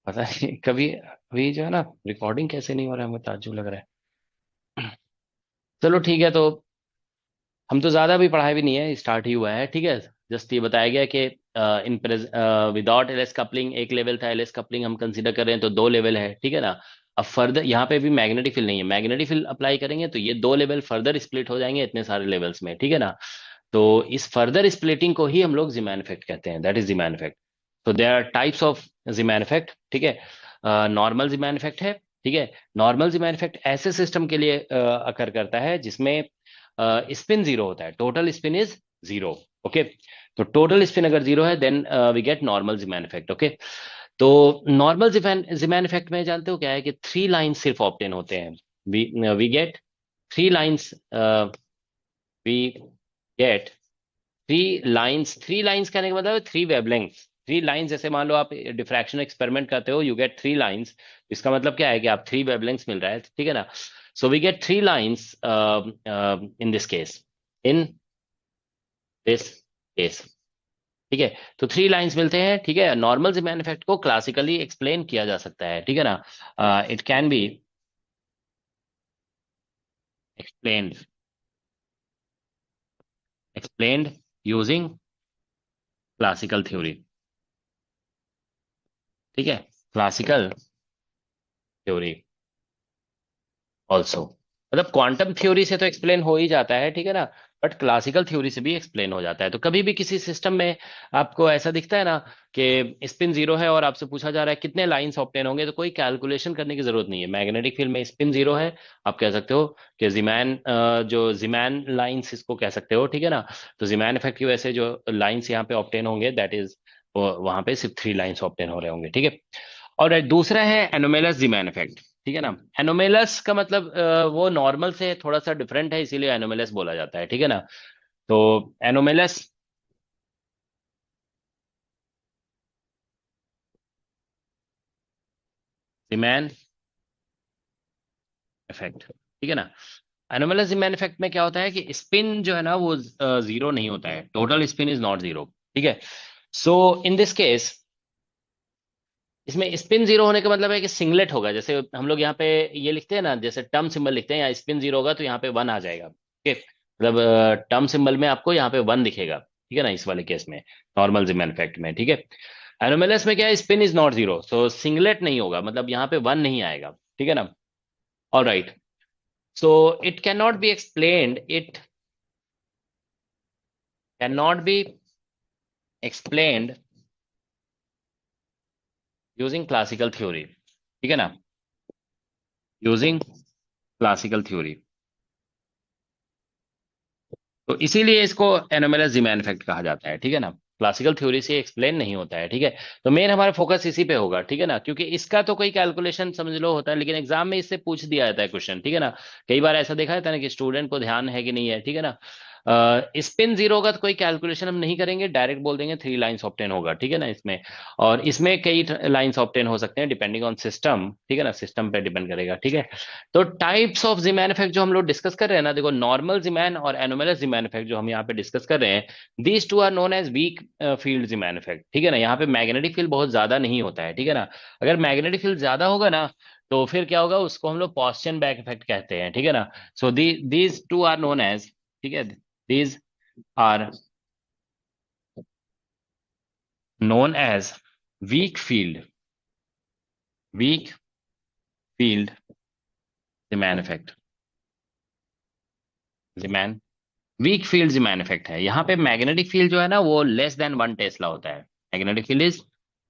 पता नहीं कभी अभी जो है ना, रिकॉर्डिंग कैसे नहीं हो रहा है, मुझे ताज्जुब लग रहा है। चलो ठीक है, तो हम तो ज्यादा भी पढ़ाई भी नहीं है, स्टार्ट ही हुआ है, ठीक है। जस्ट ये बताया गया कि इन विदाउट एलएस कपलिंग एक लेवल था, एलएस कपलिंग हम कंसीडर कर रहे हैं तो दो लेवल है, ठीक है ना। अब फर्दर यहाँ पे भी मैग्नेटिक फील्ड नहीं है, मैग्नेटिक फील्ड अप्लाई करेंगे तो ये दो लेवल फर्दर स्प्लिट हो जाएंगे इतने सारे लेवल्स में, ठीक है ना। तो इस फर्दर स्प्लिटिंग को ही हम लोग जीमान इफेक्ट कहते हैं, दैट इज जीमान इफेक्ट। तो there are types of Zeeman effect, ठीक है। नॉर्मल जीमान इफेक्ट है, ठीक है। नॉर्मल जीमान इफेक्ट ऐसे सिस्टम के लिए अकर करता है जिसमें स्पिन जीरो होता है, total spin is zero. Okay, तो टोटल स्पिन अगर जीरो है then we get normal Zeeman effect. Okay, तो नॉर्मल जीमान इफेक्ट में जानते हो क्या है कि थ्री लाइंस सिर्फ ऑब्टेन होते हैं। We get three lines, we get three lines कहने का मतलब है थ्री वेवलेंथ। थ्री लाइंस, जैसे मान लो आप डिफ्रैक्शन एक्सपेरिमेंट करते हो, यू गेट थ्री लाइंस। इसका मतलब क्या है कि आप थ्री वेवलेंथ्स मिल रहा है, ठीक है ना। So we get three lines in this case, in this case, ठीक है। तो थ्री लाइंस मिलते हैं, ठीक है। नॉर्मल ज़ीमान इफेक्ट को क्लासिकली एक्सप्लेन किया जा सकता है, ठीक है ना। It can be explained explained using classical theory, ठीक है। क्लासिकल थ्योरी ऑल्सो, मतलब क्वांटम थ्योरी से तो एक्सप्लेन हो ही जाता है, ठीक है ना। बट क्लासिकल थ्योरी से भी एक्सप्लेन हो जाता है। तो कभी भी किसी सिस्टम में आपको ऐसा दिखता है ना कि स्पिन जीरो है और आपसे पूछा जा रहा है कितने लाइंस ऑब्टेन होंगे, तो कोई कैलकुलेशन करने की जरूरत नहीं है। मैग्नेटिक फील्ड में स्पिन जीरो है, आप कह सकते हो कि जीमैन, जो जीमैन लाइंस इसको कह सकते हो, ठीक है ना। तो जीमैन इफेक्ट की वजह से जो लाइंस यहाँ पे ऑब्टेन होंगे दैट इज, वहां पे सिर्फ थ्री लाइंस ऑब्टेन हो रहे होंगे, ठीक है। और दूसरा है एनोमेलस जीमैन इफेक्ट, ठीक है ना। एनोमेलस का मतलब वो नॉर्मल से थोड़ा सा डिफरेंट है, इसीलिए एनोमेलस बोला जाता है, ठीक है ना। तो एनोमेलस जीमैन इफेक्ट, ठीक है ना। एनोमेलस जीमैन इफेक्ट में क्या होता है कि स्पिन जो है ना वो जीरो नहीं होता है, total spin is not zero, ठीक है। सो इन दिस केस, इसमें स्पिन जीरो होने का मतलब है कि सिंगलेट होगा। जैसे हम लोग यहाँ पे ये लिखते हैं ना, जैसे टर्म सिंबल लिखते हैं, यहाँ स्पिन जीरो होगा तो यहाँ पे वन आ जाएगा, ठीक है। मतलब टर्म सिंबल में आपको यहाँ पे वन दिखेगा, ठीक है ना, इस वाले केस में, नॉर्मल जिमन इफेक्ट में, ठीक है। एनोमेलस में क्या है, spin is not zero, so singlet नहीं होगा, मतलब यहाँ पे वन नहीं आएगा, ठीक है ना। All right, so it can not be explained, it can not be explained using classical theory, ठीक है ना, यूजिंग क्लासिकल थ्योरी। तो इसीलिए इसको एनोमेलस जीमैन इफेक्ट कहा जाता है, ठीक है ना। क्लासिकल थ्योरी से एक्सप्लेन नहीं होता है, ठीक है। तो मेन हमारा फोकस इसी पे होगा, ठीक है ना, क्योंकि इसका तो कोई कैलकुलेशन समझ लो होता है, लेकिन एग्जाम में इससे पूछ दिया जाता है क्वेश्चन, ठीक है ना। कई बार ऐसा देखा जाता है ना कि स्टूडेंट को ध्यान है कि नहीं है, ठीक है ना। स्पिन जीरो होगा तो कोई कैलकुलेशन हम नहीं करेंगे, डायरेक्ट बोल देंगे थ्री लाइंस ऑब्टेन होगा, ठीक है ना इसमें। और इसमें कई लाइंस ऑब्टेन हो सकते हैं डिपेंडिंग ऑन सिस्टम, ठीक है ना, सिस्टम पे डिपेंड करेगा, ठीक है। तो टाइप्स ऑफ जिमैन इफेक्ट जो हम लोग डिस्कस कर रहे हैं ना, देखो नॉर्मल जिमैन और एनोमेलस जिमैन इफेक्ट जो हम यहाँ पे डिस्कस कर रहे हैं, these two are known as weak field Zeeman effect, ठीक है ना। यहाँ पे मैग्नेटिक फील्ड बहुत ज्यादा नहीं होता है, ठीक है ना। अगर मैग्नेटिक फील्ड ज्यादा होगा ना तो फिर क्या होगा, उसको हम लोग पॉस्चन बैक इफेक्ट कहते हैं, ठीक है ना। So these two are known as, ठीक है, these are known as weak field, weak field Zeeman effect, Zeeman weak field Zeeman effect है। यहाँ पे मैग्नेटिक फील्ड जो है ना वो लेस देन वन टेस्ला होता है, magnetic field is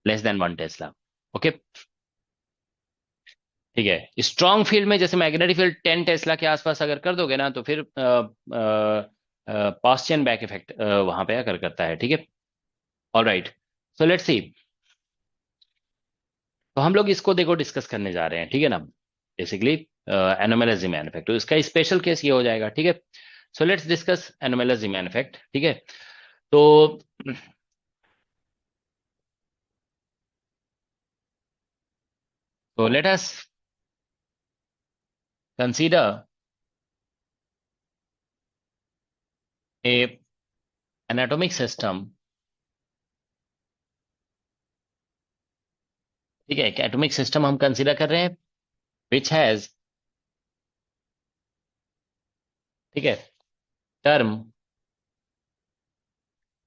less than one Tesla. Okay, ठीक है। स्ट्रॉन्ग फील्ड में जैसे मैग्नेटिक फील्ड 10 टेस्ला के आसपास अगर कर दोगे ना तो फिर पास्टियन बैक इफेक्ट वहां पे अकर करता है, ठीक है। All right, so let's see. तो हम लोग इसको देखो डिस्कस करने जा रहे हैं, ठीक है ना। बेसिकली एनोमेलस जिमैन इफेक्ट, तो इसका स्पेशल केस ये हो जाएगा, ठीक है। So let's discuss anomalous Zeeman effect, ठीक है। तो let us consider a an atomic system ठीक है, एक एटॉमिक सिस्टम हम कंसीडर कर रहे हैं विच हैज, ठीक है, टर्म,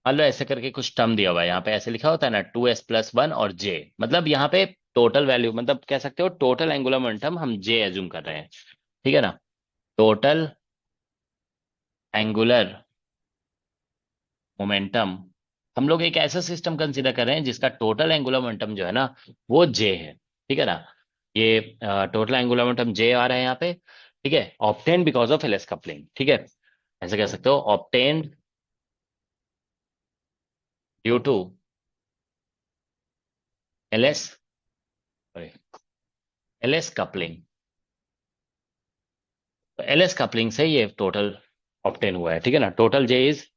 मान लो ऐसे करके कुछ टर्म दिया हुआ है यहाँ पे, ऐसे लिखा होता है ना 2s+1 और जे, मतलब यहाँ पे टोटल वैल्यू, मतलब कह सकते हो टोटल एंगुलर मोमेंटम हम जे एज्यूम कर रहे हैं, ठीक है ना। टोटल एंगुलर मोमेंटम, हम लोग एक ऐसा सिस्टम कंसीडर कर रहे हैं जिसका टोटल एंगुलर मोमेंटम जो है ना वो जे है, ठीक है ना। ये टोटल एंगुलर मोमेंटम जे आ रहा है यहाँ पे, ठीक है, obtain because of LS coupling, ठीक है, ऐसे कह सकते हो obtain due to LS, LS coupling, तो एलएस कपलिंग से ये टोटल ऑब्टेन हुआ है, ठीक है ना। Total J is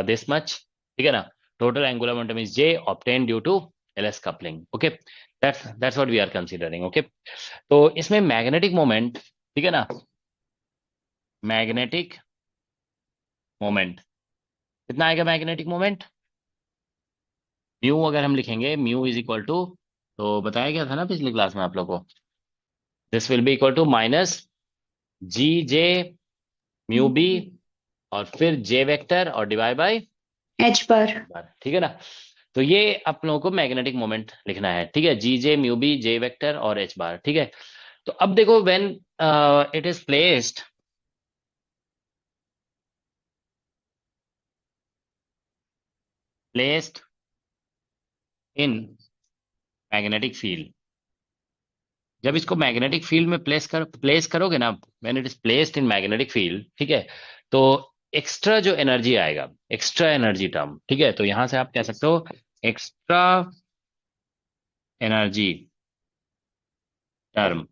this much, ठीक है ना। Total angular momentum is J obtain due to LS coupling, okay, that's what we are considering, okay. तो इसमें मैग्नेटिक मोमेंट, ठीक है ना, मैग्नेटिक मोमेंट कितना आएगा, मैग्नेटिक मोमेंट म्यू अगर हम लिखेंगे, म्यू इज इक्वल टू, तो बताया गया था ना पिछली क्लास में आप लोगों को, this will be equal to minus g J mu B, और फिर जे वेक्टर और divide by h bar. Bar, ठीक है ना। तो ये आप लोगों को मैग्नेटिक मोमेंट लिखना है, ठीक है, जी J mu B J vector और एच बार, ठीक है। तो अब देखो when it is placed in magnetic field, जब इसको मैग्नेटिक फील्ड में प्लेस करोगे ना, when it is placed in magnetic field, ठीक है, तो एक्स्ट्रा जो एनर्जी आएगा, एक्स्ट्रा एनर्जी टर्म, ठीक है, तो यहां से आप कह सकते हो एक्स्ट्रा एनर्जी टर्म,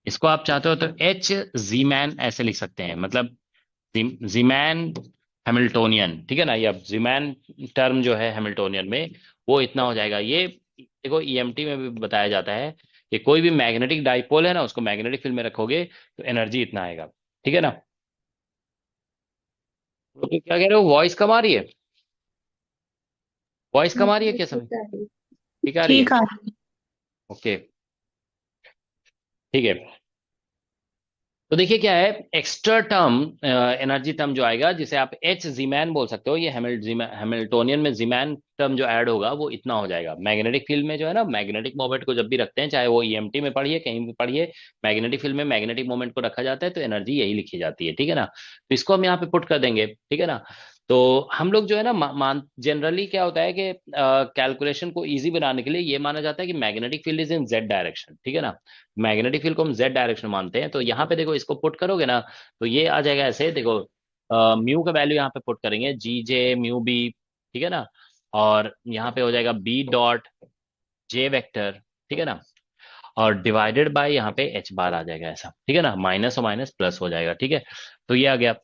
इसको आप चाहते हो तो एच जी मैन ऐसे लिख सकते हैं, मतलब जीमैन हैमिल्टोनियन, ठीक है ना। ये अब जीमैन टर्म जो है हैमिल्टोनियन में, वो इतना हो जाएगा। ये देखो ईएमटी में भी बताया जाता है कि कोई भी मैग्नेटिक डाइपोल है ना, उसको मैग्नेटिक फील्ड में रखोगे तो एनर्जी इतना आएगा, ठीक है ना। तो क्या कह रहे हो, वॉइस कम आ रही है, वॉइस कम आ रही है क्या सभी, ठीक आ रही ठीक है, है। ओके, ठीक है। तो देखिए क्या है, एक्स्ट्रा टर्म, एनर्जी टर्म जो आएगा, जिसे आप एच जीमैन बोल सकते हो, ये हैमिल्टोनियन में जीमैन टर्म जो ऐड होगा वो इतना हो जाएगा। मैग्नेटिक फील्ड में जो है ना, मैग्नेटिक मोमेंट को जब भी रखते हैं, चाहे वो ईएमटी में पढ़िए कहीं भी पढ़िए, मैग्नेटिक फील्ड में मैग्नेटिक मोमेंट को रखा जाता है तो एनर्जी यही लिखी जाती है, ठीक है ना। तो इसको हम यहाँ पे पुट कर देंगे, ठीक है ना। तो हम लोग जो है ना, मान जनरली क्या होता है कि कैलकुलेशन को इजी बनाने के लिए ये माना जाता है कि magnetic field is in Z direction, ठीक है ना। मैग्नेटिक फील्ड को हम जेड डायरेक्शन मानते हैं, तो यहाँ पे देखो इसको पुट करोगे ना, तो ये आ जाएगा ऐसे, देखो म्यू का वैल्यू यहाँ पे पुट करेंगे जी जे म्यू बी, ठीक है ना, और यहाँ पे हो जाएगा बी डॉट जे वेक्टर, ठीक है ना, और डिवाइडेड बाय यहाँ पे एच बार आ जाएगा ऐसा, ठीक है ना, माइनस और माइनस प्लस हो जाएगा, ठीक है। तो ये आ गया।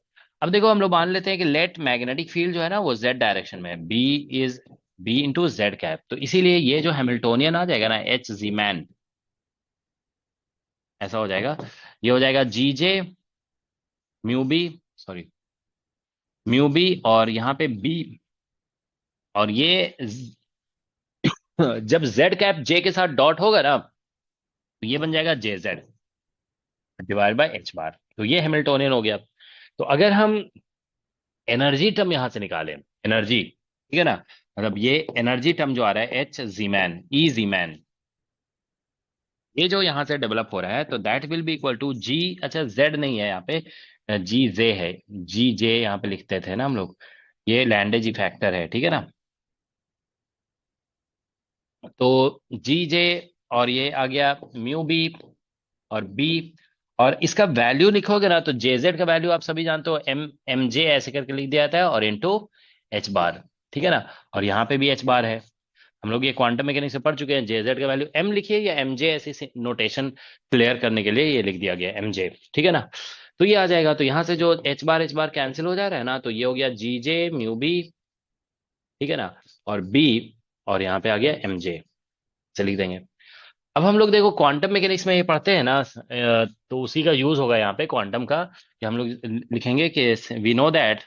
अब देखो हम लोग मान लेते हैं कि लेट मैग्नेटिक फील्ड जो है ना वो जेड डायरेक्शन में है, B is B into Z cap, तो इसीलिए ये जो हैमिल्टोनियन आ जाएगा ना एच जी मैन, ऐसा हो जाएगा, ये हो जाएगा G J mu B, sorry mu B, और यहाँ पे बी, और ये जब जेड कैप जे के साथ डॉट होगा ना, तो ये बन जाएगा जे जेड डिवाइड बाय एच बार, तो ये हैमिल्टोनियन हो गया। तो अगर हम एनर्जी टर्म यहां से निकालें, एनर्जी, ठीक है ना, मतलब ये एनर्जी टर्म जो आ रहा है H Zeeman E Zeeman, ये जो यहाँ से डेवलप हो रहा है, तो that will be equal to G, अच्छा जेड नहीं है यहाँ पे, जी जे है, जी जे यहाँ पे लिखते थे ना हम लोग, ये लैंडेज इफेक्टर है, ठीक है ना। तो जी जे, और ये आ गया म्यू बी और बी, और इसका वैल्यू लिखोगे ना तो जे जेड का वैल्यू आप सभी जानते हो, एम एम जे ऐसे करके लिख दिया जाता है, और इनटू एच बार, ठीक है ना, और यहाँ पे भी एच बार है। हम लोग ये क्वांटम मैकेनिक्स से पढ़ चुके हैं, जे जेड का वैल्यू एम लिखिए या एम जे, ऐसी नोटेशन क्लियर करने के लिए ये लिख दिया गया एम जे, ठीक है ना। तो ये आ जाएगा, तो यहाँ से जो एच बार कैंसिल हो जा रहा है ना, तो ये हो गया जी जे म्यू बी, ठीक है ना, और बी, और यहाँ पे आ गया एम जे, से लिख देंगे। अब हम लोग देखो क्वांटम मैकेनिक्स में ये पढ़ते हैं ना, तो उसी का यूज होगा यहाँ पे क्वांटम का, कि हम लोग लिखेंगे कि वी नो दैट,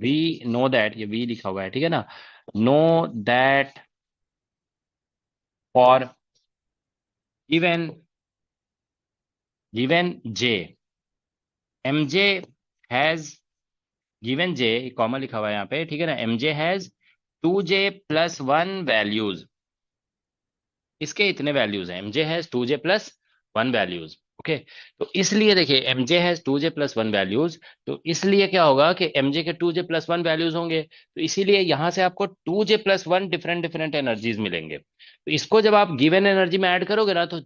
ये वी लिखा हुआ है, ठीक है ना, no that for given given J MJ has given J, comma लिखा हुआ है यहाँ पे, ठीक है ना, एमजे हैज 2J+1 वैल्यूज, इसके इतने वैल्यूज हैं, MJ has 2J+1 values. Okay, तो इसलिए देखिए एमजे हैज 2J+1 वैल्यूज, तो इसलिए क्या होगा कि एमजे के 2J+1 वैल्यूज होंगे, तो इसीलिए यहां से आपको 2J+1 डिफरेंट डिफरेंट एनर्जीज मिलेंगे। तो इसको जब आप गिवन एनर्जी में ऐड करोगे ना, तो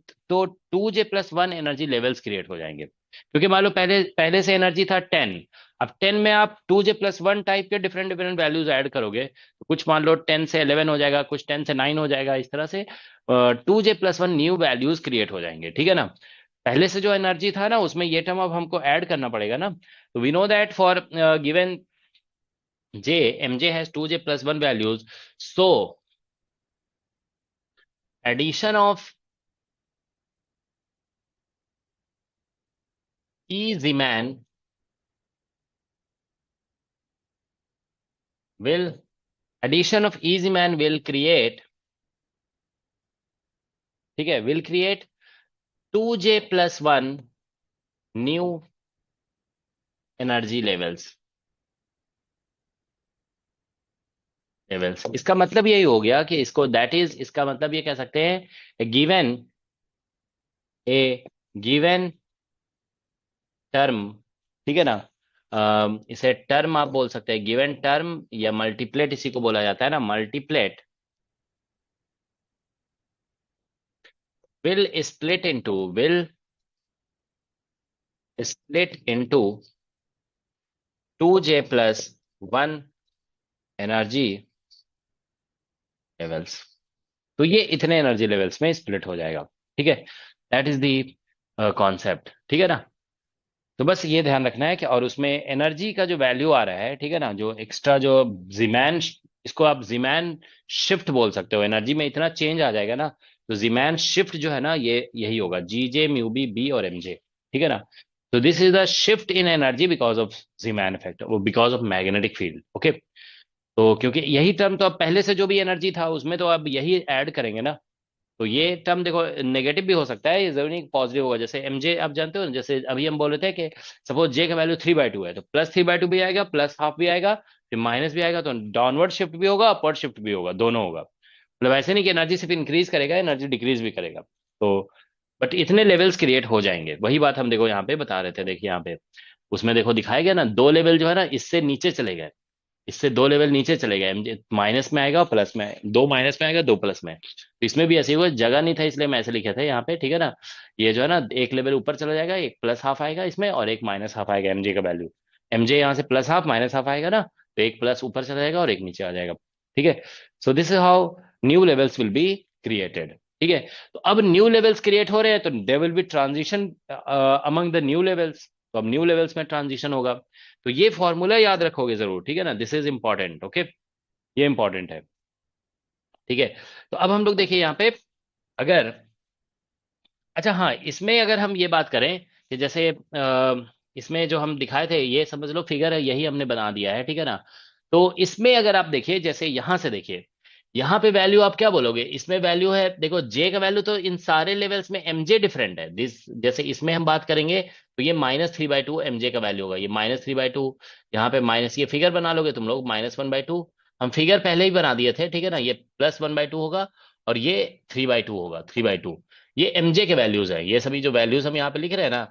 2J+1 एनर्जी लेवल्स क्रिएट हो जाएंगे, क्योंकि मान लो पहले पहले से एनर्जी था 10, अब 10 में आप 2J+1 टाइप के डिफरेंट डिफरेंट वैल्यूज ऐड करोगे, तो कुछ मान लो 10 से 11 हो जाएगा, कुछ 10 से 9 हो जाएगा, इस तरह से 2J+1 न्यू वैल्यूज क्रिएट हो जाएंगे, ठीक है ना। पहले से जो एनर्जी था ना उसमें ये टर्म अब हमको ऐड करना पड़ेगा ना, तो we know that for given J MJ has 2J+1 values, so addition of E Zeeman will addition of easy man will create, ठीक है, will create 2J+1 new energy levels. इसका मतलब यही हो गया कि इसको दैट इज, इसका मतलब ये कह सकते हैं गिवन ए गिवन टर्म, ठीक है ना, इसे टर्म आप बोल सकते हैं, गिवन टर्म या मल्टीप्लेट इसी को बोला जाता है ना, multiplet will split into 2J+1 energy levels. तो ये इतने एनर्जी लेवल्स में स्प्लिट हो जाएगा, ठीक है, दैट इज दी कॉन्सेप्ट, ठीक है ना। तो बस ये ध्यान रखना है कि, और उसमें एनर्जी का जो वैल्यू आ रहा है, ठीक है ना, जो एक्स्ट्रा जो जीमैन, इसको आप जीमैन शिफ्ट बोल सकते हो, एनर्जी में इतना चेंज आ जाएगा ना, तो जीमैन शिफ्ट जो है ना ये यही होगा, जीजे म्यू बी बी और एमजे, ठीक है ना। तो this is the shift in energy because of Zeeman effect, वो because of magnetic field. Okay, तो क्योंकि यही टर्म तो अब पहले से जो भी एनर्जी था उसमें तो अब यही ऐड करेंगे ना, तो ये टर्म देखो नेगेटिव भी हो सकता है, ये जरूरी नहीं पॉजिटिव होगा। जैसे एमजे आप जानते हो ना, जैसे अभी हम बोल रहे थे कि सपोज जे का वैल्यू 3/2 है, तो +3/2 भी आएगा, +½ भी आएगा, फिर माइनस भी आएगा, तो डाउनवर्ड शिफ्ट भी होगा, अपवर्ड शिफ्ट भी होगा, दोनों होगा। मतलब ऐसे नहीं कि एनर्जी सिर्फ इंक्रीज करेगा, एनर्जी डिक्रीज भी करेगा। तो बट इतने लेवल्स क्रिएट हो जाएंगे, वही बात हम देखो यहाँ पे बता रहे थे, देखिए यहाँ पे उसमें देखो दिखाया गया ना, 2 लेवल जो है ना इससे नीचे चले गए, इससे 2 लेवल नीचे चले गए, माइनस में आएगा और प्लस में, दो माइनस में आएगा, दो प्लस में, तो इसमें भी ऐसे ही हुआ, जगह नहीं था इसलिए मैं ऐसे लिखे थे यहाँ पे, ठीक है ना। ये जो है ना एक लेवल ऊपर चला जाएगा, एक +½ आएगा इसमें और एक -½ आएगा एमजे का वैल्यू, एमजे यहाँ से +½ -½ आएगा ना, तो एक प्लस ऊपर चला जाएगा और एक नीचे आ जाएगा, ठीक है। So this is how new levels will be created, ठीक है। तो अब न्यू लेवल्स क्रिएट हो रहे हैं, तो there will be transition among the new levels, तो अब न्यू लेवल्स में ट्रांजिशन होगा, तो ये फॉर्मूला याद रखोगे जरूर, ठीक है ना, दिस इज इंपॉर्टेंट। ओके, ये इंपॉर्टेंट है, ठीक है। तो अब हम लोग देखिए यहाँ पे, अगर, अच्छा हाँ, इसमें अगर हम ये बात करें कि जैसे इसमें जो हम दिखाए थे, ये समझ लो फिगर है, यही हमने बना दिया है, ठीक है ना। तो इसमें अगर आप देखिए, जैसे यहां से देखिए, यहाँ पे वैल्यू आप क्या बोलोगे, इसमें वैल्यू है, देखो जे का वैल्यू तो इन सारे लेवल्स में एमजे डिफरेंट है, दिस जैसे इसमें हम बात करेंगे तो ये -3/2 एमजे का वैल्यू होगा, ये -3/2, यहाँ पे माइनस, ये फिगर बना लोगे तुम लोग, -1/2, हम फिगर पहले ही बना दिए थे, ठीक है ना, ये +1/2 होगा और ये 3/2 होगा, 3/2, ये एमजे के वैल्यूज है, ये सभी जो वैल्यूज हम यहाँ पे लिख रहे हैं ना,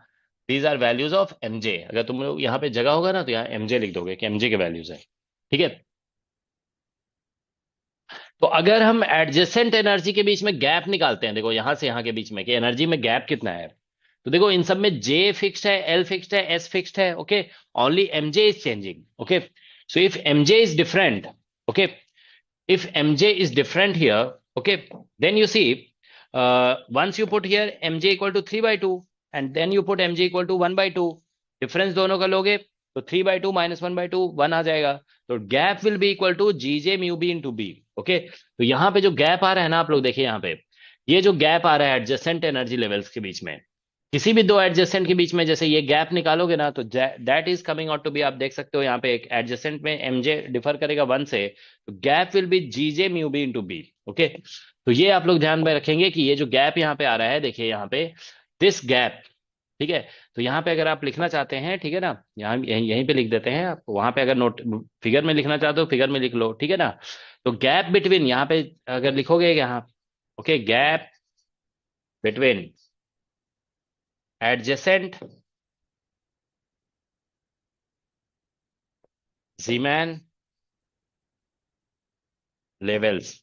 these are values of MJ, अगर तुम लोग यहाँ पे जगह होगा ना तो यहाँ एमजे लिख दोगे कि एमजे के वैल्यूज है, ठीक है। तो अगर हम एडजेसेंट एनर्जी के बीच में गैप निकालते हैं, देखो यहां से यहां के बीच में कि एनर्जी में गैप कितना है, तो देखो इन सब में जे फिक्स्ड है, एल फिक्स्ड है, एस फिक्स्ड है, okay, only MJ is changing, okay. So if MJ is different, okay, if mj is different here, okay, then you see, once you put here mj equal to 3/2 and then you put mj equal to 1/2, difference दोनों का लोगे तो 3/2 -1/2 1 आ जाएगा, तो gap will be equal to g J mu B into B, okay. तो यहाँ पे जो गैप आ रहा है ना, आप लोग देखिए यहाँ पे, ये जो गैप आ रहा है एडजेसेंट एनर्जी लेवल्स के बीच में, किसी भी दो एडजेसेंट के बीच में जैसे ये गैप निकालोगे ना, तो that is coming out to be, आप देख सकते हो यहाँ पे एक एडजेसेंट में एमजे डिफर करेगा 1 से, तो gap will be G J mu B into B. Okay, तो ये आप लोग ध्यान में रखेंगे कि ये जो गैप यहाँ पे आ रहा है, देखिए यहाँ पे दिस गैप, ठीक है। तो यहाँ पे अगर आप लिखना चाहते हैं, ठीक है ना, यहाँ यहीं यहीं पे लिख देते हैं, आप वहां पे अगर नोट फिगर में लिखना चाहते हो फिगर में लिख लो, ठीक है ना। तो गैप बिटवीन यहाँ पे अगर लिखोगे यहाँ, okay, gap between adjacent Zeeman levels,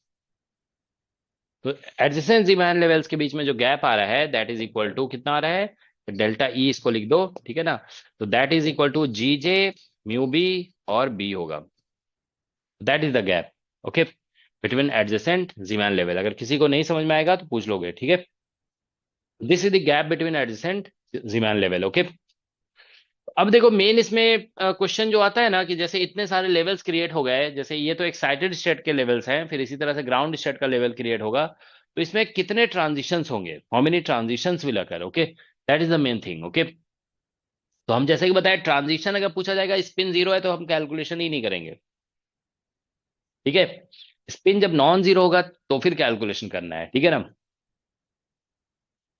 तो एडजेसेंट जीमैन लेवल्स के बीच में जो गैप आ रहा है दैट इज इक्वल टू कितना आ रहा है, डेल्टा ई इसको लिख दो, ठीक है ना। तो that is equal to g J mu B और बी होगा, that is the gap, okay, between adjacent Zeeman level. अगर किसी को नहीं समझ में आएगा तो पूछ लोगे, ठीक है। This is the gap between adjacent Zeeman level, okay. अब देखो मेन इसमें क्वेश्चन जो आता है ना, कि जैसे इतने सारे लेवल्स क्रिएट हो गए, जैसे ये तो एक्साइटेड स्टेट के लेवल्स हैं, फिर इसी तरह से ग्राउंड स्टेट का लेवल क्रिएट होगा, तो इसमें कितने ट्रांजिशंस होंगे, how many transitions will occur, okay, that is the main thing, okay. तो हम जैसे कि बताए, ट्रांजिशन अगर पूछा जाएगा, स्पिन जीरो है तो हम कैलकुलेशन ही नहीं करेंगे, ठीक है। स्पिन जब नॉन जीरो होगा तो फिर कैलकुलेशन करना है, ठीक है ना।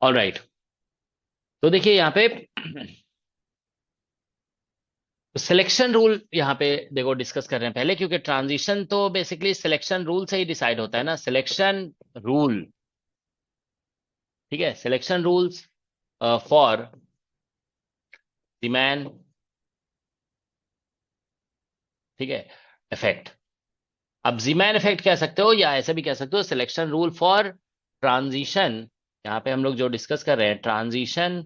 ऑल राइट, तो देखिए यहाँ पे सिलेक्शन रूल यहाँ पे देखो डिस्कस कर रहे हैं पहले, क्योंकि ट्रांजिशन तो बेसिकली सिलेक्शन रूल से ही डिसाइड होता है ना, सिलेक्शन रूल, ठीक है, सिलेक्शन रूल्स फॉर डिमांड, ठीक है, इफेक्ट। अब जीमैन इफेक्ट कह सकते हो या ऐसे भी कह सकते हो सिलेक्शन रूल फॉर ट्रांजिशन, यहाँ पे हम लोग जो डिस्कस कर रहे हैं, ट्रांजिशन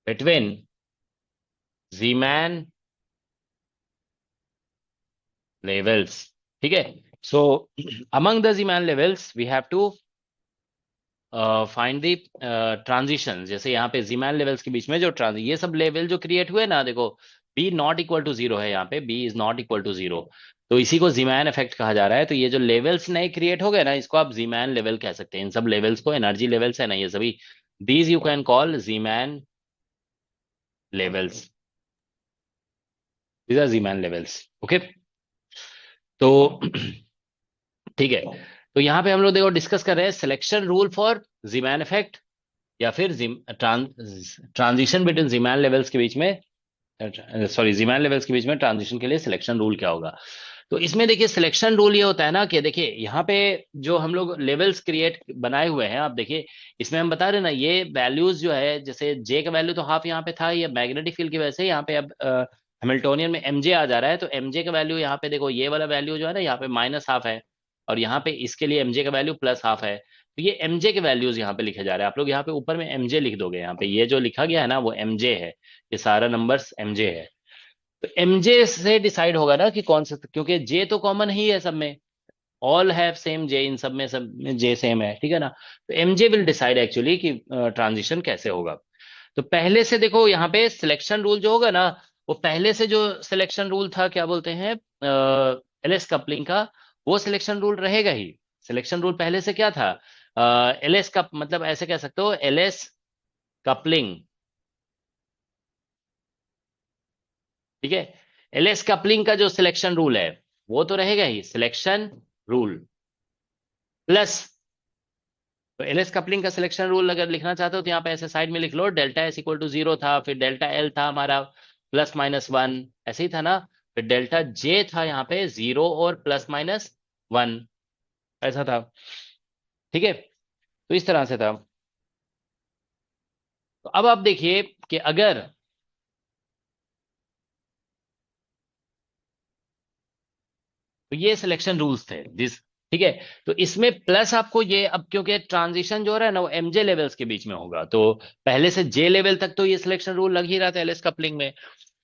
बिटवीन जीमैन लेवल्स, ठीक है। So among the Zeeman levels we have to find the transition, जैसे यहाँ पे जीमैन लेवल्स के बीच में जो ये सब लेवल जो क्रिएट हुए ना, देखो B not equal to zero है, यहाँ पे B is not equal to zero, तो इसी को जीमैन इफेक्ट कहा जा रहा है। तो ये जो लेवल्स नए क्रिएट हो गए ना, इसको आप जीमैन लेवल कह सकते हैं, इन सब लेवल्स को, एनर्जी लेवल्स है ना ये सभी, these you can call Zeeman levels, these are Zeeman levels, okay. तो ठीक है, तो यहाँ पे हम लोग देखो डिस्कस कर रहे हैं selection rule for Zeeman effect, या फिर ट्रांजिशन बिटवीन जीमैन लेवल्स के बीच में, सॉरी जीमैन लेवल्स के बीच में ट्रांजिशन के लिए सिलेक्शन रूल क्या होगा। तो इसमें देखिए सिलेक्शन रूल ये होता है ना, कि देखिए यहाँ पे जो हम लोग लेवल्स क्रिएट बनाए हुए हैं, आप देखिए इसमें हम बता रहे हैं ना, ये वैल्यूज जो है, जैसे जे का वैल्यू तो हाफ यहाँ पे था, ये मैग्नेटिक फील्ड की वजह से यहाँ पे अब हैमिल्टोनियन में एमजे आ जा रहा है, तो एमजे का वैल्यू यहाँ पे देखो, ये वाला वैल्यू जो है ना यहाँ पे माइनस हाफ है, और यहाँ पे इसके लिए एमजे का वैल्यू प्लस हाफ है, तो ये एमजे के वैल्यूज यहाँ पे लिखे जा रहे हैं, आप लोग यहाँ पे ऊपर में एमजे लिख दोगे, यहाँ पे ये जो लिखा गया है ना वो एमजे है, ये सारा नंबर्स एमजे है। तो एमजे से डिसाइड होगा ना कि कौन सा, क्योंकि जे तो कॉमन ही है सब में, ऑल हैव सेम जे, इन सब में जे सेम है, ठीक है ना। तो एमजे विल डिसाइड एक्चुअली कि ट्रांजिशन कैसे होगा। तो पहले से देखो यहाँ पे सिलेक्शन रूल जो होगा ना, वो पहले से जो सिलेक्शन रूल था, क्या बोलते हैं, एलएस कपलिंग का, वो सिलेक्शन रूल रहेगा ही। सिलेक्शन रूल पहले से क्या था, एलएस का मतलब ऐसे कह सकते हो, एलएस कपलिंग, ठीक है। एलएस कपलिंग का जो सिलेक्शन रूल है वो तो रहेगा ही, सिलेक्शन रूल प्लस, तो एलएस कपलिंग का सिलेक्शन रूल अगर लिखना चाहते हो तो यहाँ पे ऐसे साइड में लिख लो, delta S equal to zero था, फिर डेल्टा एल था हमारा प्लस माइनस वन, ऐसे ही था ना, फिर डेल्टा जे था यहाँ पे जीरो और प्लस माइनस वन, ऐसा था, ठीक है। तो इस तरह से था। तो अब आप देखिए कि अगर, तो ये सिलेक्शन रूल्स थे दिस, ठीक है। तो इसमें प्लस आपको ये, अब क्योंकि ट्रांजिशन जो हो रहा है ना वो एमजे लेवल्स के बीच में होगा, तो पहले से जे लेवल तक तो ये सिलेक्शन रूल लग ही रहा था एलएस कपलिंग में।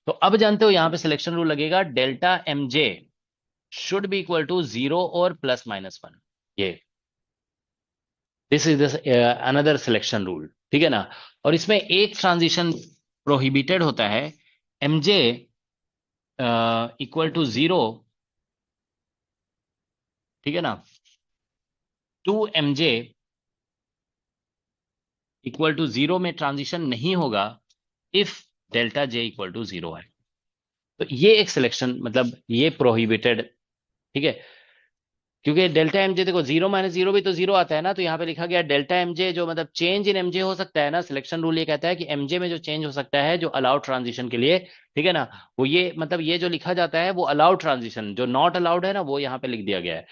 तो अब जानते हो यहाँ पे सिलेक्शन रूल लगेगा, delta MJ should be equal to zero और प्लस माइनस वन, ये this is another selection rule, ठीक है ना। और इसमें एक ट्रांजिशन प्रोहिबिटेड होता है, एमजे इक्वल टू जीरो, ठीक है ना, to M J equal to zero में ट्रांजिशन नहीं होगा if delta J equal to zero है। तो ये एक सिलेक्शन, मतलब ये प्रोहिबिटेड, ठीक है। क्योंकि डेल्टा एमजे, देखो जीरो माइनस जीरो भी तो जीरो आता है ना, तो यहाँ पे लिखा गया डेल्टा एमजे जो मतलब चेंज इन एमजे हो सकता है ना, सिलेक्शन रूल ये कहता है कि एमजे में जो चेंज हो सकता है जो अलाउड ट्रांजिशन के लिए, ठीक है ना, वो ये मतलब ये जो लिखा जाता है वो अलाउड ट्रांजिशन, जो नॉट अलाउड है ना वो यहाँ पे लिख दिया गया है।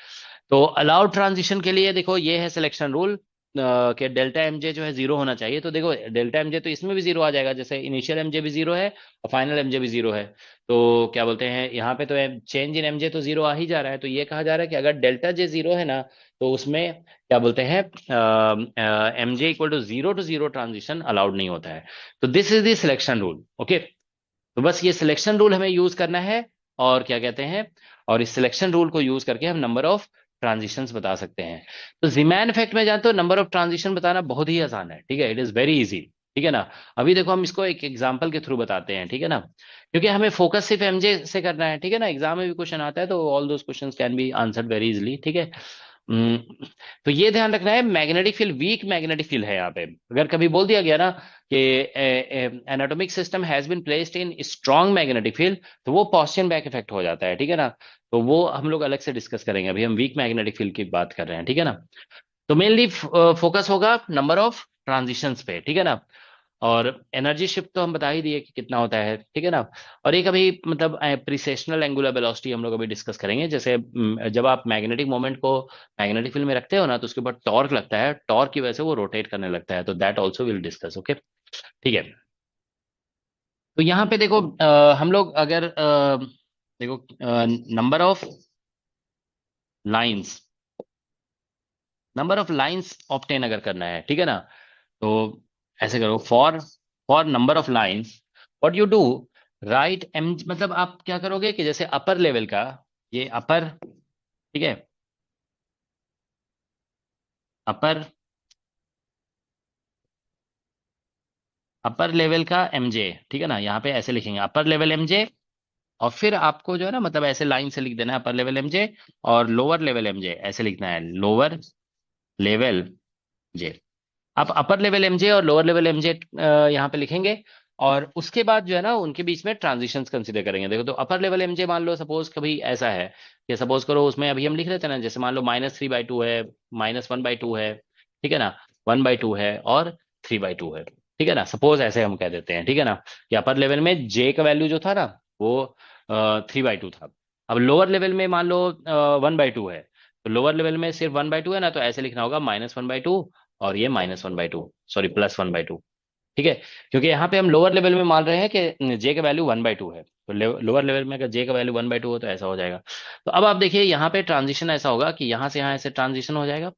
तो अलाउड ट्रांजिशन के लिए देखो ये है सिलेक्शन रूल कि डेल्टा एमजे जो है जीरो होना चाहिए। तो देखो डेल्टा एमजे तो इसमें भी जीरो आ जाएगा, जैसे इनिशियल एमजे भी जीरो है और फाइनल एमजे भी जीरो है। तो क्या बोलते हैं यहाँ पे, तो चेंज इन एमजे तो जीरो आ ही जा रहा है, तो ये कहा जा रहा है कि अगर डेल्टा जे जीरो है ना, तो उसमें क्या बोलते हैं M J equal to zero transition allowed नहीं होता है। तो this is the selection rule, okay. तो बस ये सिलेक्शन रूल हमें यूज करना है, और क्या कहते हैं, और इस सिलेक्शन रूल को यूज करके हम नंबर ऑफ ट्रांजिशंस बता सकते हैं। तो जीमैन इफेक्ट में जानते हो नंबर ऑफ ट्रांजिशन बताना बहुत ही आसान है, ठीक है, इट इज वेरी इजी, ठीक है ना। अभी देखो हम इसको एक एग्जांपल के थ्रू बताते हैं, ठीक है ना, क्योंकि हमें फोकस सिर्फ एमजे से करना है, ठीक है ना। एग्जाम में भी क्वेश्चन आता है तो all those questions can be answered very easily, ठीक है। तो ये ध्यान रखना है, magnetic field weak magnetic field है यहाँ पे। अगर कभी बोल दिया गया ना कि anatomic system has been placed in strong magnetic field, तो वो पॉस्चन बैक इफेक्ट हो जाता है, ठीक है ना। तो वो हम लोग अलग से डिस्कस करेंगे, अभी हम वीक मैग्नेटिक फील्ड की बात कर रहे हैं, ठीक है ना। तो मेनली फोकस होगा नंबर ऑफ ट्रांजिशंस पे, ठीक है ना। और एनर्जी शिफ्ट तो हम बता ही दिए कि कितना होता है, ठीक है ना। और एक अभी मतलब प्रिसेशनल एंगुलर वेलोसिटी हम लोग अभी डिस्कस करेंगे, जैसे जब आप मैग्नेटिक मोमेंट को मैग्नेटिक फील्ड में रखते हो ना, तो उसके ऊपर टॉर्क लगता है, टॉर्क की वजह से वो रोटेट करने लगता है, तो that also will discuss, okay, ठीक है। तो यहाँ पे देखो हम लोग अगर देखो number of lines, number of lines obtain अगर करना है, ठीक है ना, तो ऐसे करो, for for number of lines what you do, right um, मतलब आप क्या करोगे कि जैसे अपर लेवल का, ये अपर, ठीक है, अपर अपर लेवल का एमजे, ठीक है ना, यहाँ पे ऐसे लिखेंगे अपर लेवल एमजे, और फिर आपको जो है ना मतलब ऐसे लाइन से लिख देना है अपर लेवल एमजे, और लोअर लेवल एमजे ऐसे लिखना है लोअर लेवल जे। आप अपर लेवल एमजे और लोअर लेवल एमजे यहाँ पे लिखेंगे, और उसके बाद जो है ना उनके बीच में ट्रांजिशंस कंसीडर करेंगे। देखो तो अपर लेवल एमजे मान लो सपोज कभी ऐसा है कि सपोज करो उसमें अभी हम लिख रहे थे ना, जैसे मान लो -3/2 है, -1/2 है, ठीक है ना, 1/2 है और 3/2 है, ठीक है ना, सपोज ऐसे हम कह देते हैं, ठीक है ना, कि अपर लेवल में जे का वैल्यू जो था ना वो 3/2 था। अब लोअर लेवल में मान लो 1/2 है, तो लोअर लेवल में सिर्फ 1/2 है ना, तो ऐसे लिखना होगा -1/2, और ये -1/2, सॉरी +1/2, ठीक है। क्योंकि यहाँ पे हम लोअर लेवल में मान रहे हैं कि जे का वैल्यू 1/2 है, तो लोअर लेवल में अगर जे का वैल्यू 1/2 हो तो ऐसा हो जाएगा। तो अब आप देखिए यहाँ पे ट्रांजिशन ऐसा होगा कि यहाँ से यहाँ ऐसे ट्रांजिशन हो जाएगा,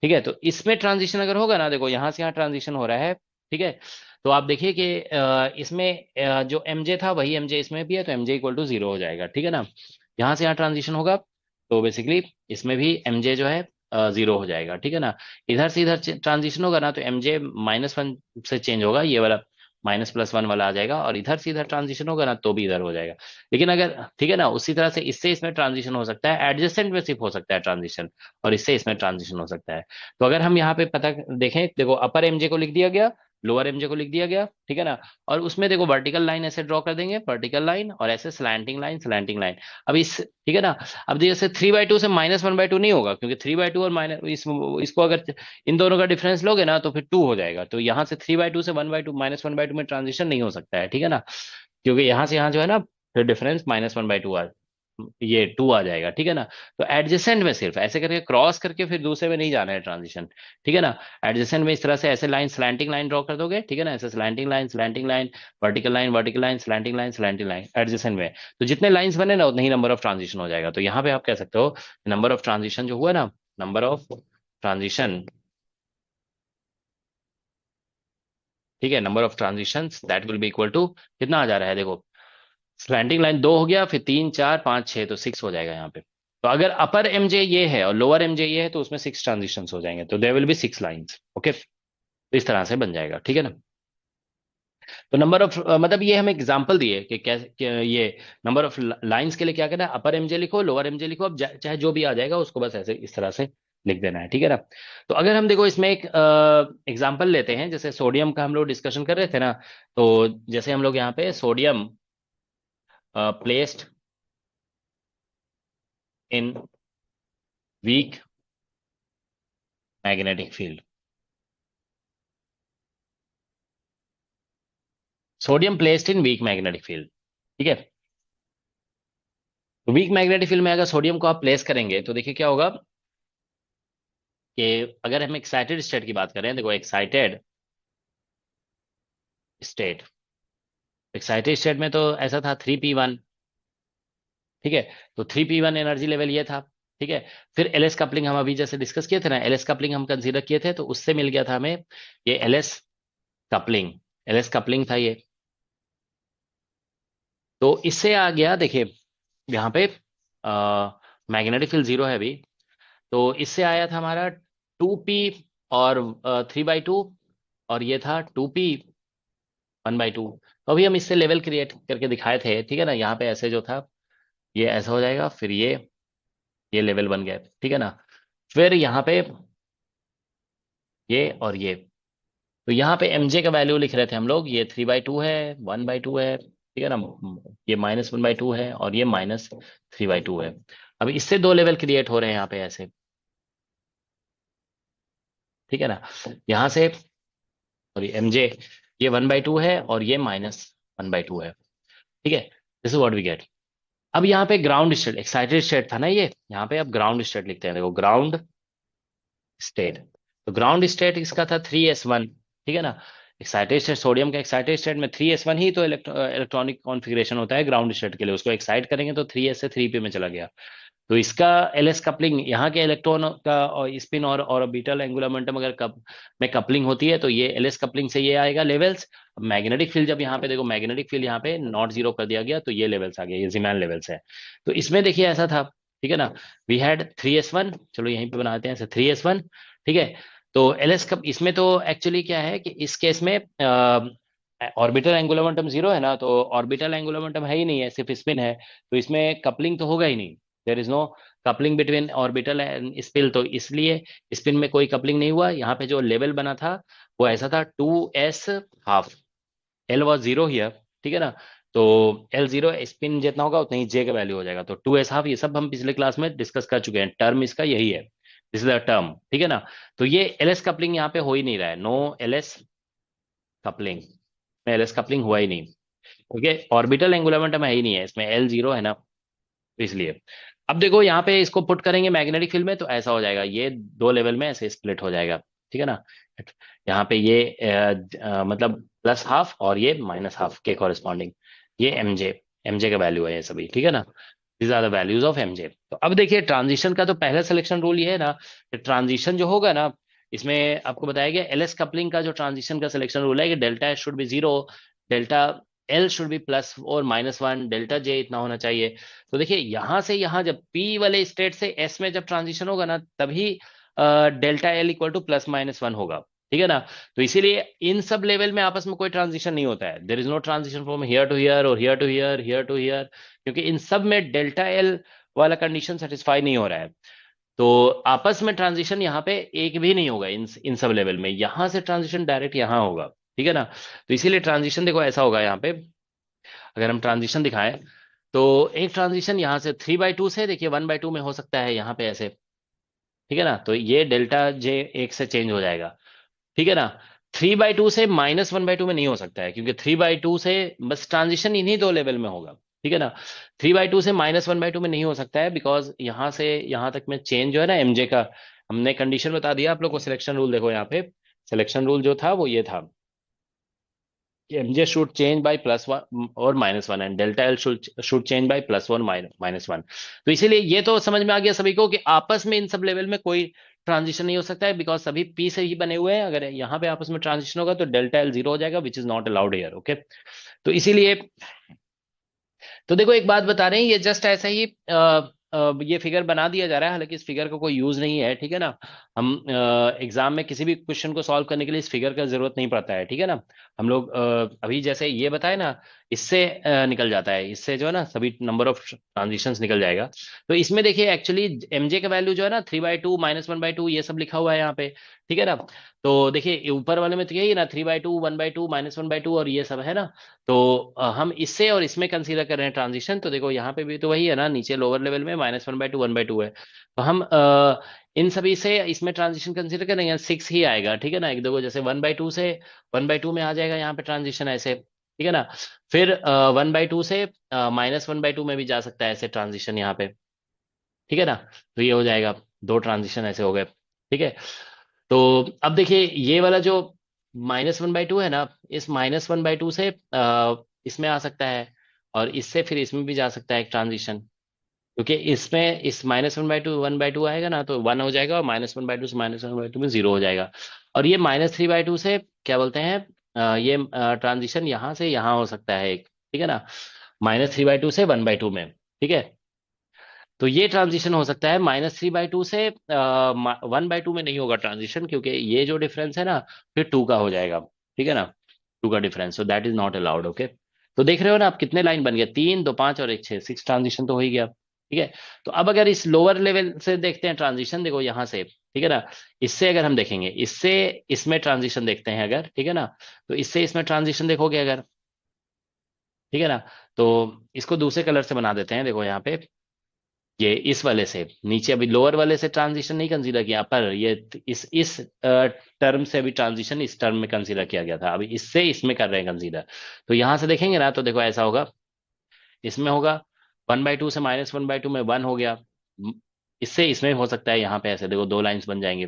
ठीक है। तो इसमें ट्रांजिशन अगर होगा ना, देखो यहाँ से यहाँ ट्रांजिशन हो रहा है, ठीक है। तो आप देखिए कि इसमें जो एमजे था वही एमजे इसमें भी है, तो एमजे इक्वल टू जीरो हो जाएगा, ठीक है ना। यहाँ से यहाँ ट्रांजिशन होगा तो बेसिकली इसमें भी एमजे जो है जीरो हो जाएगा, ठीक है ना। इधर से इधर ट्रांजिशन होगा ना तो एमजे -1 से चेंज होगा, ये वाला -+1 वाला आ जाएगा, और इधर से इधर ट्रांजिशन होगा ना तो भी इधर हो जाएगा। लेकिन अगर, ठीक है ना, उसी तरह से इससे इसमें ट्रांजिशन हो सकता है, एडजेसेंट में सिर्फ हो सकता है ट्रांजिशन, और इससे इसमें ट्रांजिशन हो सकता है। तो अगर हम यहाँ पे पता देखें, देखो अपर एमजे को लिख दिया गया, लोअर एमजे को लिख दिया गया, ठीक है ना। और उसमें देखो वर्टिकल लाइन ऐसे ड्रॉ कर देंगे, वर्टिकल लाइन, और ऐसे स्लैंटिंग लाइन, स्लैंटिंग लाइन। अब इस, ठीक है ना, अब जैसे 3/2 से -1/2 नहीं होगा, क्योंकि 3/2 और माइनस इसको अगर इन दोनों का डिफरेंस लोगे ना तो फिर 2 हो जाएगा, तो यहाँ से 3/2 से 1/2 -1/2 में ट्रांजिशन नहीं हो सकता है, ठीक है ना। क्योंकि यहाँ से यहाँ जो है ना फिर डिफरेंस -1/2 आ, ये 2 आ जाएगा, ठीक है ना। तो एडजेसेंट में सिर्फ ऐसे करके क्रॉस करके फिर दूसरे में नहीं जाना है ट्रांजिशन, ठीक है ना। एडजेसेंट में इस तरह से ऐसे लाइन, स्लैंटिंग लाइन ड्रॉ कर दोगे, ठीक है ना, ऐसे slanting line, slanting line, vertical line, vertical line, slanting line, slanting line, adjacent में। तो जितने लाइंस बने ना उतने ही नंबर ऑफ ट्रांजिशन हो जाएगा। तो यहाँ पे आप कह सकते हो नंबर ऑफ ट्रांजिशन जो हुआ ना, नंबर ऑफ ट्रांजिशन, ठीक है, number of transition that will be equal to, कितना आ जा रहा है देखो, स्लैंटिंग लाइन 2 हो गया, फिर 3 4 5 6, तो 6 हो जाएगा यहाँ पे। तो अगर अपर एमजे ये है और लोअर एमजे ये है तो उसमें 6 ट्रांजिशन हो जाएंगे, तो there will be 6 lines, okay. तो इस तरह से बन जाएगा, ठीक है ना। तो नंबर ऑफ मतलब ये हम एग्जांपल दिए कि कैसे ये नंबर ऑफ लाइंस के लिए क्या करना है, अपर एमजे लिखो, लोअर एमजे लिखो, अब चाहे जो भी आ जाएगा उसको बस ऐसे इस तरह से लिख देना है, ठीक है ना। तो अगर हम देखो इसमें एक एग्जांपल लेते हैं, जैसे सोडियम का हम लोग डिस्कशन कर रहे थे ना, तो जैसे हम लोग यहाँ पे sodium placed in week magnetic field, sodium placed in week magnetic field, ठीक है। तो वीक मैग्नेटिक फील्ड में अगर सोडियम को आप प्लेस करेंगे तो देखिए क्या होगा कि अगर हम एक्साइटेड स्टेट की बात करें, देखो एक्साइटेड स्टेट, एक्साइटेड स्टेट में तो ऐसा था 3p1, ठीक है। तो 3p1 एनर्जी लेवल ये था, ठीक है। फिर एलएस कपलिंग हम अभी जैसे डिस्कस किए थे ना, एलएस कपलिंग हम कंसीडर किए थे, तो उससे मिल गया था हमें ये कपलिंग एलएस कपलिंग था ये। तो इससे आ गया देखिए यहाँ पे मैग्नेटिक फील्ड जीरो है अभी, तो इससे आया था हमारा 2p और 3/2, और ये था 2p 1/2। तो अभी हम इससे लेवल क्रिएट करके दिखाए थे, ठीक है ना। यहाँ पे ऐसे जो था ये ऐसा हो जाएगा, फिर ये लेवल बन गया, ठीक है ना। फिर यहाँ पे ये और ये, तो यहाँ पे एमजे का वैल्यू लिख रहे थे हम लोग, ये 3/2 है, 1/2 है, ठीक है ना। ये -1/2 है और ये -3/2 है। अब इससे दो लेवल क्रिएट हो रहे हैं यहाँ पे ऐसे, ठीक है ना। यहाँ से, और ये एमजे, ये 1/2 है और ये -1/2 है, ठीक है। This is what we get. अब यहाँ पे ग्राउंड स्टेट, एक्साइटेड स्टेट था ना ये, यहाँ पे अब ग्राउंड स्टेट लिखते हैं, देखो ग्राउंड स्टेट। तो ग्राउंड स्टेट इसका था 3s1, ठीक है ना। एक्साइटेड स्टेट, सोडियम का एक्साइटेड स्टेट में 3s1 ही तो इलेक्ट्रॉनिक कॉन्फ़िगरेशन होता है ग्राउंड स्टेट के लिए, उसको एक्साइट करेंगे तो 3s से 3p में चला गया। तो इसका एलएस कपलिंग, यहाँ के इलेक्ट्रॉन का और स्पिन और ऑर्बिटल एंगुलर मोमेंटम अगर में कपलिंग होती है तो ये एलएस कपलिंग से ये आएगा लेवल्स। मैग्नेटिक फील्ड जब यहाँ पे देखो, मैग्नेटिक फील्ड यहाँ पे नॉट जीरो कर दिया गया तो ये लेवल्स आ गए, ये जीमैन लेवल्स है। तो इसमें देखिए ऐसा था, ठीक है ना। वी हैड 3s1, चलो यहीं पे बनाते हैं 3s1, ठीक है। तो एलएस कप इसमें तो एक्चुअली क्या है कि इस केस में ऑर्बिटल एंगुलर मोमेंटम जीरो है ना, तो ऑर्बिटल एंगुलर मोमेंटम है ही नहीं है, सिर्फ स्पिन है, तो इसमें कपलिंग तो होगा ही नहीं। There is no coupling between orbital and spin, तो इसलिए स्पिन में कोई कपलिंग नहीं हुआ। यहाँ पे जो लेवल बना था वो ऐसा था 2s half, L was zero here, ठीक है ना। तो एल जीरो स्पिन जितना होगा उतना ही जे का वैल्यू हो जाएगा, तो 2s हाफ, ये सब हम पिछले क्लास में डिस्कस कर चुके हैं, टर्म इसका यही है, दिस इज द टर्म, ठीक है ना। तो ये एलएस कपलिंग यहाँ पे हो ही नहीं रहा है, नो एलएस कपलिंग, में एलएस कपलिंग हुआ ही नहीं, क्योंकि ऑर्बिटल एंगुलर मोमेंटम है ही नहीं है इसमें, एल जीरो है ना, तो इसलिए। अब देखो यहाँ पे इसको पुट करेंगे मैग्नेटिक फील्ड में तो ऐसा हो जाएगा, ये दो लेवल में ऐसे स्प्लिट हो जाएगा, ठीक है ना। यहाँ पे ये मतलब +1/2 और ये -1/2 के कॉरेस्पॉन्डिंग, ये एमजे, एमजे का वैल्यू है ये सभी, ठीक है ना। These are the values of M J. तो अब देखिए ट्रांजिशन का तो पहला सिलेक्शन रूल ये है ना कि ट्रांजिशन जो होगा ना, इसमें आपको बताया गया एलएस कपलिंग का जो ट्रांजिशन का सिलेक्शन रूल है कि delta S should be zero, delta L should be plus और -1, डेल्टा जे इतना होना चाहिए। तो देखिए यहां से यहां जब पी वाले स्टेट से एस में जब ट्रांजिशन होगा ना, तभी डेल्टा एल इक्वल टू +-1 होगा, ठीक है ना। तो इसीलिए इन सब लेवल में आपस में कोई ट्रांजिशन नहीं होता है, there is no transition from here to here और here to here, here to here, क्योंकि इन सब में डेल्टा एल वाला कंडीशन सेटिस्फाई नहीं हो रहा है। तो आपस में ट्रांजिशन यहाँ पे एक भी नहीं होगा इन सब लेवल में, यहां से ट्रांजिशन डायरेक्ट यहाँ होगा, ठीक है ना। तो इसीलिए ट्रांजिशन देखो ऐसा होगा यहाँ पे, अगर हम ट्रांजिशन दिखाएं तो एक ट्रांजिशन यहाँ से 3/2 से देखिए 1/2 में हो सकता है यहाँ पे ऐसे, ठीक है ना। तो ये डेल्टा जे एक से चेंज हो जाएगा, ठीक है ना। 3/2 से -1/2 में नहीं हो सकता है, क्योंकि 3/2 से बस ट्रांजिशन इन्हीं दो लेवल में होगा, ठीक है ना। 3/2 से -1/2 में नहीं हो सकता है, बिकॉज यहाँ से यहाँ तक में चेंज जो है ना एमजे का, हमने कंडीशन बता दिया आप लोग को, सिलेक्शन रूल देखो यहाँ पे, सिलेक्शन रूल जो था वो ये था कि एमजे शुड चेंज बाय +1 और -1 and delta L should change bye +1 -1। तो इसीलिए ये तो समझ में आ गया सभी को कि आपस में इन सब लेवल में कोई ट्रांजिशन नहीं हो सकता है, बिकॉज सभी पी से ही बने हुए हैं। अगर यहाँ पे आपस में ट्रांजिशन होगा तो डेल्टा एल जीरो हो जाएगा, which is not allowed here, okay. तो इसीलिए, तो देखो एक बात बता रहे हैं, ये जस्ट ऐसा ही ये फिगर बना दिया जा रहा है, हालांकि इस फिगर का कोई यूज नहीं है, ठीक है ना। हम एग्जाम में किसी भी क्वेश्चन को सॉल्व करने के लिए इस फिगर का जरूरत नहीं पड़ता है, ठीक है ना। हम लोग अभी जैसे ये बताए ना, इससे निकल जाता है, इससे जो है ना सभी नंबर ऑफ ट्रांजिशंस निकल जाएगा। तो इसमें देखिए एक्चुअली एमजे का वैल्यू जो है ना 3/2 -1/2 ये सब लिखा हुआ है यहाँ पे, ठीक है ना। तो देखिए ये ऊपर वाले में तो यही है ना, 3/2 1/2 -1/2 और ये सब है ना। तो हम इससे और इसमें कंसीडर कर रहे हैं ट्रांजिशन, तो देखो यहाँ पे भी तो वही है ना, नीचे लोअर लेवल में -1/2 1/2 है। तो हम इन सभी से इसमें ट्रांजिशन कंसीडर करेंगे, 6 ही आएगा, ठीक है ना। एक दो जैसे 1/2 से 1/2 में आ जाएगा यहाँ पे ट्रांजिशन ऐसे, ठीक है ना। फिर 1/2 से -1/2 में भी जा सकता है ऐसे ट्रांजिशन यहाँ पे, ठीक है ना। तो ये हो जाएगा, दो ट्रांजिशन ऐसे हो गए, ठीक है। तो अब देखिए ये वाला जो -1/2 है ना, इस -1/2 से इसमें आ सकता है, और इससे फिर इसमें भी जा सकता है एक ट्रांजिशन, क्योंकि इसमें इस -1/2 1/2 आएगा ना, तो 1 हो जाएगा, और -1/2 से -1/2 में 0 हो जाएगा। और ये -3/2 से क्या बोलते हैं, ये ट्रांजिशन यहाँ से यहाँ हो सकता है एक, ठीक है ना, -3/2 से 1/2 में, ठीक है। तो ये ट्रांजिशन हो सकता है -3/2 से 1/2 में नहीं होगा ट्रांजिशन, क्योंकि ये जो डिफरेंस है ना फिर 2 का हो जाएगा, ठीक है ना। 2 का difference, so that is not allowed, okay. तो देख रहे हो ना आप कितने लाइन बन गए, 3 2 5 और एक 6, 6 ट्रांजिशन तो हो ही गया, ठीक है। तो अब अगर इस लोअर लेवल से देखते हैं ट्रांजिशन, देखो यहाँ से, ठीक है ना। इससे अगर हम देखेंगे, इससे इसमें ट्रांजिशन देखते हैं अगर, ठीक है ना। तो इससे इसमें ट्रांजिशन देखोगे अगर, ठीक है ना। तो इसको दूसरे कलर से बना देते हैं, देखो यहाँ पे, ये इस वाले से नीचे अभी लोअर वाले से ट्रांजिशन नहीं कंसीडर किया, पर ये इस टर्म से अभी ट्रांजिशन इस टर्म में कंसीडर किया गया था, अभी इससे इसमें कर रहे हैं कंसीडर। तो यहां से देखेंगे ना, तो देखो ऐसा होगा, इसमें होगा 1/2 से -1/2 में 1 हो गया। इससे इसमें हो सकता है यहाँ पे ऐसे, देखो दो लाइंस बन जाएंगे।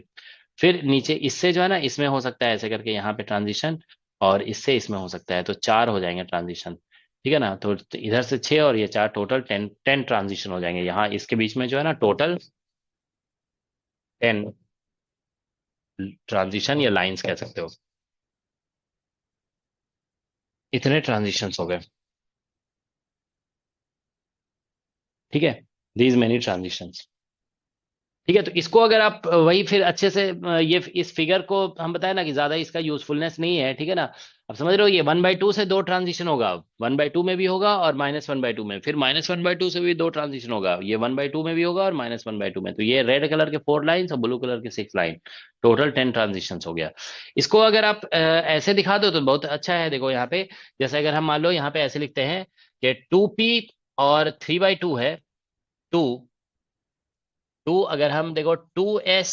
फिर नीचे इससे जो है ना, इसमें हो सकता है ऐसे करके यहाँ पे ट्रांजिशन, और इससे इसमें हो सकता है, तो 4 हो जाएंगे ट्रांजिशन, ठीक है ना। तो इधर से 6 और ये 4, टोटल 10 ट्रांजिशन हो जाएंगे यहाँ, इसके बीच में जो है ना टोटल 10 ट्रांजिशन या लाइंस कह सकते हो, इतने ट्रांजिशन हो गए, ठीक है। दीज मेनी ट्रांजिशन, ठीक है। तो इसको अगर आप वही फिर अच्छे से ये इस फिगर को हम बताए ना कि ज्यादा इसका यूजफुलनेस नहीं है, ठीक है ना। अब समझ रहे हो, ये 1/2 से दो ट्रांजिशन होगा, 1/2 में भी होगा और -1/2 में, फिर -1/2 से भी दो ट्रांजिशन होगा, ये 1/2 में भी होगा और -1/2 में। तो ये रेड कलर के 4 लाइन्स और ब्लू कलर के 6 लाइन, टोटल 10 ट्रांजिशन हो गया। इसको अगर आप ऐसे दिखा दो तो बहुत अच्छा है, देखो यहाँ पे, जैसे अगर हम मान लो यहाँ पे ऐसे लिखते हैं कि 2p और 3/2 है, 2 2 अगर हम देखो 2s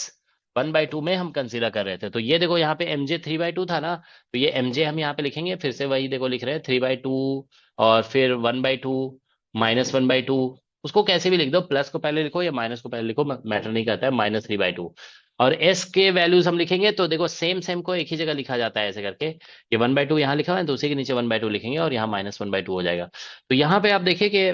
1/2 में हम कंसीडर कर रहे थे, तो ये देखो यहाँ पे mj 3/2 था ना, तो ये mj हम यहाँ पे लिखेंगे, फिर से वही देखो लिख रहे हैं 3/2, और फिर 1/2 -1/2, उसको कैसे भी लिख दो, प्लस को पहले लिखो या माइनस को पहले लिखो, मैटर नहीं करता है, -3/2। और s के वैल्यूज हम लिखेंगे, तो देखो सेम सेम को एक ही जगह लिखा जाता है ऐसे करके, ये 1/2 यहाँ लिखा हुआ है तो उसी के नीचे 1/2 लिखेंगे, और यहाँ -1/2 हो जाएगा। तो यहाँ पे आप देखिए कि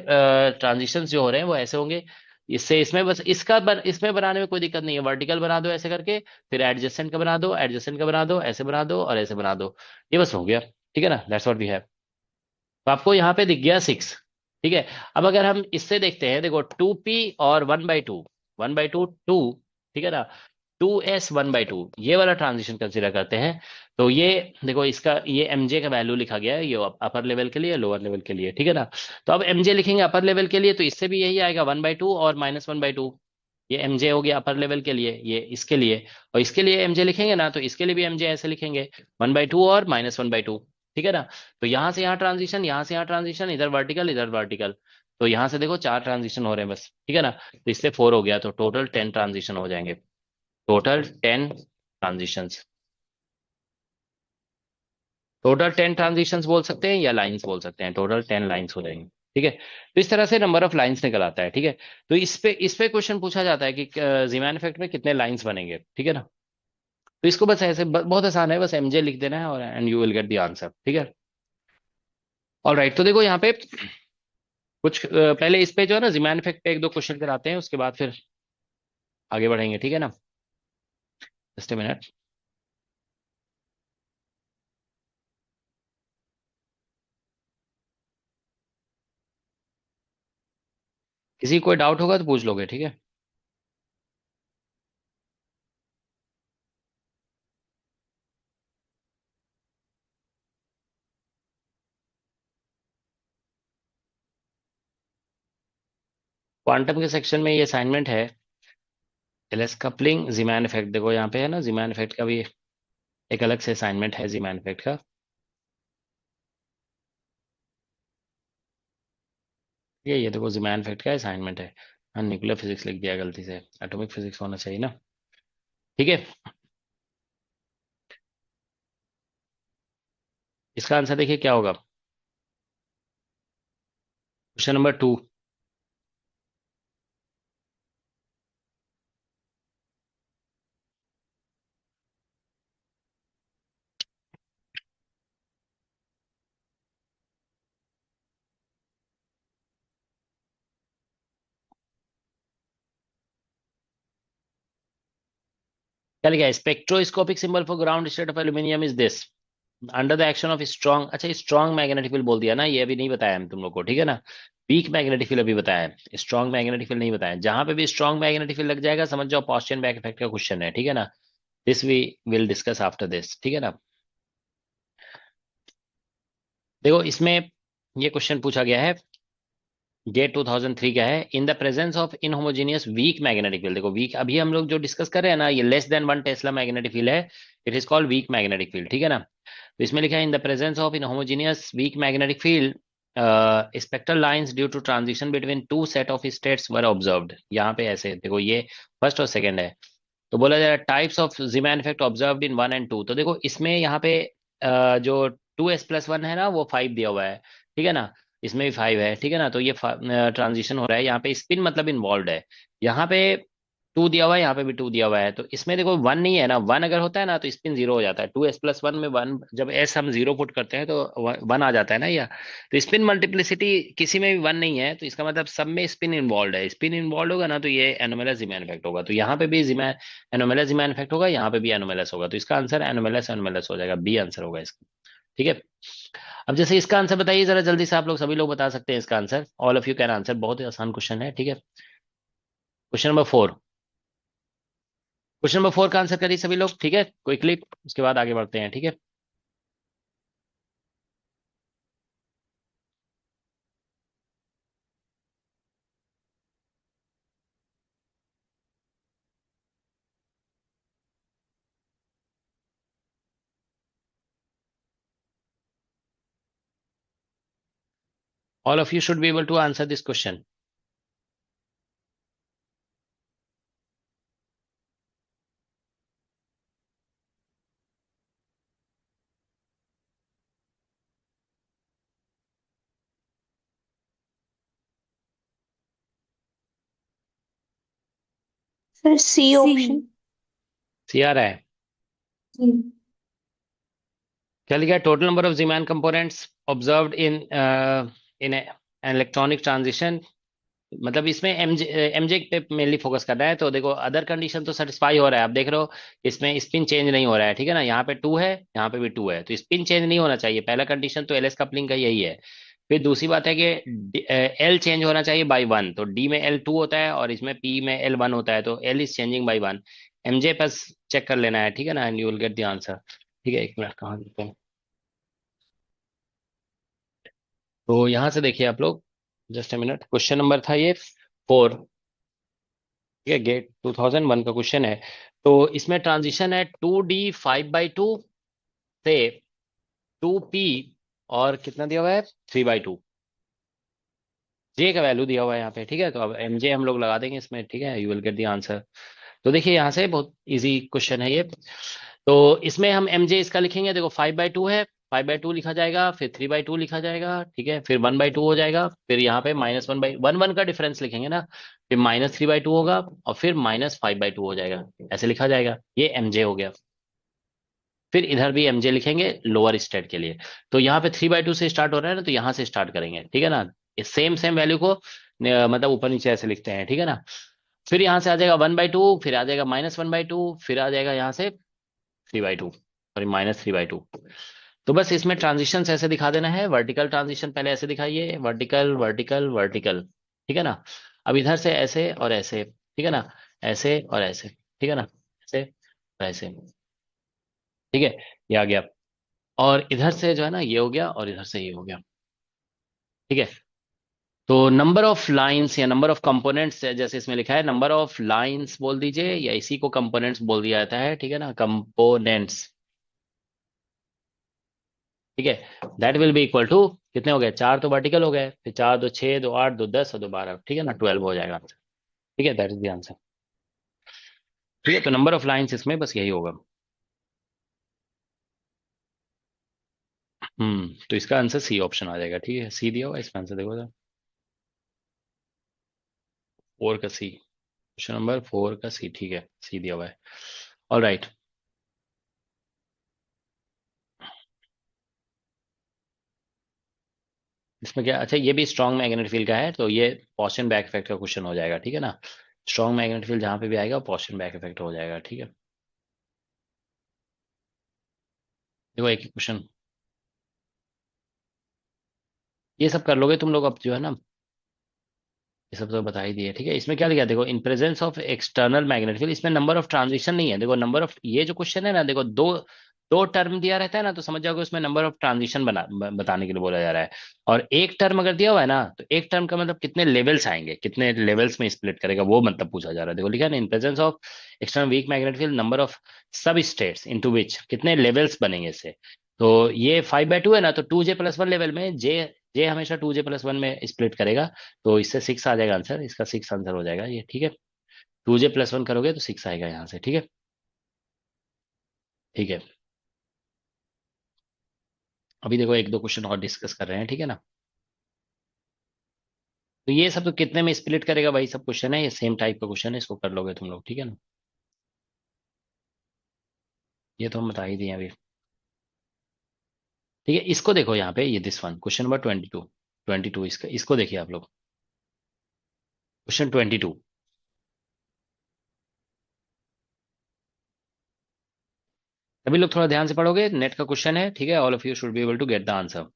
ट्रांजिशन जो हो रहे हैं वो ऐसे होंगे, इससे इसमें, बस इसमें बनाने में कोई दिक्कत नहीं है, वर्टिकल बना दो ऐसे करके, फिर एडजेसेंट का बना दो, एडजेसेंट का बना दो, ऐसे बना दो और ऐसे बना दो, ये बस हो गया, ठीक है ना। That's what we have. तो आपको यहाँ पे दिख गया 6, ठीक है। अब अगर हम इससे देखते हैं, देखो 2p और 1/2, 1/2 2, ठीक है ना, 2s 1/2, ये वाला ट्रांजिशन कंसिडर करते हैं। तो ये देखो इसका ये mj का वैल्यू लिखा गया है, ये अपर लेवल के लिए, लोअर लेवल के लिए, ठीक है ना। तो अब mj लिखेंगे अपर लेवल के लिए, तो इससे भी यही आएगा 1/2 और -1/2, ये mj हो गया अपर लेवल के लिए, ये इसके लिए, और इसके लिए mj लिखेंगे ना, तो इसके लिए भी mj ऐसे लिखेंगे, 1/2 और -1/2, ठीक है ना। तो यहाँ से यहाँ ट्रांजिशन, यहाँ से यहाँ ट्रांजिशन, इधर वर्टिकल इधर वर्टिकल, तो यहाँ से देखो 4 ट्रांजिशन हो रहे हैं बस, ठीक है ना। तो इससे 4 हो गया, तो टोटल 10 ट्रांजिशन हो जाएंगे, टोटल 10 ट्रांजिशंस, टोटल 10 ट्रांजिशंस बोल सकते हैं या लाइंस बोल सकते हैं, टोटल 10 लाइंस हो जाएंगे, ठीक है। तो इस तरह से नंबर ऑफ लाइंस निकल आता है, ठीक है। तो इस पे क्वेश्चन पूछा जाता है कि जीमान इफेक्ट में कितने लाइंस बनेंगे, ठीक है ना। तो इसको बस ऐसे बहुत आसान है, बस एमजे लिख देना है और and you will get the answer, ठीक है। ऑल राइट, तो देखो यहाँ पे कुछ पहले इस पे जो है ना जीमान इफेक्ट पे एक दो क्वेश्चन कराते हैं, उसके बाद फिर आगे बढ़ेंगे, ठीक है ना। Just a minute. किसी को कोई डाउट होगा तो पूछ लोगे, ठीक है। क्वांटम के सेक्शन में ये असाइनमेंट है, एलएस कपलिंग, जीमैन इफेक्ट। देखो यहाँ पे है ना, जीमैन इफेक्ट का भी एक अलग से असाइनमेंट है, जीमैन इफेक्ट का। ठीक है, ये देखो जीमैन इफेक्ट का असाइनमेंट है। हाँ, न्यूक्लियर फिजिक्स लिख दिया गलती से, एटॉमिक फिजिक्स होना चाहिए ना। ठीक है, इसका आंसर देखिए क्या होगा। Question number 2। क्या लिखा है? Spectroscopic symbol for ground state of aluminium is this, under the action of strong. अच्छा, स्ट्रॉन्ग मैग्नेटिक फील्ड बोल दिया ना, ये अभी नहीं बताया हम तुम लोग को, ठीक है ना। वीक मैग्नेटिक फील्ड अभी बताया है, स्ट्रॉन्ग मैग्नेटिक फील्ड नहीं बताया। जहां पे भी स्ट्रॉन्ग मैग्नेटिक फील्ड लग जाएगा समझ जाओ पॉस्चन बैक इफेक्ट का क्वेश्चन है, ठीक है ना। This we will discuss after this, ठीक है ना। देखो इसमें ये क्वेश्चन पूछा गया है, ये 2003 का है। In the presence of inhomogeneous weak magnetic field, देखो वीक अभी हम लोग जो डिस्कस कर रहे हैं ना, ये less than 1 tesla magnetic field है, it is called weak magnetic field, ठीक है ना। तो इसमें लिखा है in the presence of inhomogeneous weak magnetic field spectral lines due to transition between two set of states were observed. यहाँ पे ऐसे देखो, ये फर्स्ट और सेकंड है। तो बोला जा रहा है types of Zeeman effect observed in 1 and 2। तो देखो इसमें यहाँ पे जो 2s+1 है ना, वो 5 दिया हुआ है, ठीक है ना। इसमें भी 5 है, ठीक है ना। तो ये ट्रांजिशन हो रहा है, यहाँ पे स्पिन मतलब इन्वॉल्व है। यहाँ पे 2 दिया हुआ है, यहाँ पे भी 2 दिया हुआ है। तो इसमें देखो 1 नहीं है ना, 1 अगर होता है ना तो स्पिन 0 हो जाता है। 2s+1 में 1, जब एस हम 0 पुट करते हैं तो 1 आ जाता है ना, या तो स्पिन मल्टीप्लिसिटी किसी में भी 1 नहीं है, तो इसका मतलब सब में स्पिन इन्वॉल्व है। स्पिन इन्वॉल्व होगा ना तो ये एनोमेलस जीमैन इफेक्ट होगा। तो यहाँ पे भी जीमैन एनोमेलस जीमैन इफेक्ट होगा, यहाँ पे भी एनोमेलस होगा। तो इसका आंसर एनोमेलस एनोमेलस हो जाएगा, बी आंसर होगा इसका, ठीक है। अब जैसे इसका आंसर बताइए जरा जल्दी से, आप लोग सभी लोग बता सकते हैं इसका answer, all of you can answer, बहुत ही आसान क्वेश्चन है, ठीक है। क्वेश्चन नंबर 4, क्वेश्चन नंबर 4 का आंसर करिए सभी लोग, ठीक है, क्विकली, उसके बाद आगे बढ़ते हैं, ठीक है। All of you should be able to answer this question. Sir C C. Option. C आ रहा है? जी। क्या लिखा है? Total number of Zeeman components observed in in an electronic transition. मतलब इसमें एमजे एमजे पे मेनली फोकस कर रहा है। तो देखो अदर कंडीशन तो सेटिस्फाई हो रहा है, आप देख रहे हो इसमें स्पिन चेंज नहीं हो रहा है, ठीक है ना। यहाँ पे 2 है, यहाँ पे भी 2 है, तो स्पिन चेंज नहीं होना चाहिए। पहला कंडीशन तो एलएस कपलिंग का यही है। फिर दूसरी बात है कि एल चेंज होना चाहिए बाई 1। तो डी में L2 होता है और इसमें पी में L1 होता है, तो L is changing by 1। MJ बस चेक कर लेना है, ठीक है ना, and you will get the answer. ठीक है, एक मिनट, कहाँ देखते हैं। तो यहाँ से देखिए आप लोग, just a minute, question number था ये 4, ठीक है, गेट 2001 का क्वेश्चन है। तो इसमें ट्रांजिशन है 2D 5/2 से 2P, और कितना दिया हुआ है, 3/2। जे का वैल्यू दिया हुआ है यहाँ पे, ठीक है। तो अब एमजे हम लोग लगा देंगे इसमें, ठीक है, you will get the answer. तो देखिए यहाँ से बहुत इजी क्वेश्चन है ये। तो इसमें हम एमजे इसका लिखेंगे, देखो 5/2 है, 5/2 लिखा जाएगा, फिर 3/2 लिखा जाएगा, ठीक है, फिर 1/2 हो जाएगा, फिर यहाँ पे -1/1 का डिफरेंस लिखेंगे ना, फिर -3/2 होगा, और फिर -5/2 हो जाएगा, ऐसे लिखा जाएगा। ये एमजे हो गया। फिर इधर भी एमजे लिखेंगे लोअर स्टेट के लिए। तो यहाँ पे 3/2 से स्टार्ट हो रहा है ना, तो यहाँ से स्टार्ट करेंगे, ठीक है ना। सेम सेम वैल्यू को मतलब ऊपर नीचे ऐसे लिखते हैं, ठीक है ना। फिर यहाँ से आ जाएगा 1/2, फिर आ जाएगा -1/2, फिर आ जाएगा यहाँ से 3/2, सॉरी -3/2। तो बस इसमें ट्रांजिशन ऐसे दिखा देना है, वर्टिकल ट्रांजिशन पहले ऐसे दिखाइए, वर्टिकल वर्टिकल वर्टिकल, ठीक है ना। अब इधर से ऐसे और ऐसे, ठीक है ना, ऐसे और ऐसे, ठीक है ना, ऐसे और ऐसे, ठीक है, ये आ गया। और इधर से जो है ना ये हो गया, और इधर से ये हो गया, ठीक है। तो नंबर ऑफ लाइंस या नंबर ऑफ कंपोनेंट्स, जैसे इसमें लिखा है नंबर ऑफ लाइंस बोल दीजिए, या इसी को कंपोनेंट्स बोल दिया जाता है, ठीक है ना, कंपोनेंट्स। ठीक है, that will be equal to, कितने हो गए, चार तो वर्टिकल हो गए, फिर चार दो छः, दो आठ, दो दस और दो बारह, ठीक है ना, 12 हो जाएगा आंसर। ठीक है, दैट इज द आंसर। ठीक है, तो नंबर ऑफ लाइंस इसमें बस यही होगा। तो इसका आंसर सी ऑप्शन आ जाएगा। ठीक है, सी दिया हुआ है इसका आंसर, देखो तो, 4 का सी, क्वेश्चन नंबर 4 का सी, ठीक है, सी दिया हुआ है। All right. इसमें क्या, अच्छा ये भी स्ट्रॉन्ग मैग्नेटिक फील्ड का है, तो ये पॉशन बैक इफेक्ट का क्वेश्चन हो जाएगा, ठीक है ना। स्ट्रॉन्ग मैग्नेटिक फील्ड जहां पे भी आएगा पॉशन बैक इफेक्ट हो जाएगा, ठीक है। देखो एक क्वेश्चन, ये सब कर लोगे तुम लोग अब जो है ना, ये सब तो बता ही दिए। ठीक है, इसमें क्या लिखा है, देखो, इन presence of external magnetic field, इसमें नंबर ऑफ ट्रांजिशन नहीं है। देखो नंबर ऑफ, ये जो क्वेश्चन है ना, देखो दो दो टर्म दिया रहता है ना, तो समझ जाओगे उसमें नंबर ऑफ ट्रांजिशन बताने के लिए बोला जा रहा है। और एक टर्म अगर दिया हुआ है ना, तो एक टर्म का मतलब कितने लेवल्स आएंगे, कितने लेवल्स में स्प्लिट करेगा, वो मतलब पूछा जा रहा है। देखो लिखा है ना, इन presence of external week magnetic field number of सब स्टेट्स इनटू विच, कितने लेवल्स बनेंगे इससे। तो ये 5/2 है ना, तो 2J+1 लेवल में जे, जे हमेशा 2J+1 में स्प्लिट करेगा। तो इससे 6 आ जाएगा आंसर, इसका 6 आंसर हो जाएगा ये, ठीक है। 2J+1 करोगे तो 6 आएगा यहाँ से, ठीक है। ठीक है, अभी देखो एक दो क्वेश्चन और डिस्कस कर रहे हैं, ठीक है ना। तो ये सब तो कितने में स्प्लिट करेगा वही सब क्वेश्चन है, ये सेम टाइप का क्वेश्चन है, इसको कर लोगे तुम लोग, ठीक है ना। ये तो हम बता ही दिए अभी। ठीक है, इसको देखो यहाँ पे, ये दिस वन क्वेश्चन नंबर 22, 22, इसका इसको देखिए आप लोग, क्वेश्चन 22। अभी लोग थोड़ा ध्यान से पढ़ोगे, नेट का क्वेश्चन है, ठीक है, all of you should be able to get the answer.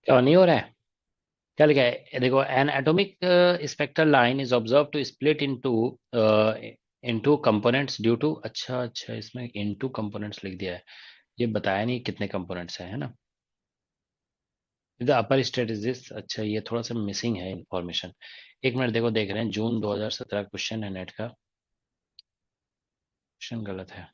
क्या नहीं हो रहा है, क्या लिखा है, देखो, an atomic spectral line is observe to split into into components due to, अच्छा अच्छा, इसमें इनटू कंपोनेंट्स लिख दिया है, ये बताया नहीं कितने कंपोनेंट्स हैं, है ना। The upper state is this, अच्छा ये थोड़ा सा मिसिंग है इंफॉर्मेशन। एक मिनट, देखो देख रहे हैं, जून 2017 क्वेश्चन है नेट का, क्वेश्चन गलत है।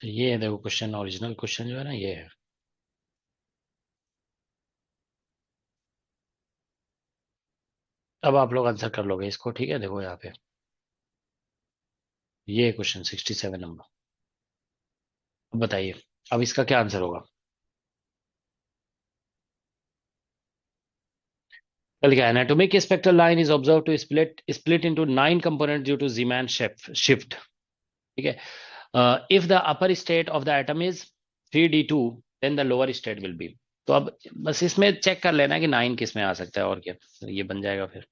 तो ये है, देखो क्वेश्चन, ओरिजिनल क्वेश्चन जो है ना, ये है। अब आप लोग आंसर कर लोगे इसको, ठीक है, देखो यहाँ पे, ये क्वेश्चन 67 नंबर। अब बताइए, अब इसका क्या आंसर होगा। कल क्या, anatomic spectral line is observe to split into 9 component due to Zeeman shift. ठीक है, if the upper state of the atom is 3D2, then the lower state will be. तो अब बस इसमें चेक कर लेना कि 9 किस में आ सकता है, और क्या, तो ये बन जाएगा फिर।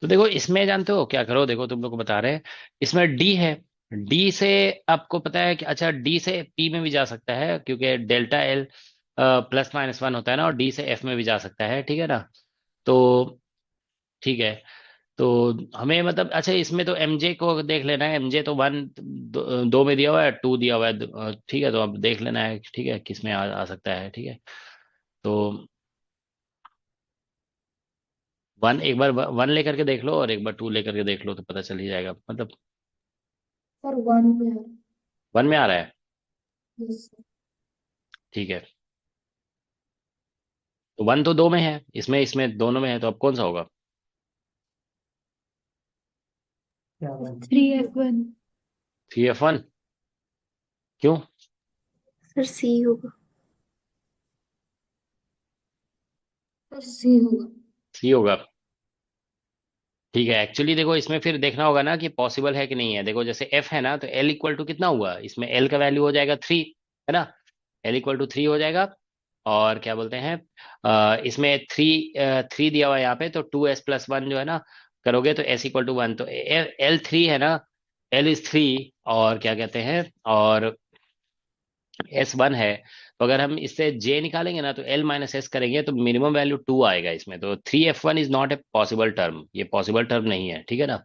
तो देखो इसमें जानते हो क्या करो, देखो तुम लोग को बता रहे हैं, इसमें डी है। डी से आपको पता है कि अच्छा डी से पी में भी जा सकता है, क्योंकि delta L plus minus one होता है ना, और डी से एफ में भी जा सकता है, ठीक है ना। तो ठीक है। तो हमें मतलब अच्छा इसमें तो एमजे को देख लेना है, एमजे तो वन दो में दिया हुआ है, टू दिया हुआ है, ठीक है। तो अब देख लेना है, ठीक है, किस में आ सकता है, ठीक है। तो वन एक बार वन लेकर के देख लो, और एक बार टू लेकर के देख लो, तो पता चल ही जाएगा मतलब। सर वन में है। वन में आ रहा है, यस सर। ठीक है। तो वन तो दो में है, इसमें इसमें दोनों में है, तो अब कौन सा होगा? क्या one? 3F1। Three F one. क्यों? सर सी होगा। सर सी होगा। सी होगा, ठीक है। एक्चुअली देखो इसमें फिर देखना होगा ना कि पॉसिबल है कि नहीं है। देखो जैसे एफ है ना, तो एल इक्वल टू कितना हुआ, इसमें एल का वैल्यू हो जाएगा थ्री, है ना। एल इक्वल टू थ्री हो जाएगा। और क्या बोलते हैं, इसमें थ्री, थ्री दिया हुआ है यहाँ पे, तो टू एस प्लस वन जो है ना, करोगे तो एस इक्वल टू वन, तो एल थ्री है ना, एल इज थ्री। और क्या कहते हैं, और एस वन है। तो अगर हम इससे जे निकालेंगे ना, तो एल माइनस एस करेंगे तो मिनिमम वैल्यू टू आएगा इसमें, तो three F one is not a possible term, ये पॉसिबल टर्म नहीं है, ठीक है ना।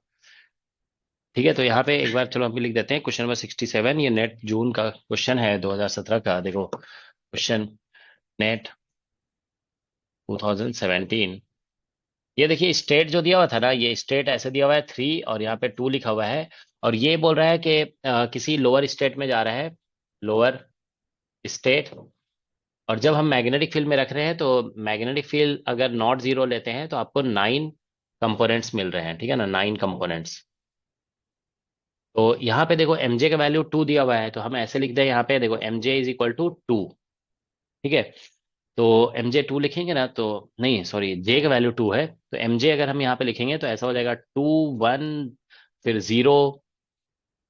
ठीक है, तो यहाँ पे एक बार चलो हम भी लिख देते हैं क्वेश्चन नंबर 67, ये नेट जून का क्वेश्चन है 2017 का। देखो क्वेश्चन नेट 2017, ये देखिए स्टेट जो दिया हुआ था ना, ये स्टेट ऐसे दिया हुआ है थ्री, और यहाँ पे टू लिखा हुआ है। और ये बोल रहा है कि किसी लोअर स्टेट में जा रहा है, लोअर स्टेट। और जब हम मैग्नेटिक फील्ड में रख रहे हैं, तो मैग्नेटिक फील्ड अगर नॉट जीरो लेते हैं, तो आपको नाइन कंपोनेंट्स मिल रहे हैं, ठीक है ना, नाइन कंपोनेंट्स। तो यहाँ पे देखो एमजे का वैल्यू टू दिया हुआ है, तो हम ऐसे लिख दें यहाँ पे, देखो M J is equal to two, ठीक है। तो एमजे टू लिखेंगे ना, तो नहीं सॉरी, जे का वैल्यू टू है, तो एमजे अगर हम यहाँ पे लिखेंगे तो ऐसा हो जाएगा टू, वन, फिर जीरो।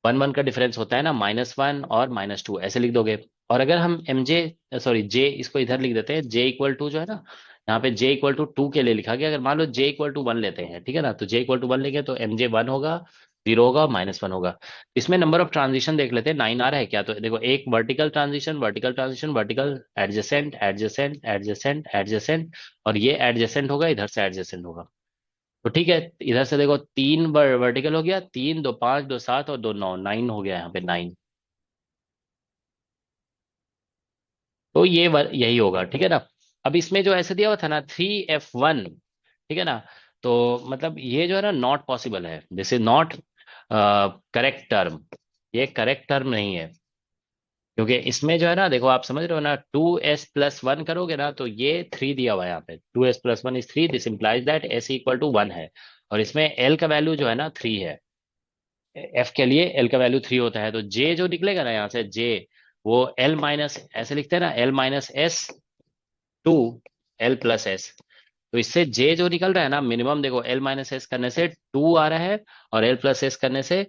वन वन का डिफरेंस होता है ना, माइनस वन और माइनस टू, ऐसे लिख दोगे। और अगर हम एम जे, सॉरी जे, इसको इधर लिख देते हैं, जे इक्वल टू जो है ना, यहाँ पे जे इक्वल टू टू के लिए लिखा गया। अगर मान लो जे इक्वल टू वन लेते हैं, ठीक है ना, तो जे इक्वल टू वन लेंगे तो एम जे वन होगा, जीरो होगा, माइनस वन होगा। इसमें नंबर ऑफ ट्रांजिशन देख लेते हैं, नाइन आ रहा है क्या, तो देखो एक vertical transition, vertical transition, vertical, adjacent adjacent adjacent adjacent, और ये एडजेसेंट होगा, इधर से एडजेसेंट होगा। तो ठीक है, इधर से देखो तीन वर्टिकल हो गया, तीन दो पांच, दो सात, और दो नौ, नाइन हो गया यहाँ पे, नाइन। तो ये यही होगा, ठीक है ना। अब इसमें जो ऐसे दिया हुआ था ना, थ्री एफ वन, ठीक है ना, तो मतलब ये जो है ना नॉट पॉसिबल है, this is not correct term, ये करेक्ट टर्म नहीं है। क्योंकि इसमें जो है ना, देखो आप समझ रहे हो ना, टू एस प्लस वन करोगे ना, तो ये थ्री दिया हुआ है यहाँ पे, two S plus one is three, this implies that S equal to one है। और इसमें एल का वैल्यू जो है ना थ्री है, एफ के लिए एल का वैल्यू थ्री होता है, तो जे जो निकलेगा ना यहाँ से, जे वो एल माइनस, ऐसे लिखते हैं ना, L minus S to L plus S. तो इससे जे जो निकल रहा है ना, मिनिमम देखो एल माइनस एस करने से टू आ रहा है, और एल प्लस एस करने से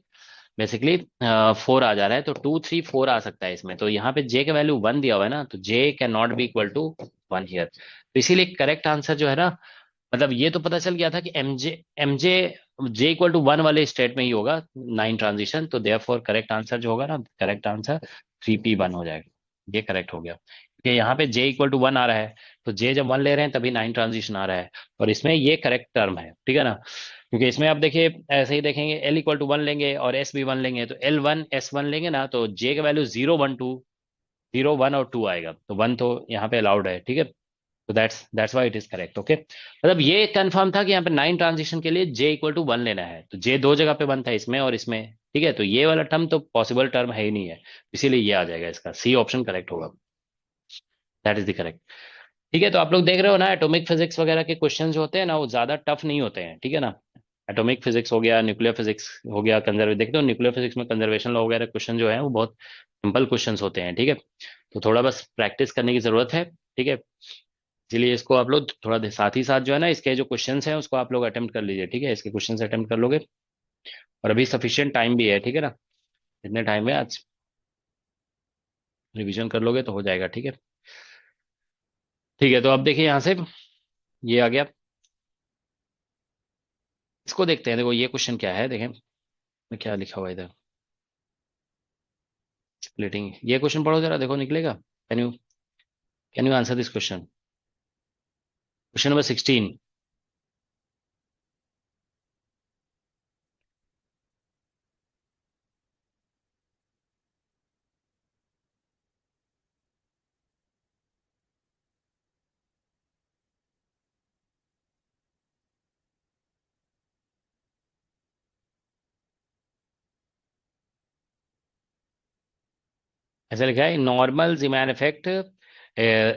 बेसिकली फोर आ जा रहा है, तो टू थ्री फोर आ सकता है इसमें। तो यहाँ पे जे का वैल्यू वन दिया हुआ है ना, तो J can not be equal to one here, तो इसीलिए करेक्ट आंसर जो है ना, मतलब ये तो पता चल गया था कि M J J equal to one वाले स्टेट में ही होगा, नाइन ट्रांजिशन, तो देयरफॉर करेक्ट आंसर जो होगा ना, correct answer three P one हो जाएगा। ये करेक्ट हो गया, क्योंकि यहाँ पे जे इक्वल टू वन आ रहा है, तो जे जब वन ले रहे हैं तभी नाइन ट्रांजिशन आ रहा है, और इसमें ये करेक्ट टर्म है, ठीक है ना। क्योंकि इसमें आप देखिए ऐसे ही देखेंगे, एल इक्वल टू वन लेंगे और एस भी वन लेंगे, तो एल वन एस वन लेंगे ना, तो जे का value zero one two, zero one और टू आएगा, तो वन तो यहाँ पे अलाउड है, ठीक है। तो that's why it is correct, okay. मतलब ये कंफर्म था कि यहाँ पे नाइन ट्रांजिशन के लिए जे इक्वल टू वन लेना है, तो जे दो जगह पे वन था, इसमें और इसमें, ठीक है। तो ये वाला टर्म तो पॉसिबल टर्म है ही नहीं है, इसीलिए ये आ जाएगा, इसका सी ऑप्शन करेक्ट होगा, दैट इज द करेक्ट। ठीक है, तो आप लोग देख रहे हो ना, एटॉमिक फिजिक्स वगैरह के क्वेश्चन जो होते हैं ना, वो ज्यादा टफ नहीं होते हैं, ठीक है ना। एटॉमिक फिजिक्स हो गया, न्यूक्लियर फिजिक्स हो गया, कंजर्व देखते हो न्यूक्लियर फिजिक्स में कंजर्वेशन लॉ वगैरह क्वेश्चन जो है वो बहुत सिंपल क्वेश्चन होते हैं, ठीक है। तो थोड़ा बस प्रैक्टिस करने की जरूरत है, ठीक है। इसलिए इसको आप लोग थोड़ा साथ ही साथ जो है ना, इसके जो क्वेश्चंस हैं उसको आप लोग अटेम्प्ट कर लीजिए, ठीक है, इसके क्वेश्चंस अटेम्प्ट कर लोगे। और अभी सफिशिएंट टाइम भी है, ठीक है ना, इतने टाइम में आज रिवीजन कर लोगे तो हो जाएगा, ठीक है। ठीक है, तो अब देखिए यहाँ से ये आ गया, इसको देखते हैं, देखो ये क्वेश्चन क्या है, देखें क्या लिखा हुआ है इधर। स्प्लिटिंग, ये क्वेश्चन पढ़ो जरा, देखो निकलेगा। Can you answer this question? Question number 16। ऐसा लिखा है, normal Zeeman effect,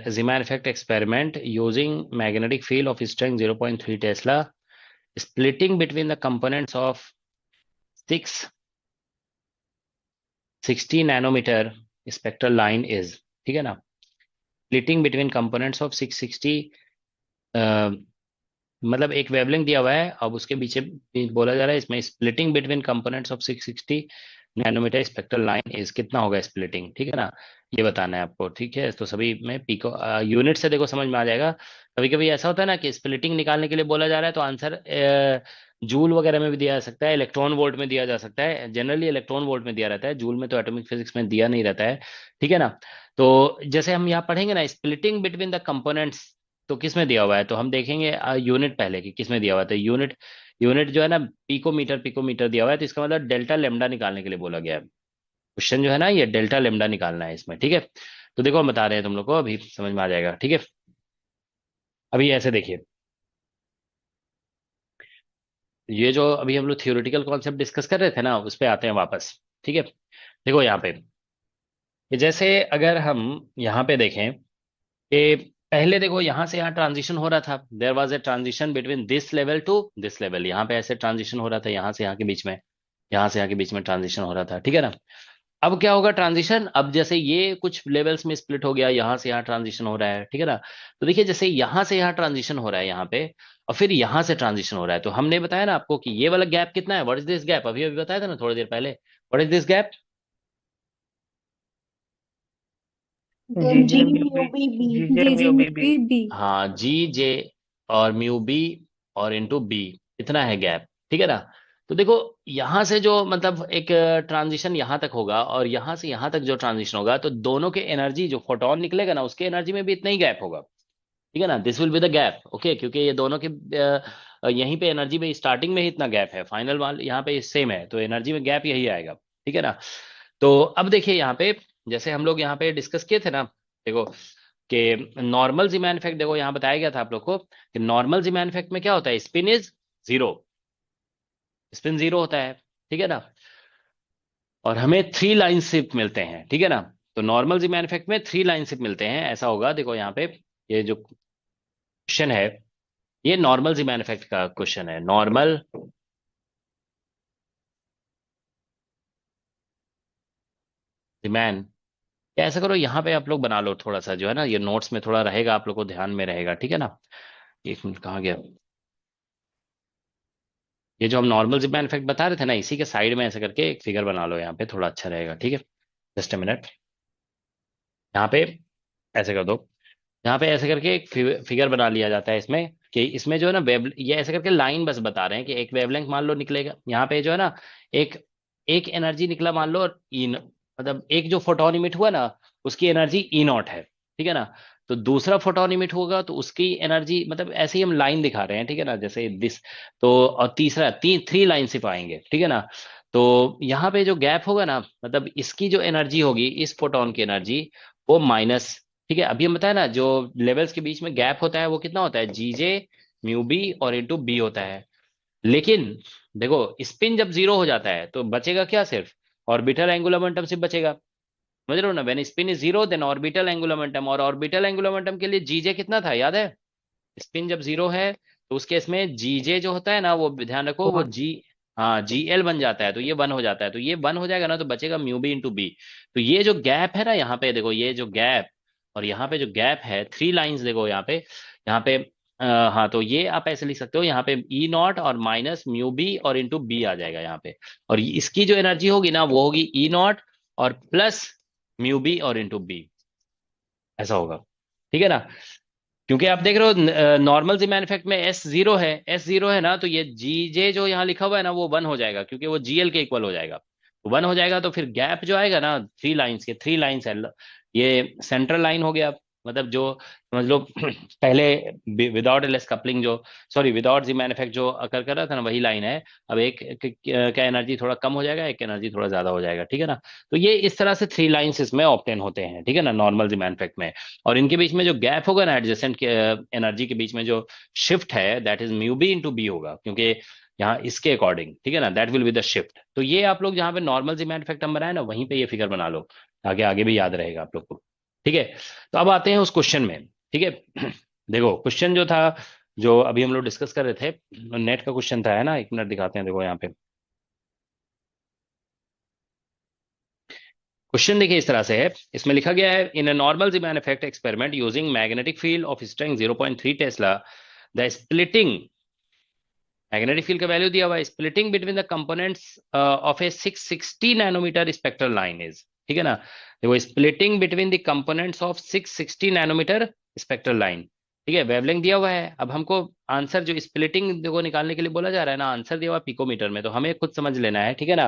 Zeeman effect experiment using magnetic field of strength 0.3 Tesla, splitting between the components of 660 nanometer spectral line is, ठीक है ना। splitting between components of 660, मतलब एक wavelength दिया हुआ है, अब उसके पीछे बोला जा रहा है इसमें splitting between components of 660 nanometre spectral line is, कितना होगा स्प्लिटिंग, ठीक है ना। ये बताना है आपको, ठीक है। तो सभी में पिको यूनिट से देखो समझ में आ जाएगा। कभी कभी ऐसा होता है ना कि स्प्लिटिंग निकालने के लिए बोला जा रहा है तो आंसर जूल वगैरह में भी दिया जा सकता है, इलेक्ट्रॉन वोल्ट में दिया जा सकता है। जनरली इलेक्ट्रॉन वोल्ट में दिया रहता है, जूल में तो एटॉमिक फिजिक्स में दिया नहीं रहता है, ठीक है ना। तो जैसे हम यहाँ पढ़ेंगे ना स्प्लिटिंग बिटवीन द कंपोनेंट्स, तो किस में दिया हुआ है, तो हम देखेंगे यूनिट पहले कि किस में दिया हुआ है। तो यूनिट यूनिट जो है ना, पिकोमीटर दिया हुआ है, तो इसका मतलब डेल्टा लेमडा निकालने के लिए बोला गया है। क्वेश्चन जो है ना, ये डेल्टा लेमडा निकालना है इसमें, ठीक है। तो देखो हम बता रहे हैं तुम लोग को, अभी समझ में आ जाएगा, ठीक है। अभी ऐसे देखिए, ये जो अभी हम लोग थियोरेटिकल कॉन्सेप्ट डिस्कस कर रहे थे ना, उस पे आते हैं वापस, ठीक है। देखो यहाँ पे कि जैसे अगर हम यहाँ पे देखें कि पहले देखो यहाँ से यहाँ ट्रांजिशन हो रहा था, there was a transition between this level to this level, यहाँ पे ऐसे ट्रांजिशन हो रहा था, यहाँ से यहाँ के बीच में, यहाँ से यहाँ के बीच में ट्रांजिशन हो रहा था, ठीक है ना। अब क्या होगा ट्रांजिशन, अब जैसे ये कुछ लेवल्स में स्प्लिट हो गया, यहाँ से यहाँ ट्रांजिशन हो रहा है, ठीक है ना। तो देखिए जैसे यहाँ से यहाँ ट्रांजिशन हो रहा है यहाँ पे, और फिर यहाँ से ट्रांजिशन हो रहा है, तो हमने बताया ना आपको कि ये वाला गैप कितना है, व्हाट इज दिस गैप, अभी अभी बताया था ना थोड़ी देर पहले, what is this gap. G g mu mu B B. G g g mu mu B. B B. हाँ जी जे और म्यू बी और इंटू बी, इतना है गैप, ठीक है ना। तो देखो यहाँ से जो मतलब एक ट्रांजिशन यहाँ तक होगा और यहाँ से यहाँ तक जो ट्रांजिशन होगा, तो दोनों के एनर्जी जो फोटोन निकलेगा ना, उसके एनर्जी में भी इतना ही गैप होगा, ठीक है ना। This will be the gap, okay, क्योंकि ये दोनों के यहीं पे एनर्जी में स्टार्टिंग में ही इतना गैप है, फाइनल वाल यहाँ पे सेम है, तो एनर्जी में गैप यही आएगा, ठीक है ना। तो अब देखिए यहाँ पे, जैसे हम लोग यहाँ पे डिस्कस किए थे ना, देखो कि नॉर्मल जीमैन इफेक्ट, देखो यहाँ बताया गया था आप लोग को कि नॉर्मल जीमैन इफेक्ट में क्या होता है, spin is zero, spin zero होता है, ठीक है ना। और हमें थ्री लाइन शिफ्ट मिलते हैं, ठीक है ना। तो नॉर्मल जीमैन इफेक्ट में थ्री लाइन शिफ्ट मिलते हैं, ऐसा होगा, देखो यहाँ पे ये जो क्वेश्चन है, ये नॉर्मल जीमैन इफेक्ट का क्वेश्चन है, नॉर्मल जीमैन। या ऐसा करो यहाँ पे आप लोग बना लो थोड़ा सा, जो है ना ये नोट्स में थोड़ा रहेगा, आप लोग को ध्यान में रहेगा, ठीक है ना। एक मिनट, कहाँ गया, ये जो हम नॉर्मल जिपमैन इफेक्ट बता रहे थे ना, इसी के साइड में ऐसे करके एक फिगर बना लो यहाँ पे, थोड़ा अच्छा रहेगा, ठीक है। जस्ट अ मिनट, यहाँ पे ऐसे कर दो, यहाँ पे ऐसे करके एक फिगर बना लिया जाता है इसमें, कि इसमें जो है ना वेव, ये ऐसे करके लाइन बस बता रहे हैं कि एक वेवलेंथ मान लो निकलेगा यहाँ पे, जो है ना एक एक एनर्जी निकला मान लो, और ई मतलब एक जो फोटोन इमिट हुआ ना, उसकी एनर्जी ई नॉट है, ठीक है ना। तो दूसरा फोटोन इमिट होगा तो उसकी एनर्जी, मतलब ऐसे ही हम लाइन दिखा रहे हैं, ठीक है ना, जैसे दिस। तो और तीसरा थ्री लाइन सिर्फ आएंगे, ठीक है ना। तो यहाँ पे जो गैप होगा ना, मतलब इसकी जो एनर्जी होगी, इस फोटोन की एनर्जी, वो माइनस, ठीक है। अभी हम बताया ना जो लेवल्स के बीच में गैप होता है वो कितना होता है, जी जे म्यू बी और इंटू बी होता है। लेकिन देखो स्पिन जब जीरो हो जाता है तो बचेगा क्या, सिर्फ ऑर्बिटल एंगुलर मोमेंटम सिर्फ बचेगा, समझ रहे हो ना। When spin is zero then orbital angular momentum, और ऑर्बिटल एंगुलर मोमेंटम के लिए जीजे कितना था, याद है। स्पिन जब जीरो है तो उस केस में जीजे जो होता है ना, वो ध्यान रखो, वो वन। जी, हाँ जी एल बन जाता है, तो ये वन हो जाता है, तो ये वन हो जाएगा ना, तो बचेगा म्यू बी इंटू बी। तो ये जो गैप है ना यहाँ पे, देखो ये जो गैप और यहाँ पे जो गैप है, थ्री लाइंस देखो यहाँ पे हाँ, तो ये आप ऐसे लिख सकते हो, यहाँ पे ई नॉट और माइनस म्यू बी और इंटू बी आ जाएगा यहाँ पे, और इसकी जो एनर्जी होगी ना, वो होगी ई नॉट और प्लस म्यू बी और इंटू बी, ऐसा होगा, ठीक है ना। क्योंकि आप देख रहे हो नॉर्मल जिमान इफेक्ट में एस जीरो है ना, तो ये जी जे जो यहाँ लिखा हुआ है ना वो वन हो जाएगा, क्योंकि वो जीएल के इक्वल हो जाएगा। वन हो जाएगा तो फिर गैप जो आएगा ना, थ्री लाइन्स है, ये सेंट्रल लाइन हो गया। मतलब जो समझ लो पहले विदाउट एलएस कपलिंग जो, सॉरी विदाउट जिमान इफेक्ट जो अकर कर रहा था ना, वही लाइन है। अब एक का एनर्जी थोड़ा कम हो जाएगा, एक एनर्जी थोड़ा ज्यादा हो जाएगा, ठीक है ना। तो ये इस तरह से थ्री लाइन्स इसमें ऑप्टेन होते हैं, ठीक है ना, नॉर्मल जिमान इफेक्ट में। और इनके बीच में जो गैप होगा ना, एडजेसेंट एनर्जी के बीच में जो शिफ्ट है, that is mu B into B होगा, क्योंकि यहाँ इसके अकॉर्डिंग, ठीक है ना, that will be the shift. तो ये आप लोग जहाँ पे नॉर्मल डिमांड इफेक्ट हम बनाए ना, वहीं पे ये फिगर बना लो, आगे आगे भी याद रहेगा आप लोग को। ठीक है, तो अब आते हैं उस क्वेश्चन में। ठीक है देखो क्वेश्चन जो था, जो अभी हम लोग डिस्कस कर रहे थे, नेट का क्वेश्चन था, है ना। एक मिनट दिखाते हैं, देखो यहाँ पे क्वेश्चन देखिए इस तरह से है। इसमें लिखा गया है, इन अ नॉर्मल डिमांड effect experiment using magnetic field of strength 0.3 tesla, the splitting, magnetic field का वैल्यू दिया हुआ है, splitting between the components of a 660 nanometre spectral line is, ठीक है ना। देखो splitting between the components of 660 nanometre spectral line, ठीक है, वेवलेंथ दिया हुआ है। अब हमको आंसर जो स्प्लिटिंग देखो निकालने के लिए बोला जा रहा है ना, आंसर दिया हुआ पिकोमीटर में, तो हमें खुद समझ लेना है, ठीक है ना,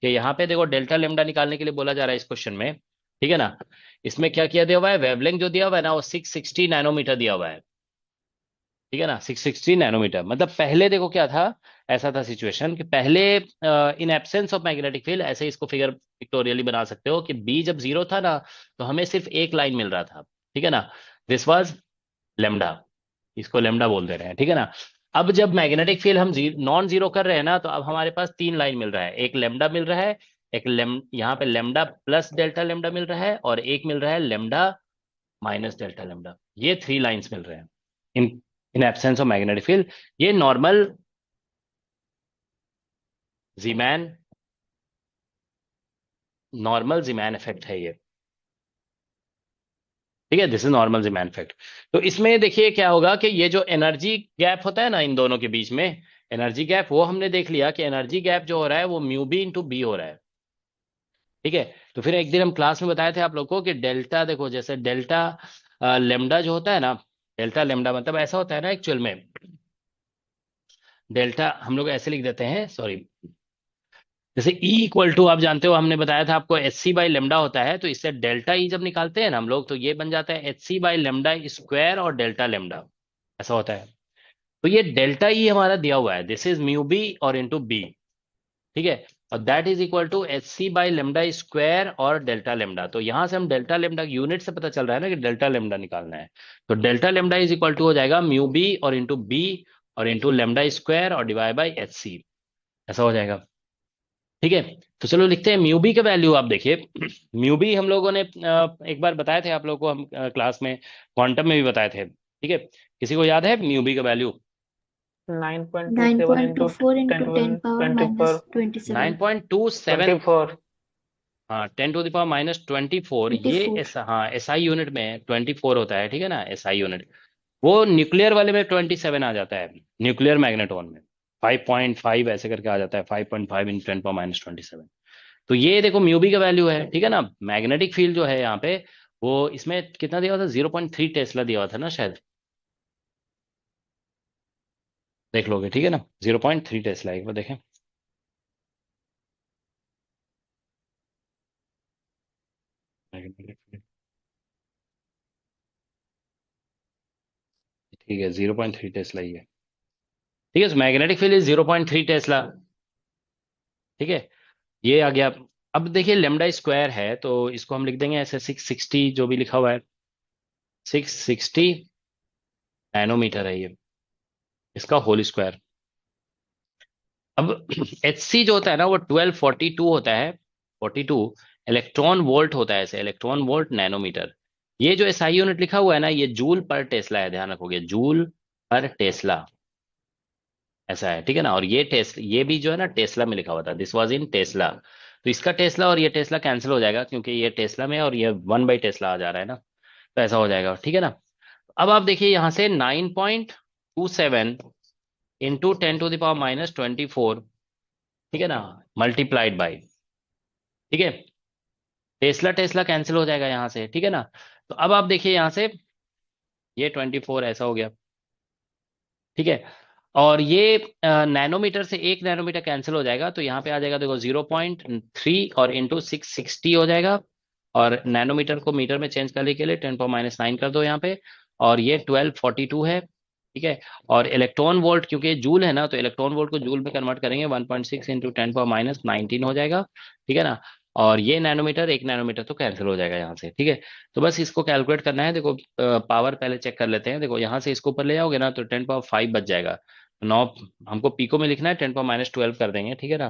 कि यहाँ पे देखो डेल्टा लेमडा निकालने के लिए बोला जा रहा है इस क्वेश्चन में, ठीक है ना। इसमें क्या किया दिया हुआ है, वेवलेंथ जो दिया हुआ है ना वो 660 नैनोमीटर दिया हुआ है, ठीक है ना, 660 नैनोमीटर। मतलब पहले देखो क्या था, ऐसा था सिचुएशन कि पहले इन एब्सेंस ऑफ मैग्नेटिक फील्ड, ऐसे इसको फिगर पिक्टोरियली बना सकते हो कि बी जब जीरो था ना, तो हमें सिर्फ एक लाइन मिल रहा था, ठीक है ना, दिस वाज लेमडा, इसको लेमडा बोल दे रहे हैं, ठीक है ना। अब जब मैग्नेटिक फील्ड हम नॉन जीरो कर रहे हैं ना, तो अब हमारे पास तीन लाइन मिल रहा है, एक लेमडा मिल रहा है, एक यहाँ पे लेमडा प्लस डेल्टा लेमडा मिल रहा है, और एक मिल रहा है लेमडा माइनस डेल्टा लेमडा। ये थ्री लाइंस मिल रहे हैं in in absence of magnetic field. ये जीमैन नॉर्मल जीमैन इफेक्ट है ये, ठीक है, this is normal Zeeman effect. तो इसमें देखिए क्या होगा कि ये जो एनर्जी गैप होता है ना इन दोनों के बीच में, एनर्जी गैप, वो हमने देख लिया कि एनर्जी गैप जो हो रहा है वो म्यू बी इंटू बी हो रहा है, ठीक है। तो फिर एक दिन हम क्लास में बताए थे आप लोग को कि डेल्टा, देखो जैसे डेल्टा लेमडा जो होता है ना, डेल्टा लेमडा मतलब ऐसा होता है ना एक्चुअल में, डेल्टा हम लोग ऐसे लिख देते हैं, सॉरी, जैसे E इक्वल टू, आप जानते हो हमने बताया था आपको, एच सी बाई लेमडा होता है, तो इससे डेल्टा ई जब निकालते हैं ना हम लोग, तो ये बन जाता है H C by lambda square और डेल्टा लेमडा, ऐसा होता है। तो ये डेल्टा ई हमारा दिया हुआ है, दिस इज म्यू बी और इंटू बी, ठीक है, और that is equal to H C by lambda square और डेल्टा लेमडा। तो यहां से हम डेल्टा लेमडा यूनिट से पता चल रहा है ना कि डेल्टा लेमडा निकालना है, तो delta lambda is equal to हो जाएगा म्यू बी और इंटू बी और इंटू लेमडा स्क्वायर और डिवाइड बाई एच सी, ऐसा हो जाएगा, ठीक है। तो चलो लिखते हैं म्यू बी का वैल्यू। आप देखिए म्यू बी हम लोगों ने एक बार बताए थे आप लोगों को, हम क्लास में क्वांटम में भी बताए थे, ठीक है। किसी को याद है म्यू बी का value? 9.27 into 9.24 10 into to 10 power 24 minus 27. 9.27, 24 हाँ 10 to the power -24, ये 24. एस, हाँ एसआई यूनिट में 24 होता है, ठीक है ना, एसआई यूनिट। वो न्यूक्लियर वाले में 27 आ जाता है, न्यूक्लियर मैग्नेटॉन में 5.5 ऐसे करके आ जाता है, 5.5 इन 10 to the power -27। तो ये देखो म्यूबी का वैल्यू है, ठीक है ना। मैग्नेटिक फील्ड जो है यहाँ पे, वो इसमें कितना दिया हुआ था, 0.3 टेस्ला दिया हुआ था ना शायद, देख लोगे, ठीक है ना, 0.3 टेस्ला, एक बार देखें। ठीक है, 0.3 टेस्ला ही है, ठीक है। मैग्नेटिक फील्ड इज 0.3 टेस्ला, ठीक है, ये आ गया। अब देखिए लेमडा स्क्वायर है, तो इसको हम लिख देंगे ऐसे 660, जो भी लिखा हुआ है 660 नैनोमीटर है ये, इसका होल स्क्वायर। अब एच सी जो होता है ना वो 1242 होता है, 42 इलेक्ट्रॉन वोल्ट होता है, ऐसे इलेक्ट्रॉन वोल्ट नैनोमीटर। ये जो एसआई यूनिट लिखा हुआ है ना, ये जूल पर टेस्ला है, ध्यान रखोगे, जूल पर टेस्ला, ऐसा है, ठीक है ना। और ये ये भी जो है ना टेस्ला में लिखा हुआ था, दिस वाज इन टेस्ला, तो इसका टेस्ला और ये टेस्ला कैंसिल हो जाएगा, क्योंकि ये टेस्ला में और ये 1/टेस्ला आ जा रहा है ना, तो ऐसा हो जाएगा, ठीक है ना। अब आप देखिए यहाँ से 9.27 इंटू 10 to the power -24, ठीक है ना, मल्टीप्लाइड बाई, ठीक है, टेस्ला टेस्ला कैंसिल हो जाएगा यहाँ से, ठीक है ना। तो अब आप देखिए यहाँ से ये 24 ऐसा हो गया। ठीक है। और ये नैनोमीटर से 1 नैनोमीटर कैंसिल हो जाएगा, तो यहाँ पे आ जाएगा देखो 0.3 और इंटू 660 हो जाएगा। और नैनोमीटर को मीटर में चेंज करने के लिए 10⁻⁹ कर दो यहाँ पे। और ये 1242 है। ठीक है। और इलेक्ट्रॉन वोल्ट, क्योंकि ये जूल है ना, तो इलेक्ट्रॉन वोल्ट को जूल में कन्वर्ट करेंगे, 1.6 इंटू 10⁻⁹ हो जाएगा। ठीक है ना। और ये नैनोमीटर, 1 नैनोमीटर तो कैंसिल हो जाएगा यहाँ से। ठीक है। तो बस इसको कैलकुलेट करना है। देखो पावर पहले चेक कर लेते हैं। देखो यहाँ से इसको ऊपर ले जाओगे ना, तो 10⁻⁵ बच जाएगा। 9, हमको पीको में लिखना है, 10⁻⁻12 कर देंगे। ठीक है ना।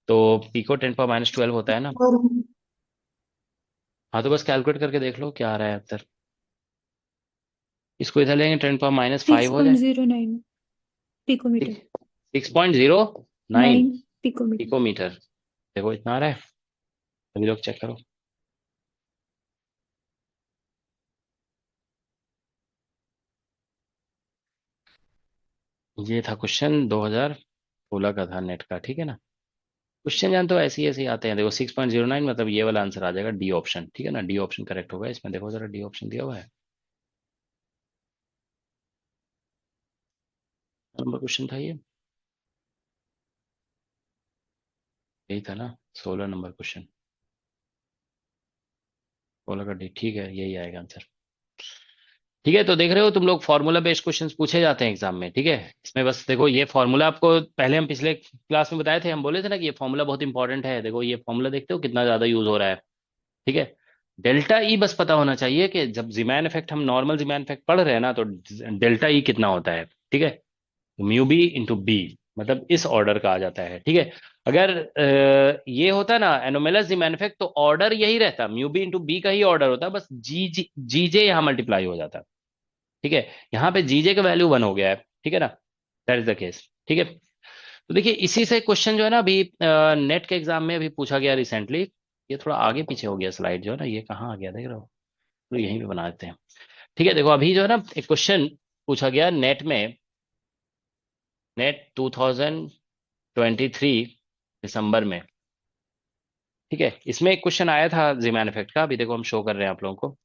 तो पीको 10⁻⁻12 होता है ना। और हाँ, तो बस कैलकुलेट करके देख लो क्या आ रहा है आंसर। इसको इधर लेंगे, 10⁻⁵ सिक्स हो पॉइंट जाए। Zero nine picometer. 6.09 9 picometer. Picometer. देखो इतना आ रहा है। सभी लोग चेक करो। ये था क्वेश्चन 2016 का था नेट का। ठीक है ना। क्वेश्चन जान तो ऐसे ही ऐसे ही आते हैं। देखो 6.09 मतलब ये वाला आंसर आ जाएगा, डी ऑप्शन। ठीक है ना, डी ऑप्शन करेक्ट होगा इसमें। देखो जरा, डी ऑप्शन दिया हुआ है। नंबर क्वेश्चन था ये, यही था ना, 16 नंबर क्वेश्चन। 16 का डी, ठीक है, यही आएगा आंसर। ठीक है। तो देख रहे हो तुम लोग, फॉर्मूला बेस्ड क्वेश्चंस पूछे जाते हैं एग्जाम में। ठीक है। इसमें बस देखो, ये फॉर्मूला आपको पहले हम पिछले क्लास में बताए थे, हम बोले थे ना कि ये फॉर्मूला बहुत इंपॉर्टेंट है। देखो ये फॉर्मूला देखते हो कितना ज्यादा यूज हो रहा है। ठीक है। डेल्टा ई बस पता होना चाहिए कि जब जीमैन इफेक्ट, हम नॉर्मल जीमैन इफेक्ट पढ़ रहे हैं ना, तो डेल्टा ई कितना होता है। ठीक है। म्यू बी इंटू बी, मतलब इस ऑर्डर का आ जाता है। ठीक है। अगर ये होता ना एनोमेलस जीमैन इफेक्ट, तो ऑर्डर यही रहता, म्यू बी इंटू बी का ही ऑर्डर होता, बस जी जी जी जे यहाँ मल्टीप्लाई हो जाता। ठीक है। यहाँ पे जीजे का वैल्यू 1 हो गया है। ठीक है ना। That is the case. ठीक है। तो देखिए, इसी से क्वेश्चन जो है ना, अभी नेट के एग्जाम में अभी पूछा गया रिसेंटली। ये थोड़ा आगे पीछे हो गया स्लाइड जो है ना, ये कहाँ आ गया देख रहे हो। तो यहीं पे बना देते हैं। ठीक है। देखो अभी जो है ना, एक क्वेश्चन पूछा गया नेट में, नेट 2023 दिसंबर में। ठीक है। इसमें एक क्वेश्चन आया था जीमैन इफेक्ट का। अभी देखो हम शो कर रहे हैं आप लोगों को।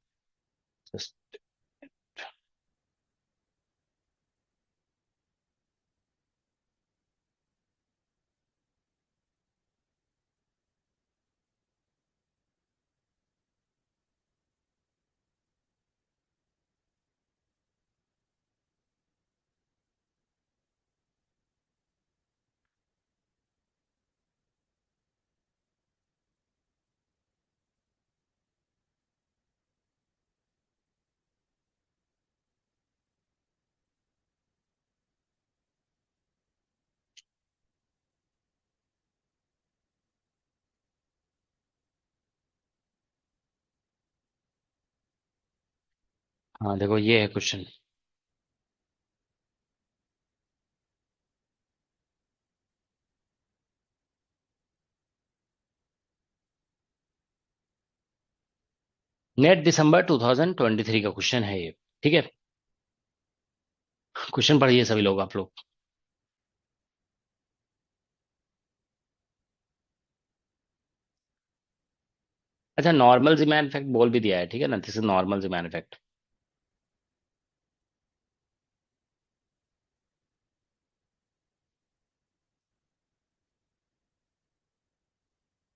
हाँ देखो, ये है क्वेश्चन। नेट दिसंबर 2023 का क्वेश्चन है ये। ठीक है। क्वेश्चन पढ़िए सभी लोग, आप लोग। अच्छा, नॉर्मल जीमैन इफेक्ट बोल भी दिया है। ठीक है ना, this is normal Zeeman effect.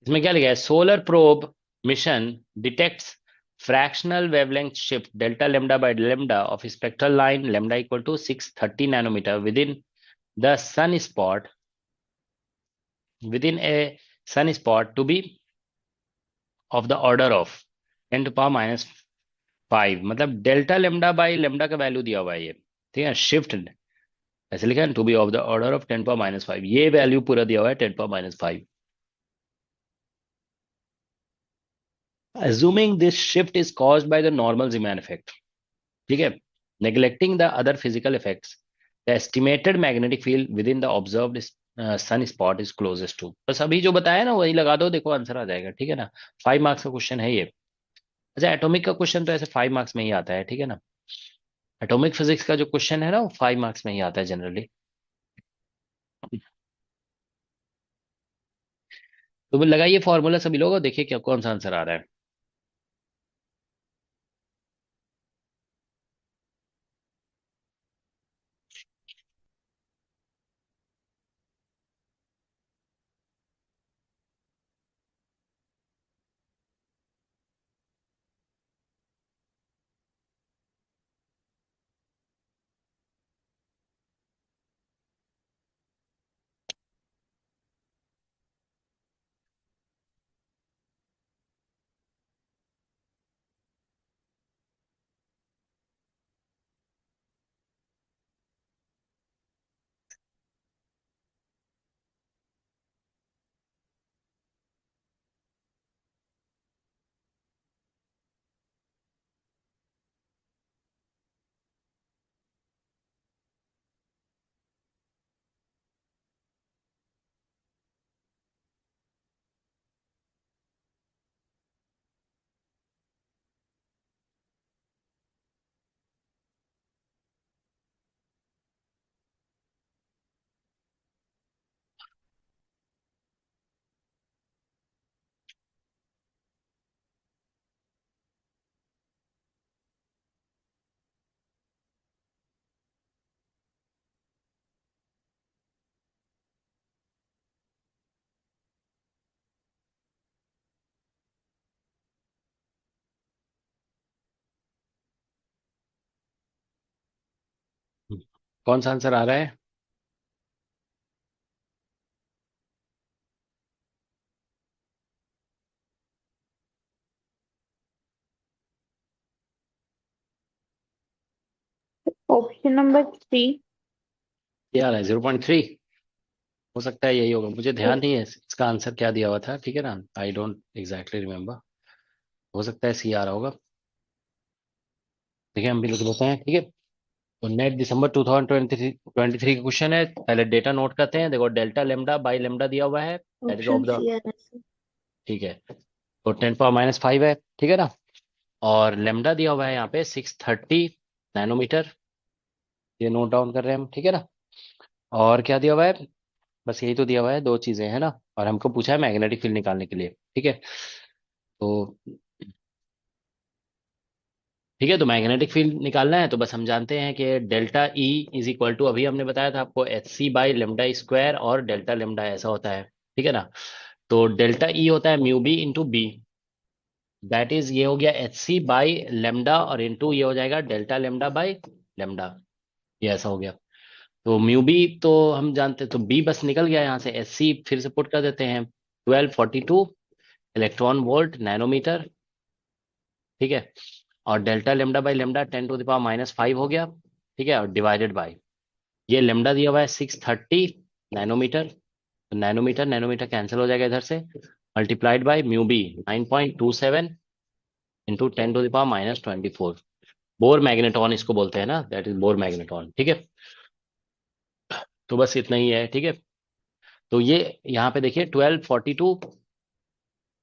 इसमें क्या लिखा है, solar probe mission detects fractional wavelength shift delta lambda by lambda of spectral line lambda equal to 630 nanometer within the sunspot, within a sunspot to be of the order of 10⁻⁵ मतलब delta lambda by lambda का value दिया हुआ है ये। ठीक है। Shift ऐसे लिखा है, to be of the order of 10⁻⁵, ये वैल्यू पूरा दिया हुआ है 10⁻⁵। assuming this shift is caused by the normal Zeeman effect। ठीक है। neglecting the other physical effects, the estimated magnetic field within the observed sun spot is closest to। बस अभी जो बताया ना वही लगा दो, देखो आंसर आ जाएगा। ठीक है ना। 5 मार्क्स का क्वेश्चन है ये। अच्छा, एटॉमिक का क्वेश्चन तो ऐसे 5 मार्क्स में ही आता है। ठीक है ना। एटॉमिक फिजिक्स का जो क्वेश्चन है ना, वो 5 मार्क्स में ही आता है जनरली। तो वो लगाइए फॉर्मूला सभी लोग, और देखिए क्या कौन सा आंसर आ रहा है। कौन सा आंसर आ रहा है? Option number 3। ये आ रहा है 0.3। हो सकता है यही होगा, मुझे ध्यान नहीं है इसका आंसर क्या दिया हुआ था, ठीक है ना। I don't exactly remember. हो सकता है सी आ रहा होगा। देखिए हम भी लिख लेते हैं, ठीक है। तो नेट दिसंबर 2023 का क्वेश्चन है। पहले डेटा नोट करते हैं। देखो डेल्टा लेमडा बाई लेमडा दिया हुआ है, that is option of the, C है सर। ठीक है। तो 10⁻⁵ है, ठीक है ना। और लेमडा दिया हुआ है यहाँ पे 630 नैनोमीटर। ये नोट डाउन कर रहे हैं हम, ठीक है ना। और क्या दिया हुआ है? बस यही तो दिया हुआ है, दो चीजें है ना। और हमको पूछा है मैग्नेटिक फील्ड निकालने के लिए, ठीक है। तो ठीक है, तो मैग्नेटिक फील्ड निकालना है तो बस हम जानते हैं कि delta E is equal to, अभी हमने बताया था आपको, H C by lambda square, और डेल्टा लेमडा ऐसा होता है, ठीक है ना। तो डेल्टा ई होता है mu B into B, that is ये हो गया एच सी बाई लेमडा, और इंटू ये हो जाएगा डेल्टा लेमडा बाई लेमडा। ये ऐसा हो गया। तो म्यू बी तो हम जानते, तो बी बस निकल गया यहाँ से, एच सी फिर से पुट कर देते हैं, 1242 इलेक्ट्रॉन वोल्ट नैनोमीटर, ठीक है। और डेल्टा लेमडा बाई लेमडा 10⁻⁵ हो गया, ठीक है। और डिवाइडेड बाई ये लेमडा दिया हुआ है 630 नैनोमीटर, तो नैनोमीटर नैनोमीटर कैंसिल हो जाएगा इधर से, multiplied by mu B 9.27 into 10⁻⁻24। Bohr magneton इसको बोलते हैं ना, दैट इज बोर मैग्नेटॉन, ठीक है। तो बस इतना ही है, ठीक है। तो ये यहाँ पे देखिए 1242,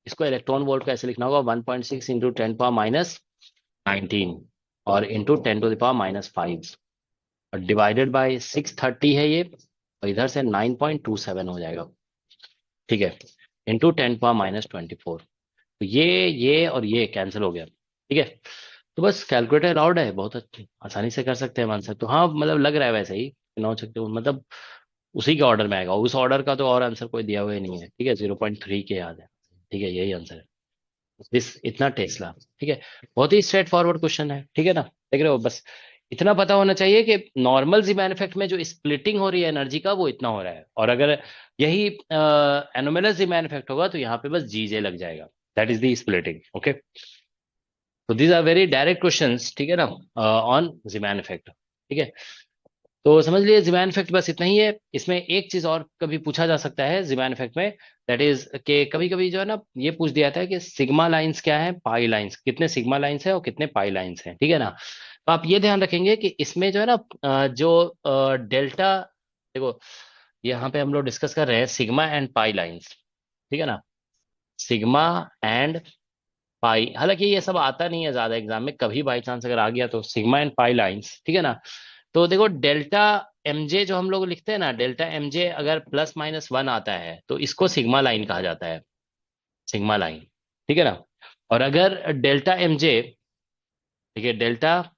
इसको इलेक्ट्रॉन वोल्ट का ऐसे लिखना होगा, 1.6 इंटू 10⁻⁹ और इंटू 10⁻⁵ और डिवाइडेड बाय 630 है ये, और इधर से 9.27 हो जाएगा, ठीक है, इंटू 10⁻⁻24। तो ये और ये कैंसिल हो गया, ठीक है। तो बस कैलकुलेटर अलाउड है, बहुत आसानी से कर सकते हैं आंसर। तो हाँ मतलब लग रहा है वैसे ही 9 मतलब उसी के ऑर्डर में आएगा, उस ऑर्डर का तो और आंसर कोई दिया हुआ ही नहीं है, ठीक है। 0.3 के याद है, ठीक है, यही आंसर है। दिस इतना टेस्ला, ठीक है। बहुत ही स्ट्रेट फॉरवर्ड क्वेश्चन है, ठीक है ना। देख रहे हो, बस इतना पता होना चाहिए कि नॉर्मल जीमैन इफेक्ट में जो स्प्लिटिंग हो रही है एनर्जी का, वो इतना हो रहा है, और अगर यही एनोमेलस जीमैन इफेक्ट होगा तो यहाँ पे बस जीजे लग जाएगा, that is the splitting, okay. तो these are very direct questions, ठीक है ना, ऑन जीमैन इफेक्ट, ठीक है। तो समझ लिए जिमान इफेक्ट बस इतना ही है। इसमें एक चीज और कभी पूछा जा सकता है जिमान इफेक्ट में, दैट इज कि कभी कभी जो है ना, ये पूछ दिया जाता है कि सिग्मा लाइंस क्या है, पाई लाइंस, कितने सिग्मा लाइंस है और कितने पाई लाइंस है, ठीक है ना। तो आप ये ध्यान रखेंगे कि इसमें जो है ना, जो डेल्टा, देखो यहाँ पे हम लोग डिस्कस कर रहे हैं सिग्मा एंड पाई लाइंस, ठीक है ना। सिग्मा एंड पाई, हालांकि ये सब आता नहीं है ज्यादा एग्जाम में, कभी बाई चांस अगर आ गया तो सिग्मा एंड पाई लाइंस, ठीक है ना। तो देखो डेल्टा एमजे जो हम लोग लिखते हैं ना, डेल्टा एमजे अगर +-1 आता है तो इसको सिग्मा लाइन कहा जाता है, सिग्मा लाइन, ठीक है ना। और अगर डेल्टा एमजे, ठीक है, डेल्टा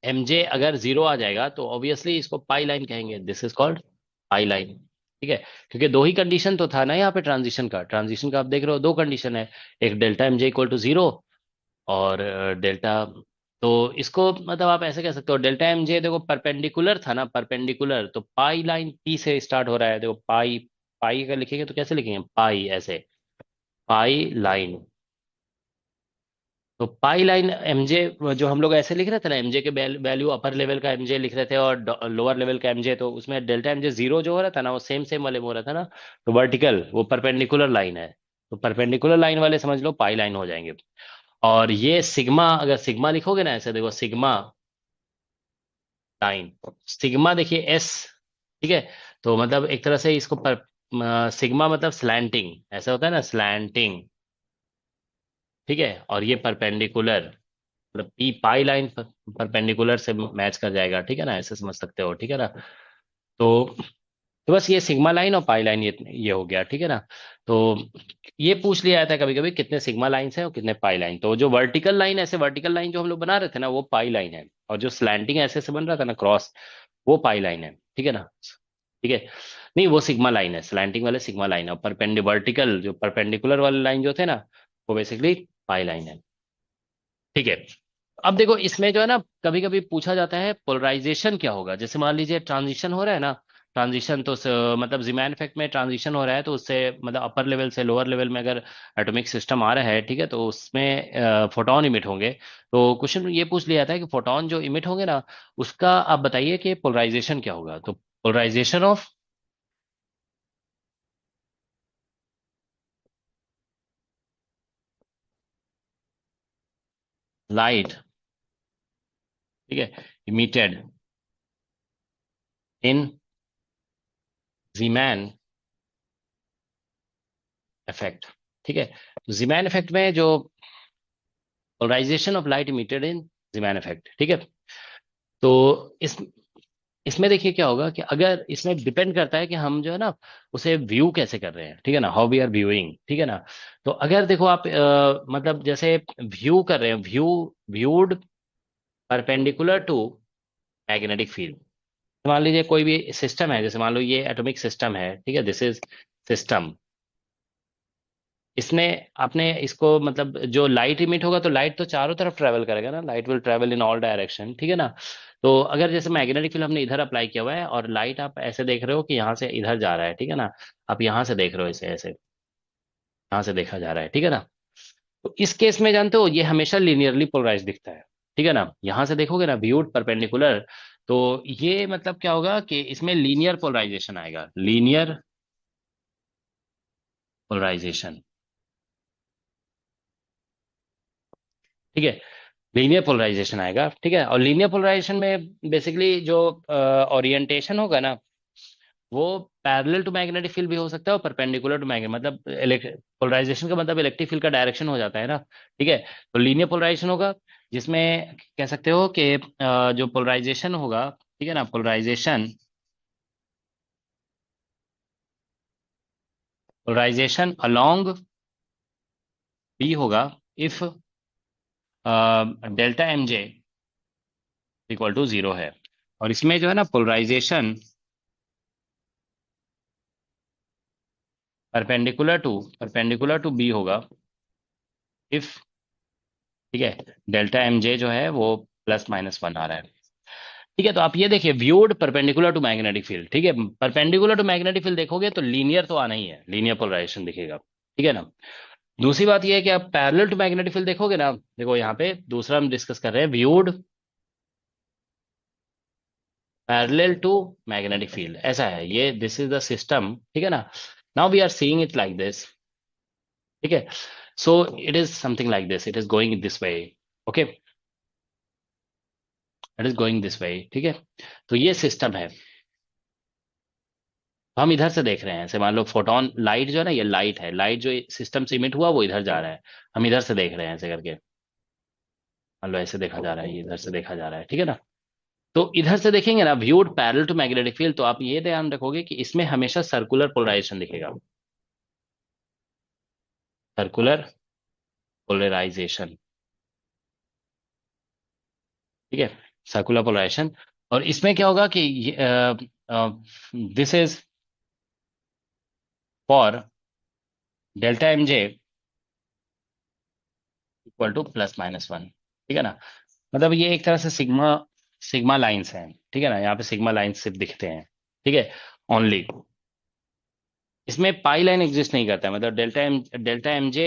एमजे अगर 0 आ जाएगा तो ऑब्वियसली इसको पाई लाइन कहेंगे, this is called pi line, ठीक है। क्योंकि दो ही कंडीशन तो था ना यहाँ पे, ट्रांजिशन का आप देख रहे हो, दो कंडीशन है, एक डेल्टा एमजे इक्वल टू 0, और डेल्टा, तो इसको मतलब आप ऐसे कह सकते हो, डेल्टा एम जे देखो परपेंडिकुलर था ना, परपेंडिकुलर, तो पाई लाइन पी से स्टार्ट हो रहा है, देखो पाई, पाई अगर लिखेंगे तो कैसे लिखेंगे, पाई ऐसे, पाई लाइन। तो पाई लाइन एमजे जो हम लोग ऐसे लिख रहे थे ना, एमजे के वैल्यू अपर लेवल का एमजे लिख रहे थे और लोअर लेवल का एमजे, तो उसमें डेल्टा एमजे 0 जो हो रहा था ना, वो सेम सेम वाले में हो रहा था ना, तो वर्टिकल वो परपेंडिकुलर लाइन है, तो परपेंडिकुलर लाइन वाले समझ लो पाई लाइन हो जाएंगे। और ये सिग्मा, अगर सिग्मा लिखोगे ना ऐसे, देखो सिग्मा लाइन, सिग्मा देखिए एस, ठीक है। तो मतलब एक तरह से इसको सिग्मा मतलब स्लैंटिंग, ऐसा होता है ना, स्लैंटिंग, ठीक है। और ये परपेंडिकुलर, मतलब पी पाई लाइन परपेंडिकुलर से मैच कर जाएगा, ठीक है ना, ऐसे समझ सकते हो, ठीक है ना। तो तो बस ये सिग्मा लाइन और पाई लाइन, ये हो गया, ठीक है ना। तो ये पूछ लिया जाता है कभी कभी कितने सिग्मा लाइंस हैं और कितने पाई लाइन, तो जो वर्टिकल लाइन, ऐसे वर्टिकल लाइन जो हम लोग बना रहे थे ना, वो पाई लाइन है, और जो स्लैंटिंग ऐसे से बन रहा था ना क्रॉस, वो पाई लाइन है, ठीक है ना, ठीक है। नहीं वो सिग्मा लाइन है, स्लैंटिंग वाले सिग्मा लाइन है, और वर्टिकल जो परपेंडिकुलर वाले लाइन जो थे ना, वो बेसिकली पाई लाइन है, ठीक है। अब देखो इसमें जो है ना, कभी कभी पूछा जाता है पोलराइजेशन क्या होगा। जैसे मान लीजिए ट्रांजिशन हो रहा है ना, ट्रांजिशन तो मतलब जीमैन इफेक्ट में ट्रांजिशन हो रहा है, तो उससे मतलब अपर लेवल से लोअर लेवल में अगर एटॉमिक सिस्टम आ रहा है, ठीक है, तो उसमें फोटोन इमिट होंगे। तो क्वेश्चन ये पूछ लिया जाता है कि फोटोन जो इमिट होंगे ना, उसका आप बताइए कि पोलराइजेशन क्या होगा। तो पोलराइजेशन ऑफ लाइट, ठीक है, इमिटेड इन जीमैन इफेक्ट, ठीक है। तो जीमैन इफेक्ट में जो polarization of light emitted in Zeeman effect, ठीक है। तो इस इसमें देखिए क्या होगा कि अगर इसमें डिपेंड करता है कि हम जो है ना उसे व्यू कैसे कर रहे हैं, ठीक है ना, हाउ वी आर व्यूइंग, ठीक है ना। तो अगर देखो आप मतलब जैसे व्यू कर रहे हैं, viewed perpendicular to magnetic field. मान लीजिए कोई भी सिस्टम है, जैसे मान लो ये एटॉमिक सिस्टम है, ठीक है, दिस इज सिस्टम। इसने आपने इसको मतलब जो लाइट इमिट होगा, तो लाइट तो चारों तरफ ट्रेवल करेगा ना, light will travel in all direction, ठीक है ना। तो अगर जैसे मैग्नेटिक फील्ड हमने इधर अप्लाई किया हुआ है और लाइट आप ऐसे देख रहे हो कि यहाँ से इधर जा रहा है, ठीक है ना। आप यहाँ से देख रहे हो, इसे ऐसे यहाँ से देखा जा रहा है, ठीक है ना। तो इस केस में जानते हो ये हमेशा लीनियरली पोलराइज दिखता है, ठीक है ना। यहाँ से देखोगे ना व्यूड परपेंडिकुलर, तो ये मतलब क्या होगा कि इसमें लीनियर पोलराइजेशन आएगा, लीनियर पोलराइजेशन, ठीक है। लीनियर पोलराइजेशन आएगा, ठीक है। और लीनियर पोलराइजेशन में बेसिकली जो ओरिएंटेशन होगा ना, वो पैरेलल टू मैग्नेटिक फील्ड भी हो सकता है और परपेंडिकुलर टू मैग्नेट, मतलब पोलराइजेशन का मतलब इलेक्ट्रिक फील्ड का डायरेक्शन हो जाता है ना, ठीक है। तो लीनियर पोलराइजेशन होगा, जिसमें कह सकते हो कि जो पोलराइजेशन होगा, ठीक है ना, पोलराइजेशन अलोंग बी होगा if delta M J equal to zero है। और इसमें जो है ना पोलराइजेशन परपेंडिकुलर टू बी होगा इफ, ठीक है, डेल्टा एम जे जो है वो +-1 आ रहा है, ठीक है। तो आप ये देखिए viewed perpendicular to magnetic field, ठीक है। परपेंडिकुलर टू मैग्नेटिक फील्ड देखोगे तो लीनियर तो आना ही है, लीनियर पोलराइजेशन दिखेगा, ठीक है ना। दूसरी बात ये है कि आप पैरेलल टू मैग्नेटिक फील्ड देखोगे ना, देखो यहाँ पे दूसरा हम डिस्कस कर रहे हैं viewed parallel to magnetic field, ऐसा है ये, दिस इज द सिस्टम, ठीक है ना। Now we are seeing it like this, ठीक है। So it is something like this, it is going this way, okay, it is going this way, ठीक है। तो ये सिस्टम है, तो हम इधर से देख रहे हैं, ऐसे मान लो फोटोन लाइट जो है ना, ये लाइट है, लाइट जो सिस्टम से इमिट हुआ वो इधर जा रहा है, हम इधर से देख रहे हैं ऐसे करके, मान लो ऐसे देखा जा रहा है, ये इधर से देखा जा रहा है, ठीक है ना। तो इधर से देखेंगे ना viewed parallel to magnetic field, तो आप ये ध्यान रखोगे कि इसमें हमेशा सर्कुलर पोलराइजेशन दिखेगा, सर्कुलर पोलराइजेशन, ठीक है, सर्कुलर पोलराइजेशन। और इसमें क्या होगा कि this is for delta M J equal to +-1, ठीक है ना। मतलब ये एक तरह से सिग्मा सिग्मा लाइंस हैं, ठीक है ना, यहाँ पे सिग्मा लाइंस सिर्फ दिखते हैं, ठीक है, ओनली। इसमें पाई लाइन एग्जिस्ट नहीं करता है, मतलब delta M J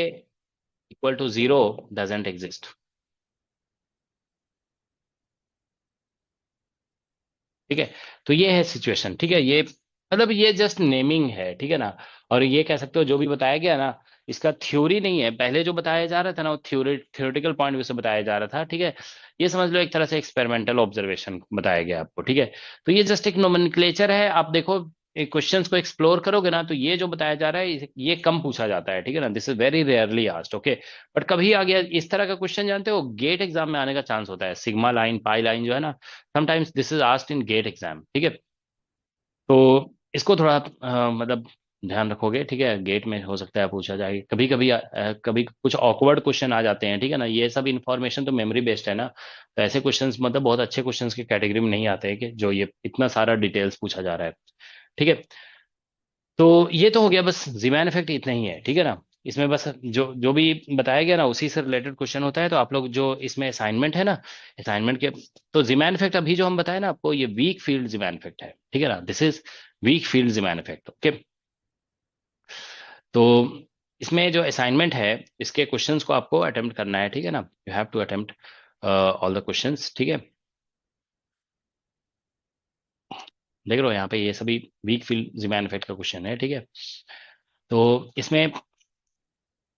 equal to zero doesn't exist, ठीक है। तो ये है सिचुएशन, ठीक है। ये मतलब ये जस्ट नेमिंग है, ठीक है ना। और ये कह सकते हो जो भी बताया गया ना, इसका थ्योरी नहीं है, पहले जो बताया जा रहा था ना वो थ्योरेटिकल पॉइंट व्यू से बताया जा रहा था, ठीक है। ये समझ लो एक तरह से एक्सपेरिमेंटल ऑब्जर्वेशन बताया गया आपको, ठीक है। तो ये जस्ट एक नोमेनक्लेचर है, आप देखो क्वेश्चंस को एक्सप्लोर करोगे ना, तो ये जो बताया जा रहा है ये कम पूछा जाता है, ठीक है ना, this is very rarely asked, okay. But कभी आ गया इस तरह का क्वेश्चन, जानते हो गेट एग्जाम में आने का चांस होता है, सिग्मा लाइन पाई लाइन जो है ना, sometimes this is asked in GATE exam, ठीक है। तो इसको थोड़ा मतलब ध्यान रखोगे, ठीक है, गेट में हो सकता है पूछा जाए कभी कभी, कभी कुछ ऑकवर्ड क्वेश्चन आ जाते हैं, ठीक है ना। ये सब इन्फॉर्मेशन तो मेमोरी बेस्ड है ना, तो ऐसे क्वेश्चंस मतलब बहुत अच्छे क्वेश्चंस की कैटेगरी में नहीं आते हैं कि जो ये इतना सारा डिटेल्स पूछा जा रहा है, ठीक है। तो ये तो हो गया, बस जीमैन इफेक्ट इतना ही है, ठीक है ना। इसमें बस जो जो भी बताया गया ना उसी से रिलेटेड क्वेश्चन होता है। तो आप लोग जो इसमें असाइनमेंट है ना, असाइनमेंट के, तो जिमान इफेक्ट अभी जो हम बताए ना आपको, ये वीक फील्ड जिमान इफेक्ट है, ठीक है ना, this is weak field Zeeman effect, okay. तो इसमें जो असाइनमेंट है, इसके क्वेश्चंस को आपको अटेम्प्ट करना है, ठीक है ना, you have to attempt all the questions, ठीक है। देख रहे हो यहाँ पे ये सभी वीक फील्ड जिमान इफेक्ट का क्वेश्चन है, ठीक है। तो इसमें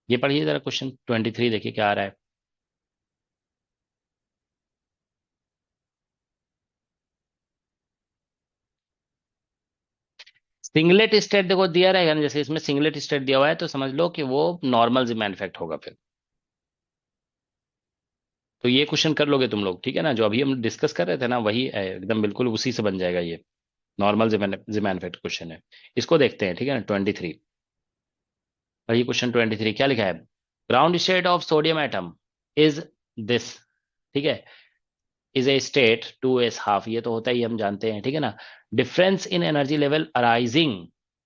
ये पढ़िए जरा, क्वेश्चन 23 देखिए क्या आ रहा है। सिंगलेट स्टेट देखो दिया रहेगा ना, जैसे इसमें सिंगलेट स्टेट दिया हुआ है तो समझ लो कि वो नॉर्मल जिमान इफेक्ट होगा फिर। तो ये क्वेश्चन कर लोगे तुम लोग, ठीक है ना, जो अभी हम डिस्कस कर रहे थे ना वही है, एकदम बिल्कुल उसी से बन जाएगा ये। नॉर्मल जिमान इफेक्ट क्वेश्चन है। इसको देखते हैं, ठीक है ना, 23। और ये क्वेश्चन 23 क्या लिखा है, ground state of sodium atom is this, ठीक है, is a state 2s half, ये तो होता ही हम जानते हैं, ठीक है ना। Difference in energy level arising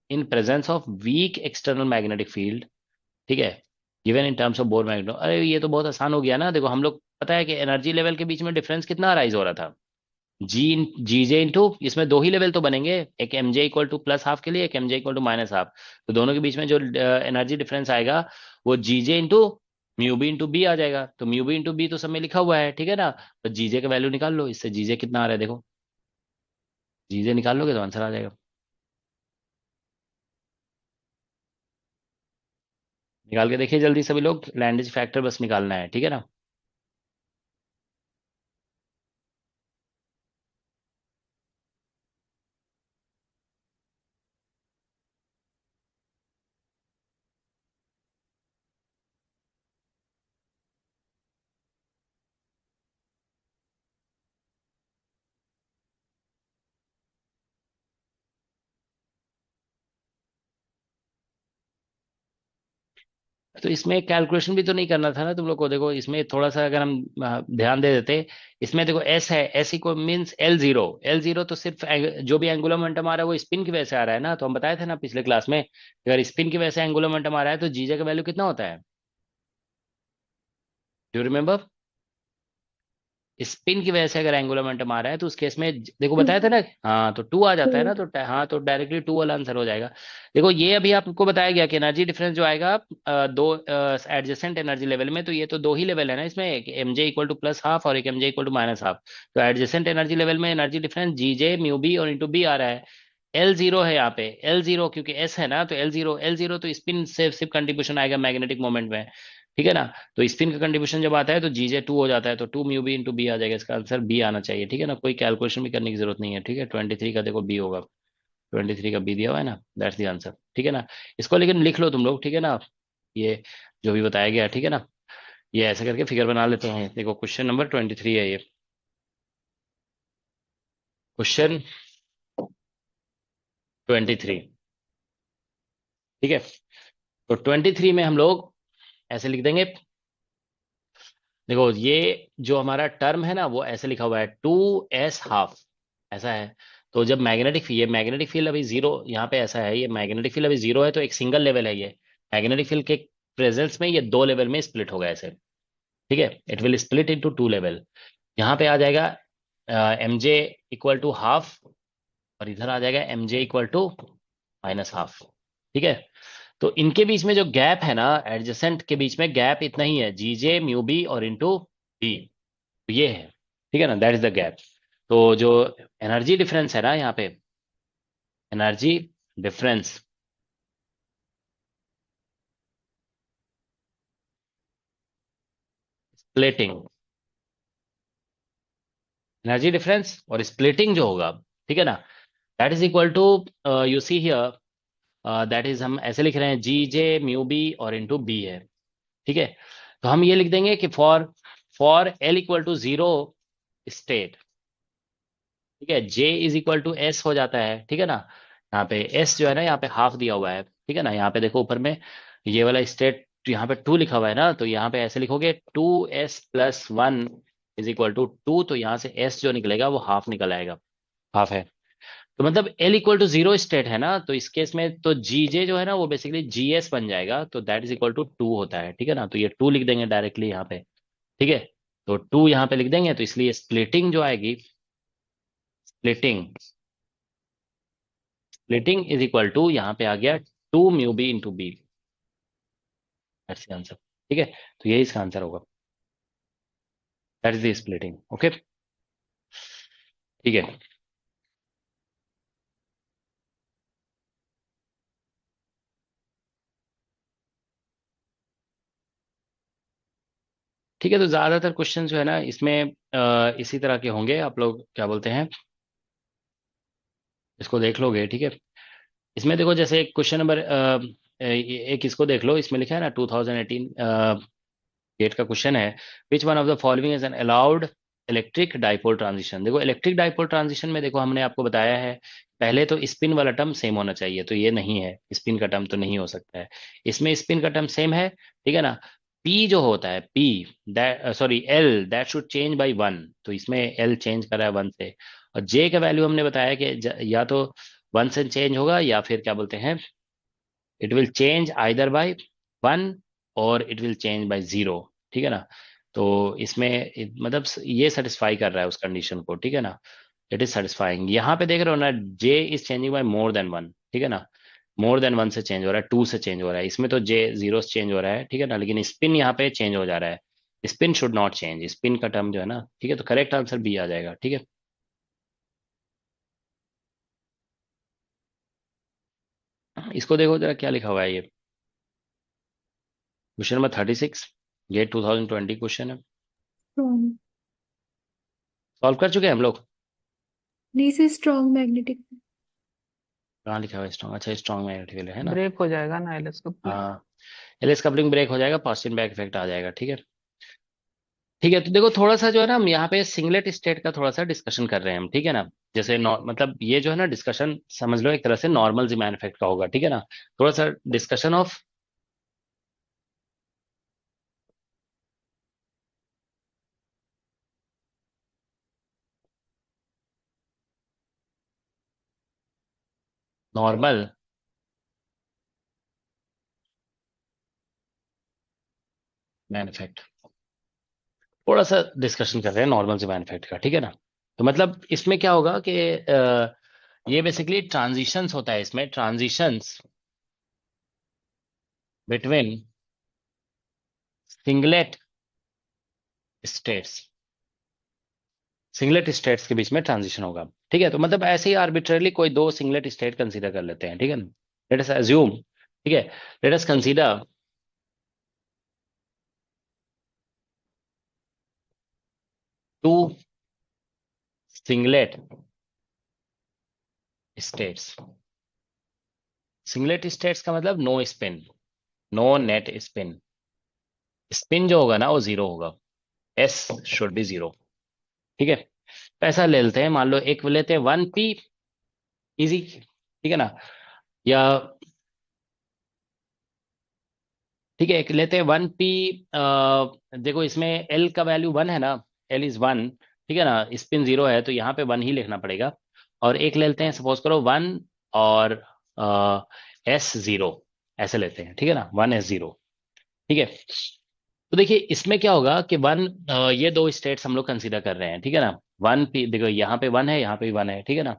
in presence of weak external magnetic field, ठीक है, given in terms of Bohr magneto. अरे ये तो बहुत आसान हो गया ना, देखो हम लोग पता है कि एनर्जी लेवल के बीच में डिफरेंस कितना अराइज हो रहा था, जी जी जे इंटू, इसमें दो ही लेवल तो बनेंगे, एक M J equal to plus half के लिए, एक M J equal to minus half. तो दोनों के बीच में जो एनर्जी डिफरेंस आएगा वो G J into mu B into B आ जाएगा। तो म्यू बी इंटू बी तो सब में लिखा हुआ है, ठीक है ना। तो जी जे का वैल्यू निकाल लो, इससे जी जे कितना आ रहा है देखो, जी जे निकाल लोगे तो आंसर आ जाएगा। निकाल के देखिए जल्दी सभी लोग, लैंडेज फैक्टर बस निकालना है, ठीक है ना। तो इसमें कैलकुलेशन भी तो नहीं करना था ना तुम लोग को, देखो इसमें थोड़ा सा अगर हम ध्यान दे देते। इसमें देखो एस है, S equal means L0, L0 तो सिर्फ जो भी एंगुलर मोमेंटम आ रहा है वो स्पिन की वजह से आ रहा है ना, तो हम बताए थे ना पिछले क्लास में, अगर स्पिन की वजह से एंगुलर मोमेंटम आ रहा है तो जीजे का वैल्यू कितना होता है, डू रिमेम्बर। स्पिन की वजह से अगर एंगुलर मोमेंटम आ रहा है तो उस केस में देखो बताया था ना, हाँ तो टू आ जाता है ना, तो हाँ तो डायरेक्टली टू वाला आंसर हो जाएगा। देखो ये अभी आपको बताया गया कि एनर्जी डिफरेंस जो आएगा दो एडजेसेंट एनर्जी लेवल में, तो ये तो दो ही लेवल है ना इसमें, एक M J equal to plus half और एक M J equal to minus half. तो एडजेसेंट एनर्जी लेवल में energy difference g J mu B और इंटू बी आ रहा है। L0 है यहाँ पे, L0 क्योंकि S है ना, तो L0, L0 तो स्पिन से सिर्फ कंट्रीब्यूशन आएगा मैग्नेटिक मोमेंट में, ठीक है ना। तो स्पिन का कंट्रीब्यूशन जब आता है तो जीजे टू हो जाता है, तो two mu B into B आ जाएगा, इसका आंसर बी आना चाहिए, ठीक है ना, कोई कैलकुलेशन भी करने की जरूरत नहीं है, ठीक है। 23 का देखो बी होगा, 23 का बी दिया हुआ है ना, दैट्स द आंसर, ठीक है ना। इसको लेकिन लिख लो तुम लोग, ठीक है ना, ये जो भी बताया गया, ठीक है ना। ये ऐसे करके फिगर बना लेते हैं, देखो क्वेश्चन नंबर 23 है ये, क्वेश्चन 23, ठीक है। तो 23 में हम लोग ऐसे लिख देंगे, देखो ये जो हमारा टर्म है ना वो ऐसे लिखा हुआ है 2s हाफ, ऐसा है। तो जब ये मैग्नेटिक फील्ड अभी जीरो, यहाँ पे ऐसा है, ये मैग्नेटिक फील्ड अभी जीरो है तो एक सिंगल लेवल है ये, मैग्नेटिक फील्ड के प्रेजेंस में ये दो लेवल में स्प्लिट होगा ऐसे, ठीक है, it will split into two level. यहाँ पे आ जाएगा M J equal to half, और इधर आ जाएगा M J equal to minus half, ठीक है। तो इनके बीच में जो गैप है ना, एडजेसेंट के बीच में गैप इतना ही है, जी जे म्यू बी और इंटू बी, तो ये है, ठीक है ना, दैट इज द गैप। तो जो एनर्जी डिफरेंस है ना यहाँ पे, energy difference, splitting, energy difference और स्प्लिटिंग जो होगा, ठीक है ना, that is equal to, you see here, that is हम ऐसे लिख रहे हैं जी जे म्यू बी और इंटू बी है, ठीक है। तो हम ये लिख देंगे कि for for L equal to zero state, ठीक है, J is equal to S हो जाता है, ठीक है ना। यहाँ पे एस जो है ना, यहाँ पे हाफ दिया हुआ है, ठीक है ना, यहाँ पे देखो ऊपर में ये वाला स्टेट, यहाँ पे टू लिखा हुआ है ना, तो यहाँ पे ऐसे लिखोगे 2s+1 is equal to to, तो यहाँ से एस जो निकलेगा वो हाफ निकल आएगा, हाफ है। तो मतलब L equal to zero state है ना, तो इस केस में तो जी जे जो है ना वो बेसिकली जी एस बन जाएगा, तो that is equal to two होता है, ठीक है ना। तो ये टू लिख देंगे डायरेक्टली यहाँ पे, ठीक है। तो टू यहाँ पे लिख देंगे, तो इसलिए स्प्लिटिंग जो आएगी, splitting, splitting is equal to यहाँ पे आ गया two mu B into B, that's the answer, ठीक है। तो यही इसका आंसर होगा, that is the splitting, okay, ठीक है। ठीक है, तो ज्यादातर क्वेश्चन जो है ना इसमें इसी तरह के होंगे, आप लोग क्या बोलते हैं, इसको देख लोगे, ठीक है। इसमें देखो जैसे क्वेश्चन नंबर एक इसको देख लो, इसमें लिखा है ना 2018 गेट का क्वेश्चन है, which one of the following is an allowed electric dipole transition. देखो इलेक्ट्रिक डाइपोल ट्रांजिशन में देखो हमने आपको बताया है, पहले तो स्पिन वाला टर्म सेम होना चाहिए, तो ये नहीं है, स्पिन का टर्म तो नहीं हो सकता है, इसमें स्पिन का टर्म सेम है, ठीक है ना। पी जो होता है, P that sorry L that should change by one, तो इसमें एल चेंज करा है वन से, और जे का वैल्यू हमने बताया कि या तो वन से चेंज होगा या फिर क्या बोलते हैं, it will change either by one or it will change by zero, ठीक है ना। तो इसमें मतलब ये सेटिस्फाई कर रहा है उस कंडीशन को, ठीक है ना, इट इज सेटिस्फाइंग। यहाँ पे देख रहे हो ना, J is changing by more than one, ठीक है ना, मोर देन वन से चेंज हो रहा है, टू से चेंज हो रहा है, इसमें तो जे जीरो से चेंज हो रहा है, ठीक है ना, लेकिन स्पिन यहाँ पे चेंज हो जा रहा है, spin should not change, spin का टर्म जो है ना, ठीक है, तो करेक्ट आंसर बी आ जाएगा, ठीक है। इसको देखो जरा क्या लिखा हुआ है, ये क्वेश्चन नंबर 36, ये 2020 क्वेश्चन है, स्ट्रॉन्ग। सॉल्व कर चुके हैं हम लोग। डी से स्ट्रॉन्ग मैग्नेटिक। कहाँ लिखा हुआ है स्ट्रॉन्ग, अच्छा स्ट्रॉन्ग मैग्नेटिक है ना। ब्रेक हो जाएगा ना एलएस कपलिंग। हाँ, एलएस कपलिंग ब्रेक हो जाएगा, पॉजिटिव बैक इफेक्ट आ जाएगा, ठीक है। ठीक है, तो देखो थोड़ा सा जो है ना हम यहाँ पे सिंगलेट स्टेट का थोड़ा सा डिस्कशन कर रहे हैं हम, ठीक है ना। जैसे मतलब ये जो है ना डिस्कशन समझ लो एक तरह से नॉर्मल जिमान इफेक्ट का होगा, ठीक है ना, थोड़ा सा discussion of normal man effect, थोड़ा सा डिस्कशन कर रहे हैं नॉर्मल जिमान इफेक्ट का, ठीक है ना। तो मतलब इसमें क्या होगा कि ये बेसिकली ट्रांजिशंस होता है, इसमें transitions between singlet states, singlet states के बीच में ट्रांजिशन होगा, ठीक है। तो मतलब ऐसे ही आर्बिट्ररली कोई दो सिंगलेट स्टेट कंसीडर कर लेते हैं, ठीक है ना, लेट अस अज्यूम, ठीक है, let us consider two singlet states, singlet states का मतलब no spin, no net spin, spin जो होगा ना वो जीरो होगा, एस शुड बी जीरो, ठीक है। तो ऐसा ले लेते हैं, मान लो एक लेते हैं वन पी, इजी, ठीक है ना, या ठीक है एक लेते हैं वन पी, देखो इसमें एल का वैल्यू वन है ना, एल इज वन, ठीक है ना, स्पिन जीरो है तो यहाँ पे वन ही लिखना पड़ेगा, और एक लेते हैं सपोज करो वन और एस जीरो, ऐसे लेते हैं, ठीक है ना, वन एस जीरो, ठीक है। तो देखिए इसमें क्या होगा कि वन, ये दो स्टेट्स हम लोग कंसीडर कर रहे हैं, ठीक है ना, वन पी देखो यहाँ पे वन है, यहाँ पे भी वन है, ठीक है ना,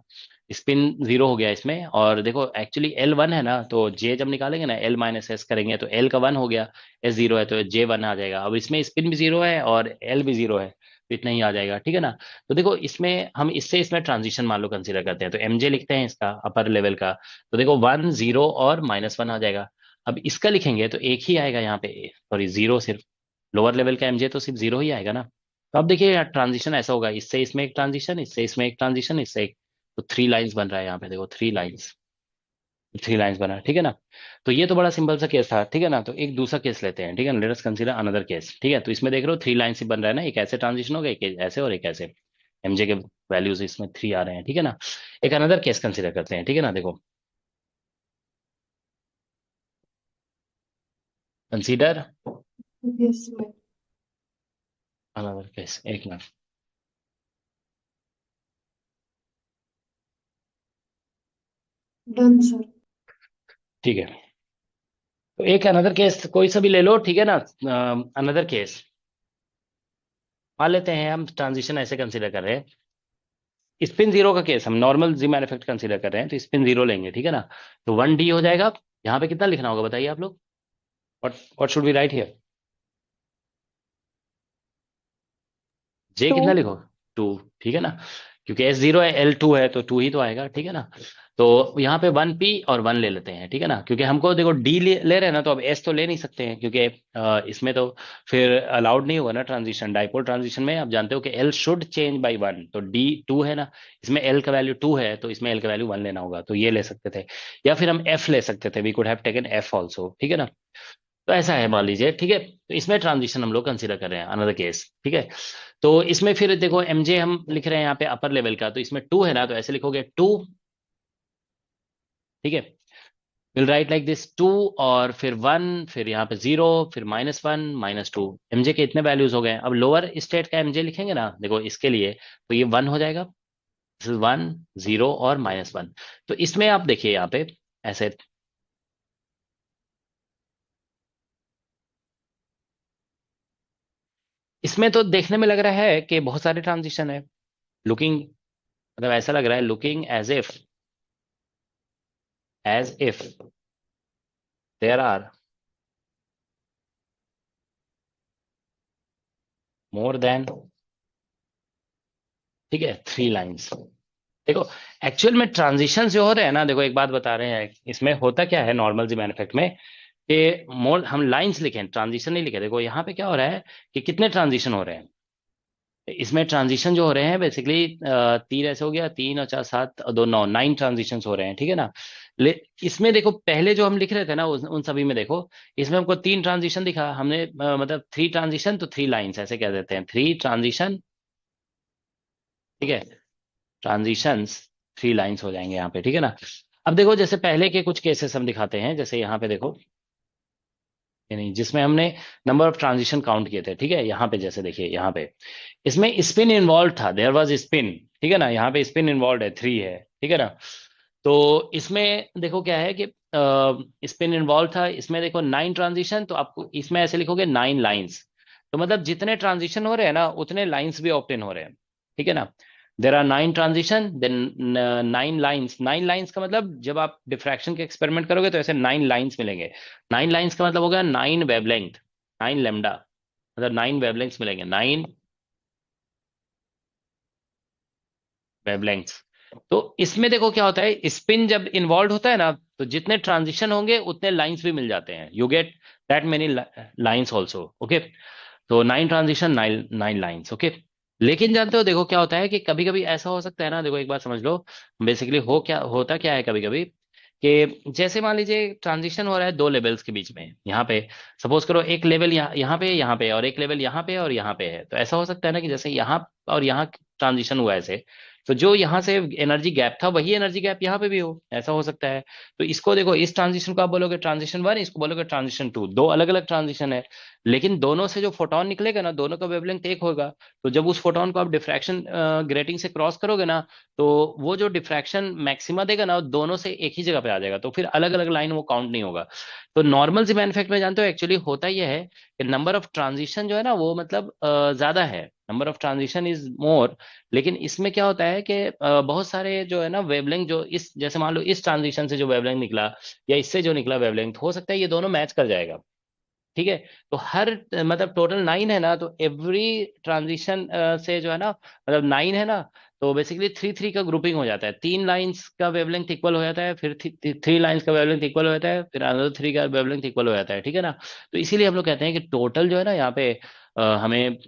स्पिन जीरो हो गया इसमें, और देखो एक्चुअली एल वन है ना, तो जे जब निकालेंगे ना एल माइनस एस करेंगे तो एल का वन हो गया, एस जीरो है तो जे वन आ जाएगा, अब इसमें स्पिन भी जीरो है और एल भी जीरो है, तो इतना ही आ जाएगा, ठीक है ना। तो देखो इसमें हम इससे इसमें ट्रांजिशन मान लो कंसीडर करते हैं, तो एमजे लिखते हैं इसका अपर लेवल का, तो देखो वन जीरो और माइनस वन आ जाएगा, अब इसका लिखेंगे तो एक ही आएगा यहाँ पे, सॉरी जीरो सिर्फ, लोअर लेवल का एमजे तो सिर्फ जीरो ही आएगा ना। तो अब देखिए यार ट्रांजिशन ऐसा होगा, इससे इसमें एक ट्रांजिशन, इससे इसमें एक ट्रांजिशन, इससे एक, तो थ्री लाइंस बन रहा है यहाँ पे, देखो थ्री लाइंस, थ्री लाइंस बना है, ठीक है ना। तो ये तो बड़ा सिंपल सा केस था, ठीक है ना, तो एक दूसरा केस लेते हैं, ठीक है ना, late us consider another case, ठीक है। तो इसमें देख रहे हो थ्री लाइंस ही बन रहा है ना, एक ऐसे ट्रांजिशन हो गया, एक ऐसे और एक ऐसे, एमजे के वैल्यूज इसमें थ्री आ रहे हैं, ठीक है ना। एक अनदर केस कंसीडर करते हैं, ठीक है ना, देखो consider yes ma'am. Another case, एक मिनट, डन सर। ठीक है, तो एक अनदर केस कोई सा भी ले लो, ठीक है ना। अनदर केस मान लेते हैं, हम ट्रांजिशन ऐसे कंसीडर कर रहे हैं, स्पिन जीरो का केस, हम नॉर्मल जीमान इफेक्ट कंसीडर कर रहे हैं, तो स्पिन जीरो लेंगे, ठीक है ना। तो 1D हो जाएगा। यहाँ पे कितना लिखना होगा बताइए आप लोग, what should be right here? J two. कितना लिखो? 2। ठीक है ना, क्योंकि S0 है, L2 है, तो 2 ही तो आएगा, ठीक है ना। तो यहाँ पे 1P और 1 ले लेते हैं, ठीक है ना, क्योंकि हमको देखो D ले रहे हैं ना, तो अब S तो ले नहीं सकते हैं, क्योंकि इसमें तो फिर अलाउड नहीं होगा ना ट्रांजिशन, डाइपोल ट्रांजिशन में आप जानते हो कि L शुड चेंज बाई 1, तो D 2 है ना, इसमें L का वैल्यू 2 है, तो इसमें L का वैल्यू 1 लेना होगा, तो ये ले सकते थे। या फिर हम F ले सकते थे, we could have taken F also, ठीक है ना। तो ऐसा है, मान लीजिए, ठीक है, तो इसमें ट्रांजिशन हम लोग कंसीडर कर रहे हैं, अनदर केस, ठीक है। तो इसमें फिर देखो MJ हम लिख रहे हैं यहाँ पे अपर लेवल का, तो इसमें 2 है ना, तो ऐसे लिखोगे 2, ठीक है। विल राइट लाइक दिस 2, और फिर 1, फिर यहाँ पे 0, फिर -1 -2। MJ के इतने वैल्यूज हो गए, अब लोअर स्टेट का MJ लिखेंगे ना, देखो इसके लिए तो ये 1 हो जाएगा, 1 0 और -1। तो इसमें आप देखिए यहाँ पे ऐसे, इसमें तो देखने में लग रहा है कि बहुत सारे ट्रांजिशन है, लुकिंग, मतलब ऐसा लग रहा है, looking as if there are more than, ठीक है, 3 लाइंस। देखो एक्चुअल में ट्रांजिशन जो हो रहे हैं ना, देखो एक बात बता रहे हैं, इसमें होता क्या है नॉर्मल जी मैन्युफैक्ट में, कि मोर हम लाइंस लिखें, ट्रांजिशन नहीं लिखे। देखो यहाँ पे क्या हो रहा है कि कितने ट्रांजिशन हो रहे हैं, इसमें ट्रांजिशन जो हो रहे हैं बेसिकली, तीन ऐसे हो गया, 3 और 4 7 और 2 9, 9 ट्रांजिशन हो रहे हैं, ठीक है ना। ले इसमें देखो पहले जो हम लिख रहे थे ना, उन सभी में देखो, इसमें हमको 3 ट्रांजिशन दिखा हमने, मतलब 3 ट्रांजिशन तो 3 लाइन्स ऐसे कह देते हैं, 3 ट्रांजिशन, ठीक है, ट्रांजिशंस 3 लाइन्स हो जाएंगे यहाँ पे, ठीक है ना। अब देखो जैसे पहले के कुछ केसेस हम दिखाते हैं, जैसे यहाँ पे देखो, यानी जिसमें हमने नंबर ऑफ ट्रांजिशन काउंट किए थे, ठीक है, यहाँ पे जैसे देखिए, यहाँ पे इसमें स्पिन इन्वॉल्व था, देयर वाज स्पिन, ठीक है ना, यहाँ पे स्पिन इन्वॉल्व है, 3 है, ठीक है ना। तो इसमें देखो क्या है कि स्पिन इन्वॉल्व था, इसमें देखो 9 ट्रांजिशन, तो आपको इसमें ऐसे लिखोगे 9 लाइंस, तो मतलब जितने ट्रांजिशन हो रहे हैं ना, उतने लाइंस भी ऑप्टेन हो रहे हैं, ठीक है ना। There are 9 transition, then 9 lines. 9 lines का मतलब जब आप डिफ्रैक्शन के एक्सपेरिमेंट करोगे तो ऐसे 9 लाइंस मिलेंगे। 9 लाइंस का मतलब होगा 9 वेवलेंथ, 9 लेमडा, मतलब 9 वेवलेंथ्स मिलेंगे, 9 वेवलेंथ्स। तो इसमें देखो क्या होता है, स्पिन जब इन्वॉल्व होता है ना, तो जितने ट्रांजिशन होंगे उतने लाइंस भी मिल जाते हैं, you get that many lines also, okay. तो 9 ट्रांजिशन, 9 लाइंस, ओके। लेकिन जानते हो देखो क्या होता है कि कभी कभी ऐसा हो सकता है ना, देखो एक बात समझ लो, बेसिकली होता क्या है कभी कभी, कि जैसे मान लीजिए ट्रांजिशन हो रहा है दो लेवल्स के बीच में, यहाँ पे सपोज करो एक लेवल यहाँ पे और एक लेवल यहाँ पे और यहाँ पे है, तो ऐसा हो सकता है ना कि जैसे यहाँ और यहाँ ट्रांजिशन हुआ है ऐसे, तो जो यहाँ से एनर्जी गैप था वही एनर्जी गैप यहाँ पे भी हो, ऐसा हो सकता है। तो इसको देखो, इस ट्रांजिशन को आप बोलोगे ट्रांजिशन 1, इसको बोलोगे ट्रांजिशन 2, दो अलग अलग ट्रांजिशन है, लेकिन दोनों से जो फोटोन निकलेगा ना, दोनों का वेवलेंथ एक होगा। तो जब उस फोटोन को आप डिफ्रैक्शन ग्रेटिंग से क्रॉस करोगे ना, तो वो जो डिफ्रैक्शन मैक्सिमा देगा ना, वो दोनों से एक ही जगह पे आ जाएगा, तो फिर अलग अलग लाइन वो काउंट नहीं होगा। तो नॉर्मल जीमान इफेक्ट में जानते हो एक्चुअली होता यह है कि नंबर ऑफ ट्रांजिशन जो है ना, वो मतलब ज्यादा है, number of transition is more. लेकिन इसमें क्या होता है कि बहुत सारे जो है ना वेवलेंथ, जो इस जैसे मान लो इस ट्रांजिशन से जो वेवलेंथ निकला या इससे जो निकला वेवलेंथ, हो सकता है ये दोनों मैच कर जाएगा, ठीक है। तो हर मतलब टोटल 9 है ना, तो एवरी ट्रांजिशन से जो है ना, मतलब 9 है ना, तो बेसिकली 3 3 का ग्रुपिंग हो जाता है, 3 लाइंस का वेवलेंथ इक्वल हो जाता है, फिर 3 लाइंस का वेवलेंथ इक्वल हो जाता है, फिर अनदर 3 का वेवलेंथ इक्वल हो जाता है, ठीक है ना। तो इसीलिए हम लोग कहते हैं कि टोटल जो है ना यहाँ पे हमें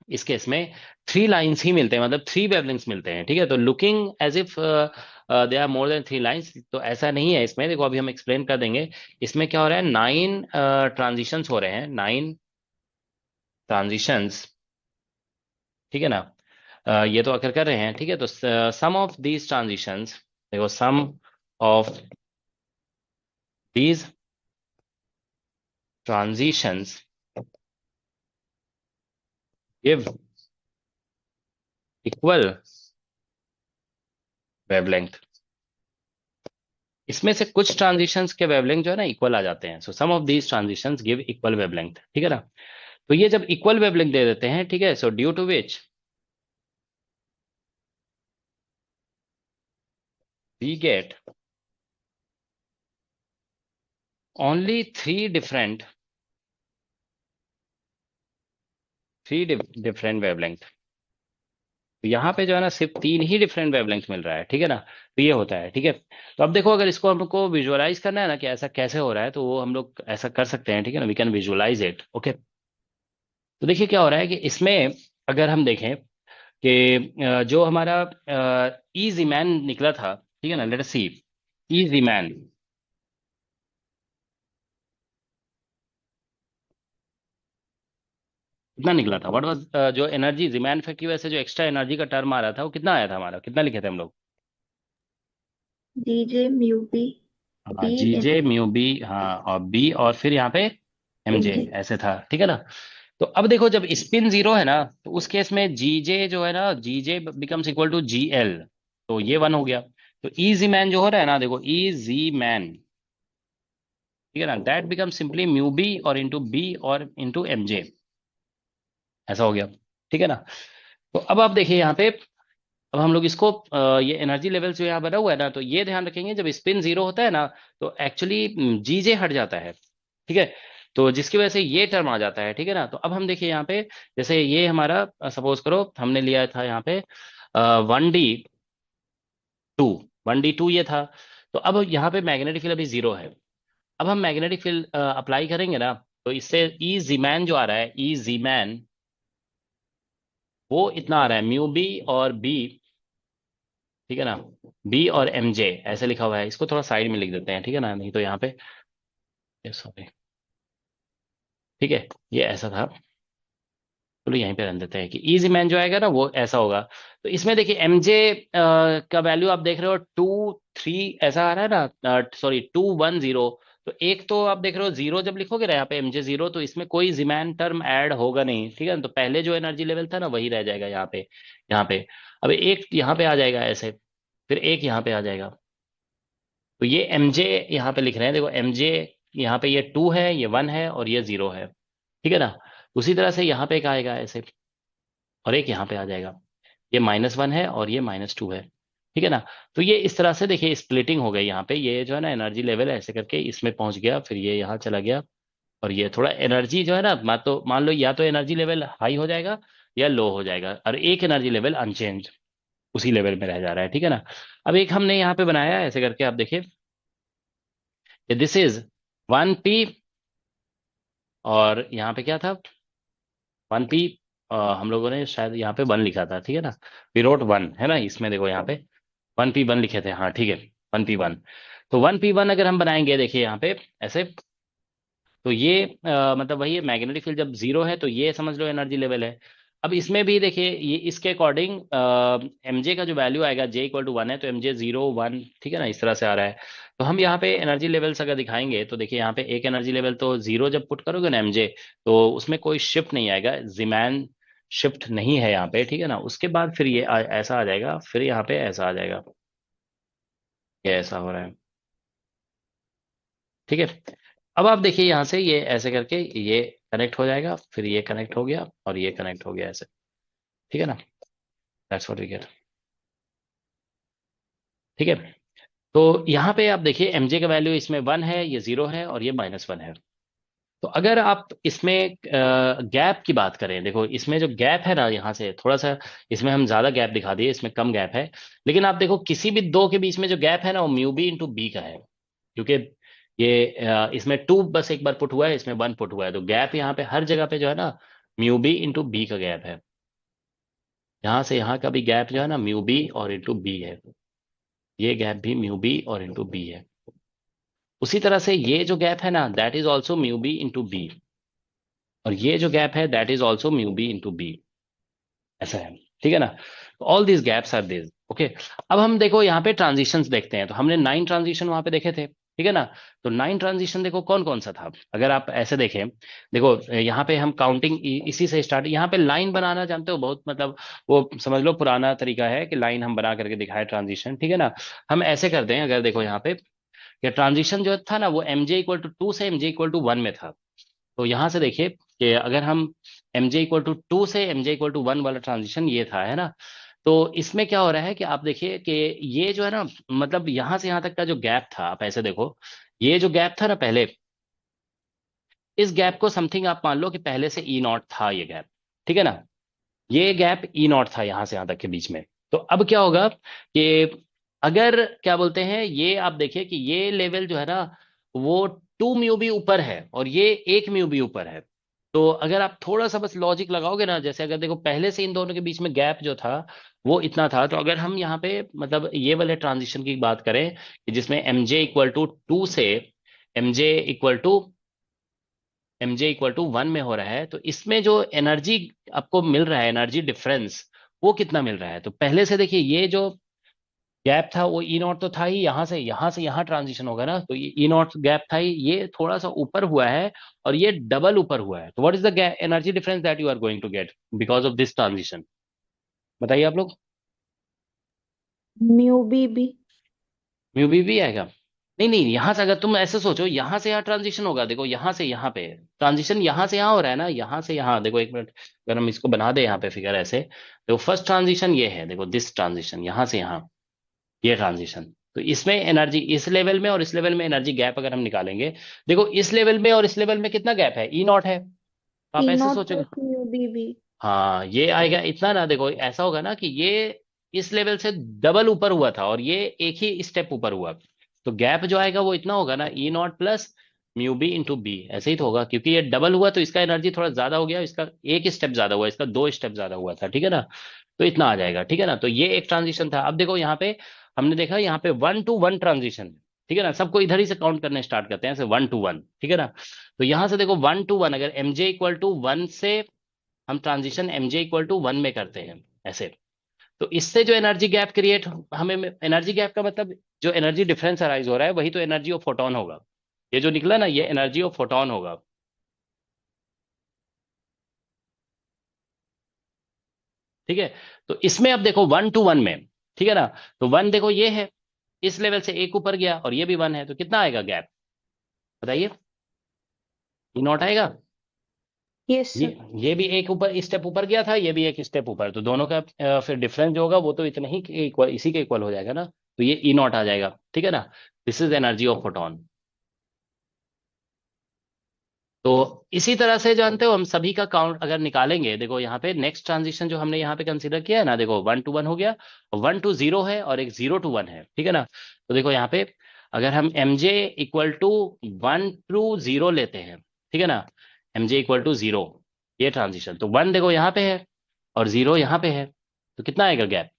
इस केस में 3 लाइंस ही मिलते हैं, मतलब 3 वेवलेंथ्स मिलते हैं, ठीक है। तो looking as if they are more than 3 lines, तो ऐसा नहीं है इसमें, देखो अभी हम एक्सप्लेन कर देंगे। इसमें क्या हो रहा है, 9 ट्रांजिशंस हो रहे हैं, 9 ट्रांजिशंस, ठीक है ना। ये तो अगर कर रहे हैं, ठीक है, तो सम ऑफ दीज ट्रांजिशंस, देखो some of these transitions give equal wavelength, इसमें से कुछ ट्रांजिशंस के वेवलेंथ जो है ना इक्वल आ जाते हैं, so some of these transitions give equal wavelength, ठीक है ना। तो ये जब इक्वल वेवलेंथ दे देते हैं, ठीक है, so due to which we get only three different wavelength. तो यहाँ पे जो है ना सिर्फ तीन ही डिफरेंट वेवलेंथ मिल रहा है, ठीक है ना। तो ये होता है, ठीक है। तो अब देखो, अगर इसको हमको विजुअलाइज करना है ना कि ऐसा कैसे हो रहा है, तो वो हम लोग ऐसा कर सकते हैं, ठीक है ना, we can visualise it, okay. तो देखिए क्या हो रहा है कि इसमें अगर हम देखें कि जो हमारा ई मैन निकला था, ठीक है ना, लेट अस सी ई मैन कितना निकला था, व्हाट वाज जो एनर्जी जीमैन इफेक्ट की वजह से जो एक्स्ट्रा एनर्जी का टर्म आ रहा था, वो कितना आया था हमारा, कितना लिखे थे हम लोग। DJ म्यू बी हाँ, B G M J mu B, हाँ, और बी, और फिर यहाँ पे एम जे, एम जी। ऐसे था, ठीक है ना। तो अब देखो, जब स्पिन जीरो है ना, तो उस केस में जी जे जो है ना, G J becomes equal to G L, तो ये वन हो गया। तो इजी मैन जो हो रहा है ना, देखो इजी मैन, ठीक है ना, that become simply mu B और इंटू बी और इंटू एम जे, ऐसा हो गया, ठीक है ना। तो अब आप देखिए यहाँ पे, अब हम लोग इसको ये एनर्जी लेवल जो यहाँ बना हुआ है ना, तो ये ध्यान रखेंगे, जब स्पिन जीरो होता है ना, तो एक्चुअली जी जे हट जाता है, ठीक है। तो जिसकी वजह से ये टर्म आ जाता है, ठीक है ना। तो अब हम देखिए यहाँ पे, जैसे ये हमारा सपोज करो हमने लिया था यहाँ पे 1D2, 1D2 ये था। तो अब यहाँ पे मैग्नेटिक फील्ड अभी जीरो है। अब हम मैग्नेटिक फील्ड अप्लाई करेंगे ना, तो इससे ई जीमैन जो आ रहा है, ई जीमैन, वो इतना आ रहा है म्यू बी और बी, ठीक है ना, बी और एम जे ऐसे लिखा हुआ है। इसको थोड़ा साइड में लिख देते हैं, ठीक है ना, नहीं तो यहाँ पे, सॉरी, ठीक है, ये ऐसा था। चलो यहीं पे रन देते हैं कि इजी मैन जो आएगा ना वो ऐसा होगा। तो इसमें देखिए एम जे का वैल्यू आप देख रहे हो 2 3 ऐसा आ रहा है ना, सॉरी 2 1 0। तो एक तो आप देख रहे हो जीरो, जब लिखोगे ना यहाँ पे एम जे जीरो, तो इसमें कोई जीमैन टर्म ऐड होगा नहीं, ठीक है ना। तो पहले जो एनर्जी लेवल था ना वही रह जाएगा यहाँ पे, यहाँ पे। अब एक यहाँ पे आ जाएगा ऐसे, फिर एक यहाँ पे आ जाएगा। तो ये एम जे यहाँ पे लिख रहे हैं, देखो एम जे यहाँ पे ये 2 है, ये 1 है, और ये 0 है, ठीक है ना। उसी तरह से यहाँ पे एक आएगा ऐसे, और एक यहाँ पे आ जाएगा। ये -1 है और ये -2 है, ठीक है ना। तो ये इस तरह से देखिए स्प्लिटिंग हो गई यहाँ पे, ये जो है ना एनर्जी लेवल ऐसे करके इसमें पहुंच गया, फिर ये यहाँ चला गया, और ये थोड़ा एनर्जी जो है ना, मान लो या तो एनर्जी लेवल हाई हो जाएगा या लो हो जाएगा, और एक एनर्जी लेवल अनचेंज उसी लेवल में रह जा रहा है, ठीक है ना। अब एक हमने यहाँ पे बनाया है ऐसे करके, आप देखिए, दिस इज 1P, और यहाँ पे क्या था, 1P, हम लोगों ने शायद यहाँ पे 1 लिखा था, ठीक है ना, विरोट 1 है ना, इसमें देखो यहाँ पे 1P1 लिखे थे, हाँ ठीक है, 1P1। तो 1P1 अगर हम बनाएंगे, देखिए यहाँ पे ऐसे, तो ये मतलब वही मैग्नेटिक फील्ड जब जीरो है, तो ये समझ लो एनर्जी लेवल है। अब इसमें भी देखिए, ये इसके अकॉर्डिंग एम जे का जो वैल्यू आएगा, जे इक्वल टू 1 है, तो एम जे 0 1, ठीक है ना, इस तरह से आ रहा है। तो हम यहाँ पे एनर्जी लेवल्स अगर दिखाएंगे, तो देखिए यहाँ पे एक एनर्जी लेवल तो जीरो जब पुट करोगे ना एम जे, तो उसमें कोई शिफ्ट नहीं आएगा, जीमैन शिफ्ट नहीं है यहाँ पे, ठीक है ना। उसके बाद फिर ये ऐसा आ जाएगा, फिर यहाँ पे ऐसा आ जाएगा, ये ऐसा हो रहा है, ठीक है। अब आप देखिए यहाँ से ये ऐसे करके ये कनेक्ट हो जाएगा, फिर ये कनेक्ट हो गया और ये कनेक्ट हो गया ऐसे, ठीक है ना। दैट्स व्हाट वी गेट, ठीक है। तो यहाँ पे आप देखिए एमजे का वैल्यू इसमें 1 है, ये 0 है, और ये -1 है। तो अगर आप इसमें गैप की बात करें, देखो इसमें जो गैप है ना, यहाँ से थोड़ा सा, इसमें हम ज्यादा गैप दिखा दिए, इसमें कम गैप है। लेकिन आप देखो किसी भी दो के बीच में जो गैप है ना, वो म्यू बी इंटू बी का है, क्योंकि ये इसमें 2 बस एक बार पुट हुआ है, इसमें 1 पुट हुआ है, तो गैप यहाँ पे हर जगह पे जो है ना म्यू बी इंटू बी का गैप है। यहाँ से यहाँ का भी गैप जो है ना म्यू बी और इंटू बी है, ये गैप भी म्यू बी और इंटू बी है। उसी तरह से ये जो गैप है ना, that is also mu B into B, और ये जो गैप है that is also mu B into B, ऐसा है, ठीक है ना। All these gaps are this, okay. अब हम देखो यहाँ पे ट्रांजिशंस देखते हैं, तो हमने 9 ट्रांजिशन वहां पे देखे थे, ठीक है ना। तो 9 ट्रांजिशन देखो कौन कौन सा था, अगर आप ऐसे देखें, देखो यहाँ पे हम काउंटिंग इसी से स्टार्ट, यहाँ पे लाइन बनाना जानते हो, बहुत मतलब वो समझ लो पुराना तरीका है कि लाइन हम बना करके दिखाए ट्रांजिशन, ठीक है ना। हम ऐसे करते हैं, अगर देखो यहाँ पे कि ट्रांजिशन जो था ना वो mj = 2 से mj = 1 में था। तो यहां से देखिए कि अगर हम mj = 2 से mj = 1 वाला ट्रांजिशन ये था, है ना। तो इसमें क्या हो रहा है कि आप देखिए कि ये जो है ना, मतलब यहां से यहां तक का जो गैप था, आप ऐसे देखो, ये जो गैप था ना पहले, इस गैप को समथिंग आप मान लो कि पहले से E0 था ये गैप, ठीक है ना। ये गैप E0 था यहां से यहां तक के बीच में। तो अब क्या होगा कि अगर क्या बोलते हैं, ये आप देखिए कि ये लेवल जो है ना वो 2 म्यू भी ऊपर है और ये 1 म्यू भी ऊपर है। तो अगर आप थोड़ा सा बस लॉजिक लगाओगे ना, जैसे अगर देखो पहले से इन दोनों के बीच में गैप जो था वो इतना था, तो अगर हम यहाँ पे मतलब ये वाले ट्रांजिशन की बात करें कि जिसमें mj = 2 से mj इक्वल टू mj = 1 में हो रहा है, तो इसमें जो एनर्जी आपको मिल रहा है, एनर्जी डिफरेंस, वो कितना मिल रहा है। तो पहले से देखिए ये जो गैप था वो E0 तो था ही, यहाँ से यहाँ ट्रांजिशन होगा ना, तो ये E0 गैप था ही, ये थोड़ा सा ऊपर हुआ है और ये डबल ऊपर हुआ है। तो what is the energy difference that you are going to get because of this transition, बताइए आप लोग। Mu B B. म्यू भी आएगा? नहीं नहीं, यहां से अगर तुम ऐसे सोचो, यहां से यहाँ ट्रांजिशन होगा, देखो यहाँ से यहाँ पे ट्रांजिशन, यहाँ से यहाँ हो रहा है ना, यहाँ से यहाँ देखो, एक मिनट, अगर हम इसको बना दे यहाँ पे फिगर ऐसे, तो फर्स्ट ट्रांजिशन ये है, देखो दिस ट्रांजिशन, यहाँ से यहाँ ये ट्रांजिशन। तो इसमें एनर्जी इस लेवल में और इस लेवल में एनर्जी गैप अगर हम निकालेंगे, देखो इस लेवल में और इस लेवल में कितना गैप है, E0 है, तो आप ई ऐसे नॉट सोचोगे। Plus mu B B. हाँ ये आएगा इतना ना, देखो ऐसा होगा ना कि ये इस लेवल से डबल ऊपर हुआ था और ये एक ही स्टेप ऊपर हुआ, तो गैप जो आएगा वो इतना होगा ना, E0 + μb × b, ऐसे ही तो होगा, क्योंकि ये डबल हुआ तो इसका एनर्जी थोड़ा ज्यादा हो गया, इसका एक स्टेप ज्यादा हुआ, इसका 2 स्टेप ज्यादा हुआ था, ठीक है ना। तो इतना आ जाएगा, ठीक है ना। तो ये एक ट्रांजिशन था। अब देखो यहाँ पे हमने देखा यहाँ पे 1 to 1 ट्रांजिशन, ठीक है ना। सबको इधर ही से काउंट करने स्टार्ट करते हैं ऐसे 1 to 1, ठीक है ना। तो यहाँ से देखो 1 to 1, अगर mj = 1 से हम ट्रांजिशन mj = 1 में करते हैं ऐसे, तो इससे जो एनर्जी गैप क्रिएट, हमें एनर्जी गैप का मतलब जो एनर्जी डिफरेंस अराइज हो रहा है वही तो एनर्जी ऑफ फोटोन होगा। ये जो निकला ना ये एनर्जी ऑफ फोटोन होगा, ठीक है। तो इसमें अब देखो 1 to 1 में, ठीक है ना, तो 1 देखो ये है, इस लेवल से एक ऊपर गया और ये भी 1 है, तो कितना आएगा गैप, बताइए। E0 आएगा। यस ये सर। ये भी एक ऊपर स्टेप ऊपर गया था, ये भी एक स्टेप ऊपर, तो दोनों का फिर डिफरेंस जो होगा वो तो इतना ही इक्वल, इसी के इक्वल हो जाएगा ना, तो ये E0 आ जाएगा, ठीक है ना। This is energy of photon. तो इसी तरह से जानते हो हम सभी का काउंट अगर निकालेंगे, देखो यहाँ पे नेक्स्ट ट्रांजिशन जो हमने यहाँ पे कंसीडर किया है ना, देखो 1 to 1 हो गया, 1 to 0 है और एक 0 to 1 है, ठीक है ना। तो देखो यहाँ पे अगर हम mj = 1 to 0 लेते हैं, ठीक है ना, mj = 0, ये ट्रांजिशन, तो 1 देखो यहाँ पे है और 0 यहाँ पे है, तो कितना आएगा गैप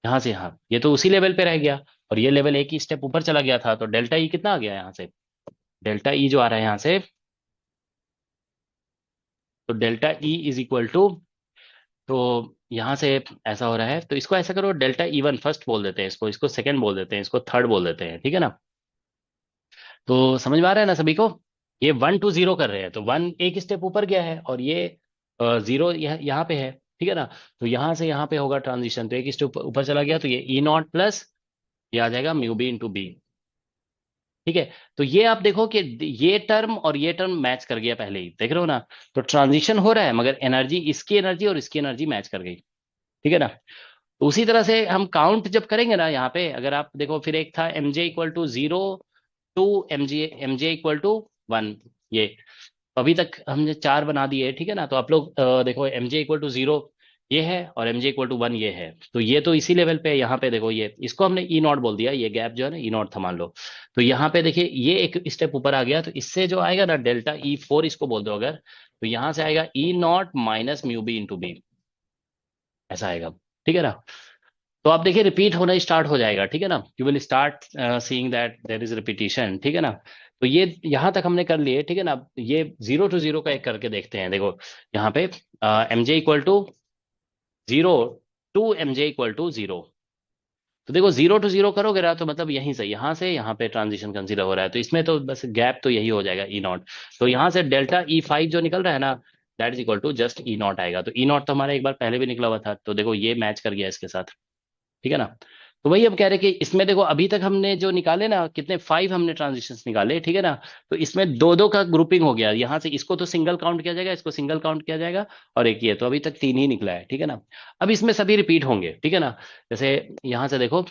यहाँ से यहाँ, ये तो उसी लेवल पे रह गया और ये लेवल एक ही स्टेप ऊपर चला गया था, तो डेल्टा ई कितना आ गया यहाँ से, डेल्टा ई जो आ रहा है यहाँ से, तो डेल्टा E = तो यहाँ से ऐसा हो रहा है, तो इसको ऐसा करो, डेल्टा E1 फर्स्ट बोल देते हैं, इसको इसको सेकंड बोल देते हैं, इसको थर्ड बोल देते हैं, ठीक है ना। तो समझ में आ रहा है ना सभी को, ये 1 to 0 कर रहे हैं, तो 1 एक स्टेप ऊपर गया है और ये 0 यहाँ पे है, ठीक है ना। तो यहाँ से यहाँ पे होगा ट्रांजिशन, तो एक स्टेप ऊपर चला गया, तो ये E0 प्लस ये आ जाएगा μb × b, ठीक है। तो ये आप देखो कि ये टर्म और ये टर्म मैच कर गया, पहले ही देख रहे हो ना। तो ट्रांजिशन हो रहा है मगर एनर्जी, इसकी एनर्जी और इसकी एनर्जी मैच कर गई, ठीक है ना। तो उसी तरह से हम काउंट जब करेंगे ना यहाँ पे, अगर आप देखो फिर एक था mj = 0 to mj = 1, ये अभी तक हमने 4 बना दिए, ठीक है ना। तो आप लोग देखो mj = 0 ये है और mj = 1 ये है, तो ये तो इसी लेवल पे है। यहाँ पे देखो ये इसको हमने E0 बोल दिया, ये गैप जो है ना E0 था मान लो, तो यहाँ पे देखिए ये एक स्टेप ऊपर आ गया, तो इससे जो आएगा ना डेल्टा E4 इसको बोल दो अगर, तो यहाँ से आएगा E0 - μb × b, ऐसा आएगा, ठीक है ना। तो आप देखिए रिपीट होना स्टार्ट हो जाएगा, ठीक है ना, you will start seeing that there is repetition, ठीक है ना। तो ये यहाँ तक हमने कर लिए, ठीक है ना। ये 0 to 0 का एक करके देखते हैं, देखो यहाँ पे mj = 0 to mj = 0, तो देखो 0 to 0 करोगे ना, तो मतलब यहीं से यहाँ पे ट्रांजिशन कंसीडर हो रहा है, तो इसमें तो बस गैप तो यही हो जाएगा E0, तो यहाँ से डेल्टा E5 जो निकल रहा है ना, that is equal to just E0 आएगा। तो E0 तो हमारा एक बार पहले भी निकला हुआ था, तो देखो ये मैच कर गया इसके साथ, ठीक है ना। तो वही अब कह रहे कि इसमें देखो अभी तक हमने जो निकाले ना, कितने 5 हमने ट्रांजिशंस निकाले, ठीक है ना। तो इसमें दो दो का ग्रुपिंग हो गया, यहाँ से इसको तो सिंगल काउंट किया जाएगा, इसको सिंगल काउंट किया जाएगा, और एक ये, तो अभी तक 3 ही निकला है, ठीक है ना। अब इसमें सभी रिपीट होंगे, ठीक है ना। जैसे यहाँ से देखो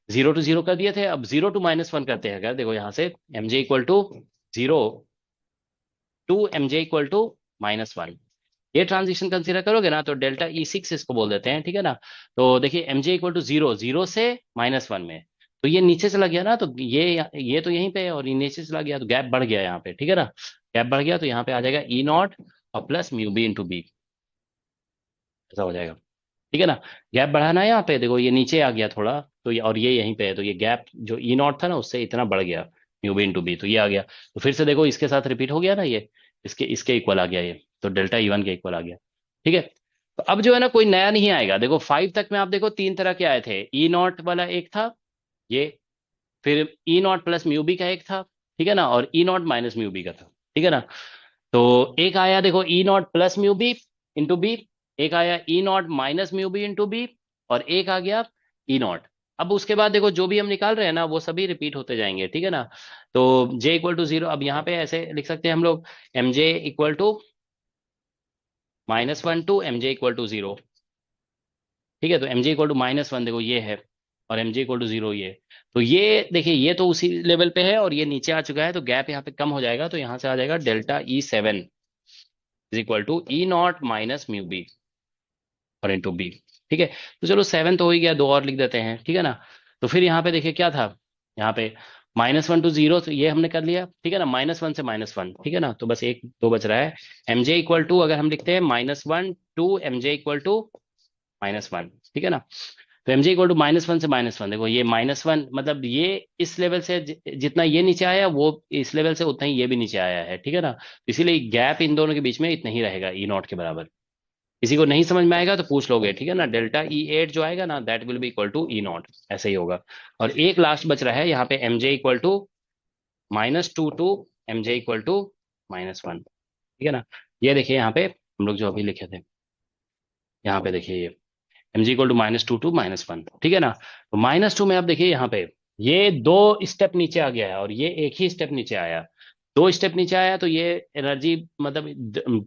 0 to 0 कर दिए थे, अब 0 to -1 करते हैं अगर, देखो यहाँ से mj = 0 to mj = -1, ये ट्रांजिशन कंसीडर करोगे ना तो Δ E6 इसको बोल देते हैं, ठीक है ना। तो देखिए mj = 0, 0 से -1 में, तो ये नीचे चला गया ना, तो ये तो यहीं पे है, और ये नीचे चला गया तो गैप बढ़ गया यहाँ पे, ठीक है ना। गैप बढ़ गया तो यहाँ पे आ जाएगा E0 और प्लस μb × b, ऐसा हो जाएगा, ठीक है ना। गैप बढ़ाना है यहाँ पे, देखो ये नीचे आ गया थोड़ा, तो ये और ये यहीं पे है, तो ये गैप जो E0 था ना उससे इतना बढ़ गया, μb × b, तो ये आ गया। तो फिर से देखो इसके साथ रिपीट हो गया ना, ये इसके इसके इक्वल आ गया ये, तो Δ E1 के इक्वल आ गया, ठीक है। तो अब जो है ना कोई नया नहीं आएगा, देखो 5 तक में आप देखो 3 तरह के आए थे, E0 वाला एक था ये, फिर E0 प्लस म्यू बी का एक था, ठीक है ना, और E0 माइनस म्यू बी का था, ठीक है ना। तो एक आया देखो E0 plus mu B into B, एक आया E0 minus mu B into B, और एक आ गया E0। अब उसके बाद देखो जो भी हम निकाल रहे हैं ना वो सभी रिपीट होते जाएंगे, ठीक है ना। तो j = 0, अब यहाँ पे ऐसे लिख सकते हैं हम लोग, mj = -1 to mj = 0, ठीक है। तो mj = -1 देखो ये है, और mj = 0 ये, तो ये देखिए ये तो उसी लेवल पे है और ये नीचे आ चुका है, तो गैप यहाँ पे कम हो जाएगा, तो यहाँ से आ जाएगा Δ E7 = E0 - μb और इंटू बी, ठीक है। तो चलो 7 तो हो ही गया, दो और लिख देते हैं, ठीक है ना। तो फिर यहाँ पे देखिए क्या था, यहाँ पे -1 to 0, तो ये हमने कर लिया, ठीक है ना, -1 से -1, ठीक है ना। तो बस एक दो बच रहा है, mj = अगर हम लिखते हैं -1 to mj = -1, ठीक है ना। तो mj = -1 से -1, देखो ये -1 मतलब ये इस लेवल से जितना ये नीचे आया वो इस लेवल से उतना ही ये भी नीचे आया है, ठीक है ना। इसीलिए गैप इन दोनों के बीच में इतना ही रहेगा, E0 के बराबर। किसी को नहीं समझ में आएगा तो पूछ लोगे, ठीक है ना। Δ E8 जो आएगा ना that will be equal to E0, ऐसे ही होगा। और एक लास्ट बच रहा है यहाँ पे, mj = -2 to mj = -1, ठीक है ना। ये देखिए यहाँ पे हम लोग जो अभी लिखे थे, यहाँ पे देखिए ये mj = -2 to -1, ठीक है ना। तो -2 में आप देखिए यहाँ पे ये दो स्टेप नीचे आ गया है, और ये एक ही स्टेप नीचे आया, दो स्टेप नीचे आया, तो ये एनर्जी मतलब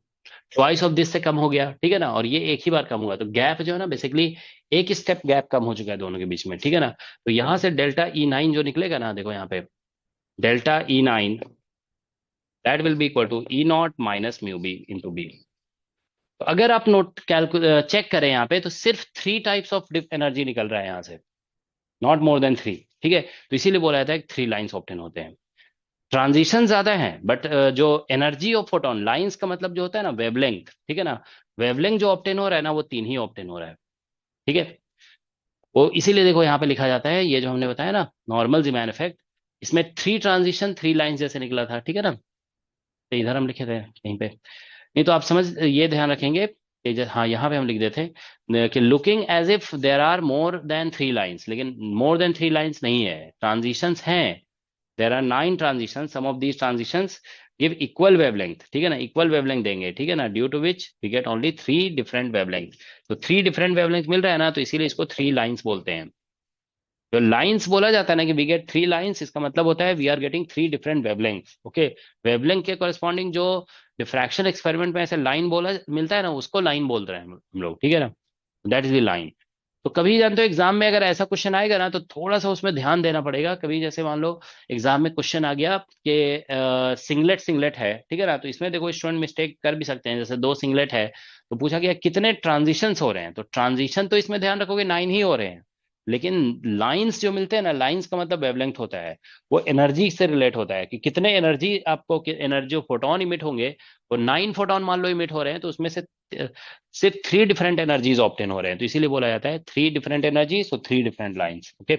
ट्वाइस ऑफ दिस से कम हो गया, ठीक है ना। और ये एक ही बार कम हुआ, तो गैप जो है ना बेसिकली एक स्टेप गैप कम हो चुका है दोनों के बीच में, ठीक है ना। तो यहाँ से Δ E9 जो निकलेगा ना, देखो यहाँ पे Δ E9 that will be equal to E0 - μb × b। तो अगर आप नोट कैलकुलेट चेक करें यहाँ पे, तो सिर्फ 3 टाइप्स ऑफ एनर्जी निकल रहा है यहाँ से, नॉट मोर देन 3, ठीक है। तो इसीलिए बोला जाता है कि 3 लाइन्स ऑप्टेन होते हैं। ट्रांजिशन ज्यादा है, बट जो एनर्जी ऑफ फोटोन, लाइंस का मतलब जो होता है ना वेवलेंथ, ठीक है ना, वेवलेंथ जो ऑप्टेन हो रहा है ना वो 3 ही ऑप्टेन हो रहा है, ठीक है। वो इसीलिए देखो यहाँ पे लिखा जाता है, ये जो हमने बताया ना नॉर्मल ज़ीमैन इफेक्ट, इसमें 3 ट्रांजिशन 3 लाइंस जैसे निकला था, ठीक है ना। तो इधर हम लिखे थे कहीं पे, नहीं तो आप समझ ये ध्यान रखेंगे कि हाँ यहाँ पे हम लिख देते कि looking as if there are more than 3 lines, लेकिन मोर देन 3 लाइंस नहीं है, ट्रांजिशंस हैं। There are 9 transitions, some of these transitions give equal wavelength, ठीक है ना, इक्वल वेवलेंथ देंगे, ठीक है ना, due to which we get only 3 different wavelength. तो 3 डिफरेंट वेवलेंथ मिल रहा है ना, तो इसीलिए इसको 3 लाइंस बोलते हैं। जो लाइंस बोला जाता है ना कि वी गेट 3 लाइंस, इसका मतलब होता है we are getting 3 different wavelength, okay. Wavelength के कॉरेस्पॉन्डिंग जो डिफ्रैक्शन एक्सपेरिमेंट में ऐसे लाइन बोला मिलता है ना, उसको लाइन बोल रहे हैं हम लोग, ठीक है ना। That is the line. तो कभी जानते हो एग्जाम में अगर ऐसा क्वेश्चन आएगा ना तो थोड़ा सा उसमें ध्यान देना पड़ेगा। कभी जैसे मान लो एग्जाम में क्वेश्चन आ गया कि सिंगलेट सिंगलेट है, ठीक है ना, तो इसमें देखो स्टूडेंट मिस्टेक कर भी सकते हैं, जैसे 2 सिंगलेट है तो पूछा गया कितने ट्रांजिशंस हो रहे हैं, तो ट्रांजिशन तो इसमें ध्यान रखोगे 9 ही हो रहे हैं, लेकिन लाइंस जो मिलते हैं ना, लाइंस का मतलब वेवलेंथ होता है, वो एनर्जी से रिलेट होता है कि कितने एनर्जी आपको, एनर्जी फोटोन इमिट होंगे, वो 9 फोटोन मान लो इमिट हो रहे हैं, तो उसमें से सिर्फ 3 डिफरेंट एनर्जीज ऑप्टेन हो रहे हैं, तो इसीलिए बोला जाता है 3 डिफरेंट एनर्जीज, तो 3 डिफरेंट लाइंस, ओके।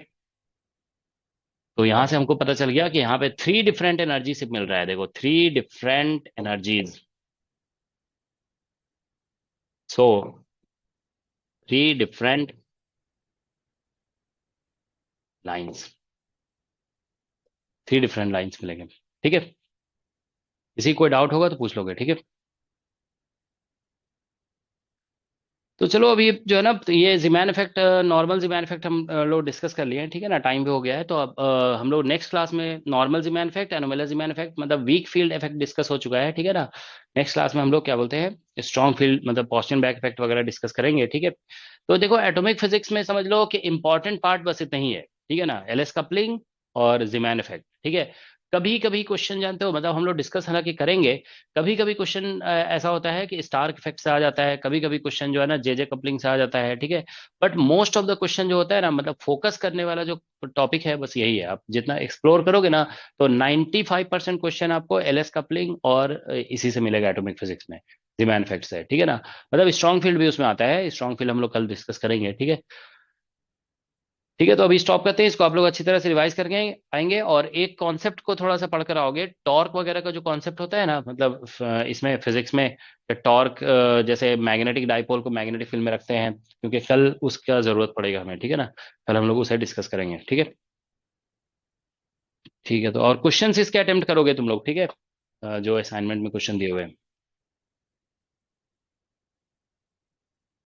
तो यहां से हमको पता चल गया कि यहाँ पे 3 डिफरेंट एनर्जी से मिल रहा है, देखो 3 डिफरेंट एनर्जीज, सो 3 डिफरेंट लाइंस, 3 डिफरेंट लाइंस मिलेंगे, ठीक है। किसी कोई डाउट होगा तो पूछ लोगे, ठीक है। तो चलो अभी जो है ना, तो ये जिमैन इफेक्ट, नॉर्मल जिमैन इफेक्ट हम लोग डिस्कस कर लिए हैं, ठीक है ना, टाइम भी हो गया है। तो अब हम लोग नेक्स्ट क्लास में नॉर्मल जिमैन इफेक्ट, एनोमेलर जिमैन इफेक्ट, मतलब वीक फील्ड इफेक्ट डिस्कस हो चुका है, ठीक है ना। नेक्स्ट क्लास में हम लोग क्या बोलते हैं, स्ट्रॉन्ग फील्ड मतलब पॉस्चन बैक इफेक्ट वगैरह डिस्कस करेंगे, ठीक है। तो देखो एटॉमिक फिजिक्स में समझ लो कि इंपॉर्टेंट पार्ट बस इतना ही है, ठीक है ना, एलएस कपलिंग और जिमैन इफेक्ट, ठीक है। कभी कभी क्वेश्चन जानते हो, मतलब हम लोग डिस्कस हालांकि करेंगे, कभी कभी क्वेश्चन ऐसा होता है कि स्टार इफेक्ट से आ जाता है, कभी कभी क्वेश्चन जो है ना जेजे कपलिंग से आ जाता है, ठीक है। But most of the question जो होता है ना, मतलब फोकस करने वाला जो टॉपिक है बस यही है। आप जितना एक्सप्लोर करोगे ना, तो 95% क्वेश्चन आपको एलएस कपलिंग और इसी से मिलेगा एटॉमिक फिजिक्स में, डिमांड इफेक्ट से, ठीक है ना। मतलब स्ट्रॉन्ग फील्ड भी उसमें आता है, स्ट्रॉन्ग फील्ड हम लोग कल डिस्कस करेंगे, ठीक है। ठीक है, तो अभी स्टॉप करते हैं इसको, आप लोग अच्छी तरह से रिवाइज करके आएंगे, और एक कॉन्सेप्ट को थोड़ा सा पढ़कर आओगे, टॉर्क वगैरह का जो कॉन्सेप्ट होता है ना, मतलब इसमें फिजिक्स में टॉर्क, जैसे मैग्नेटिक डाइपोल को मैग्नेटिक फील्ड में रखते हैं, क्योंकि कल उसका जरूरत पड़ेगा हमें, ठीक है ना। कल हम लोग उसे डिस्कस करेंगे, ठीक है। ठीक है, तो और क्वेश्चंस इसके अटेम्प्ट करोगे तुम लोग, ठीक है, जो असाइनमेंट में क्वेश्चन दिए हुए हैं।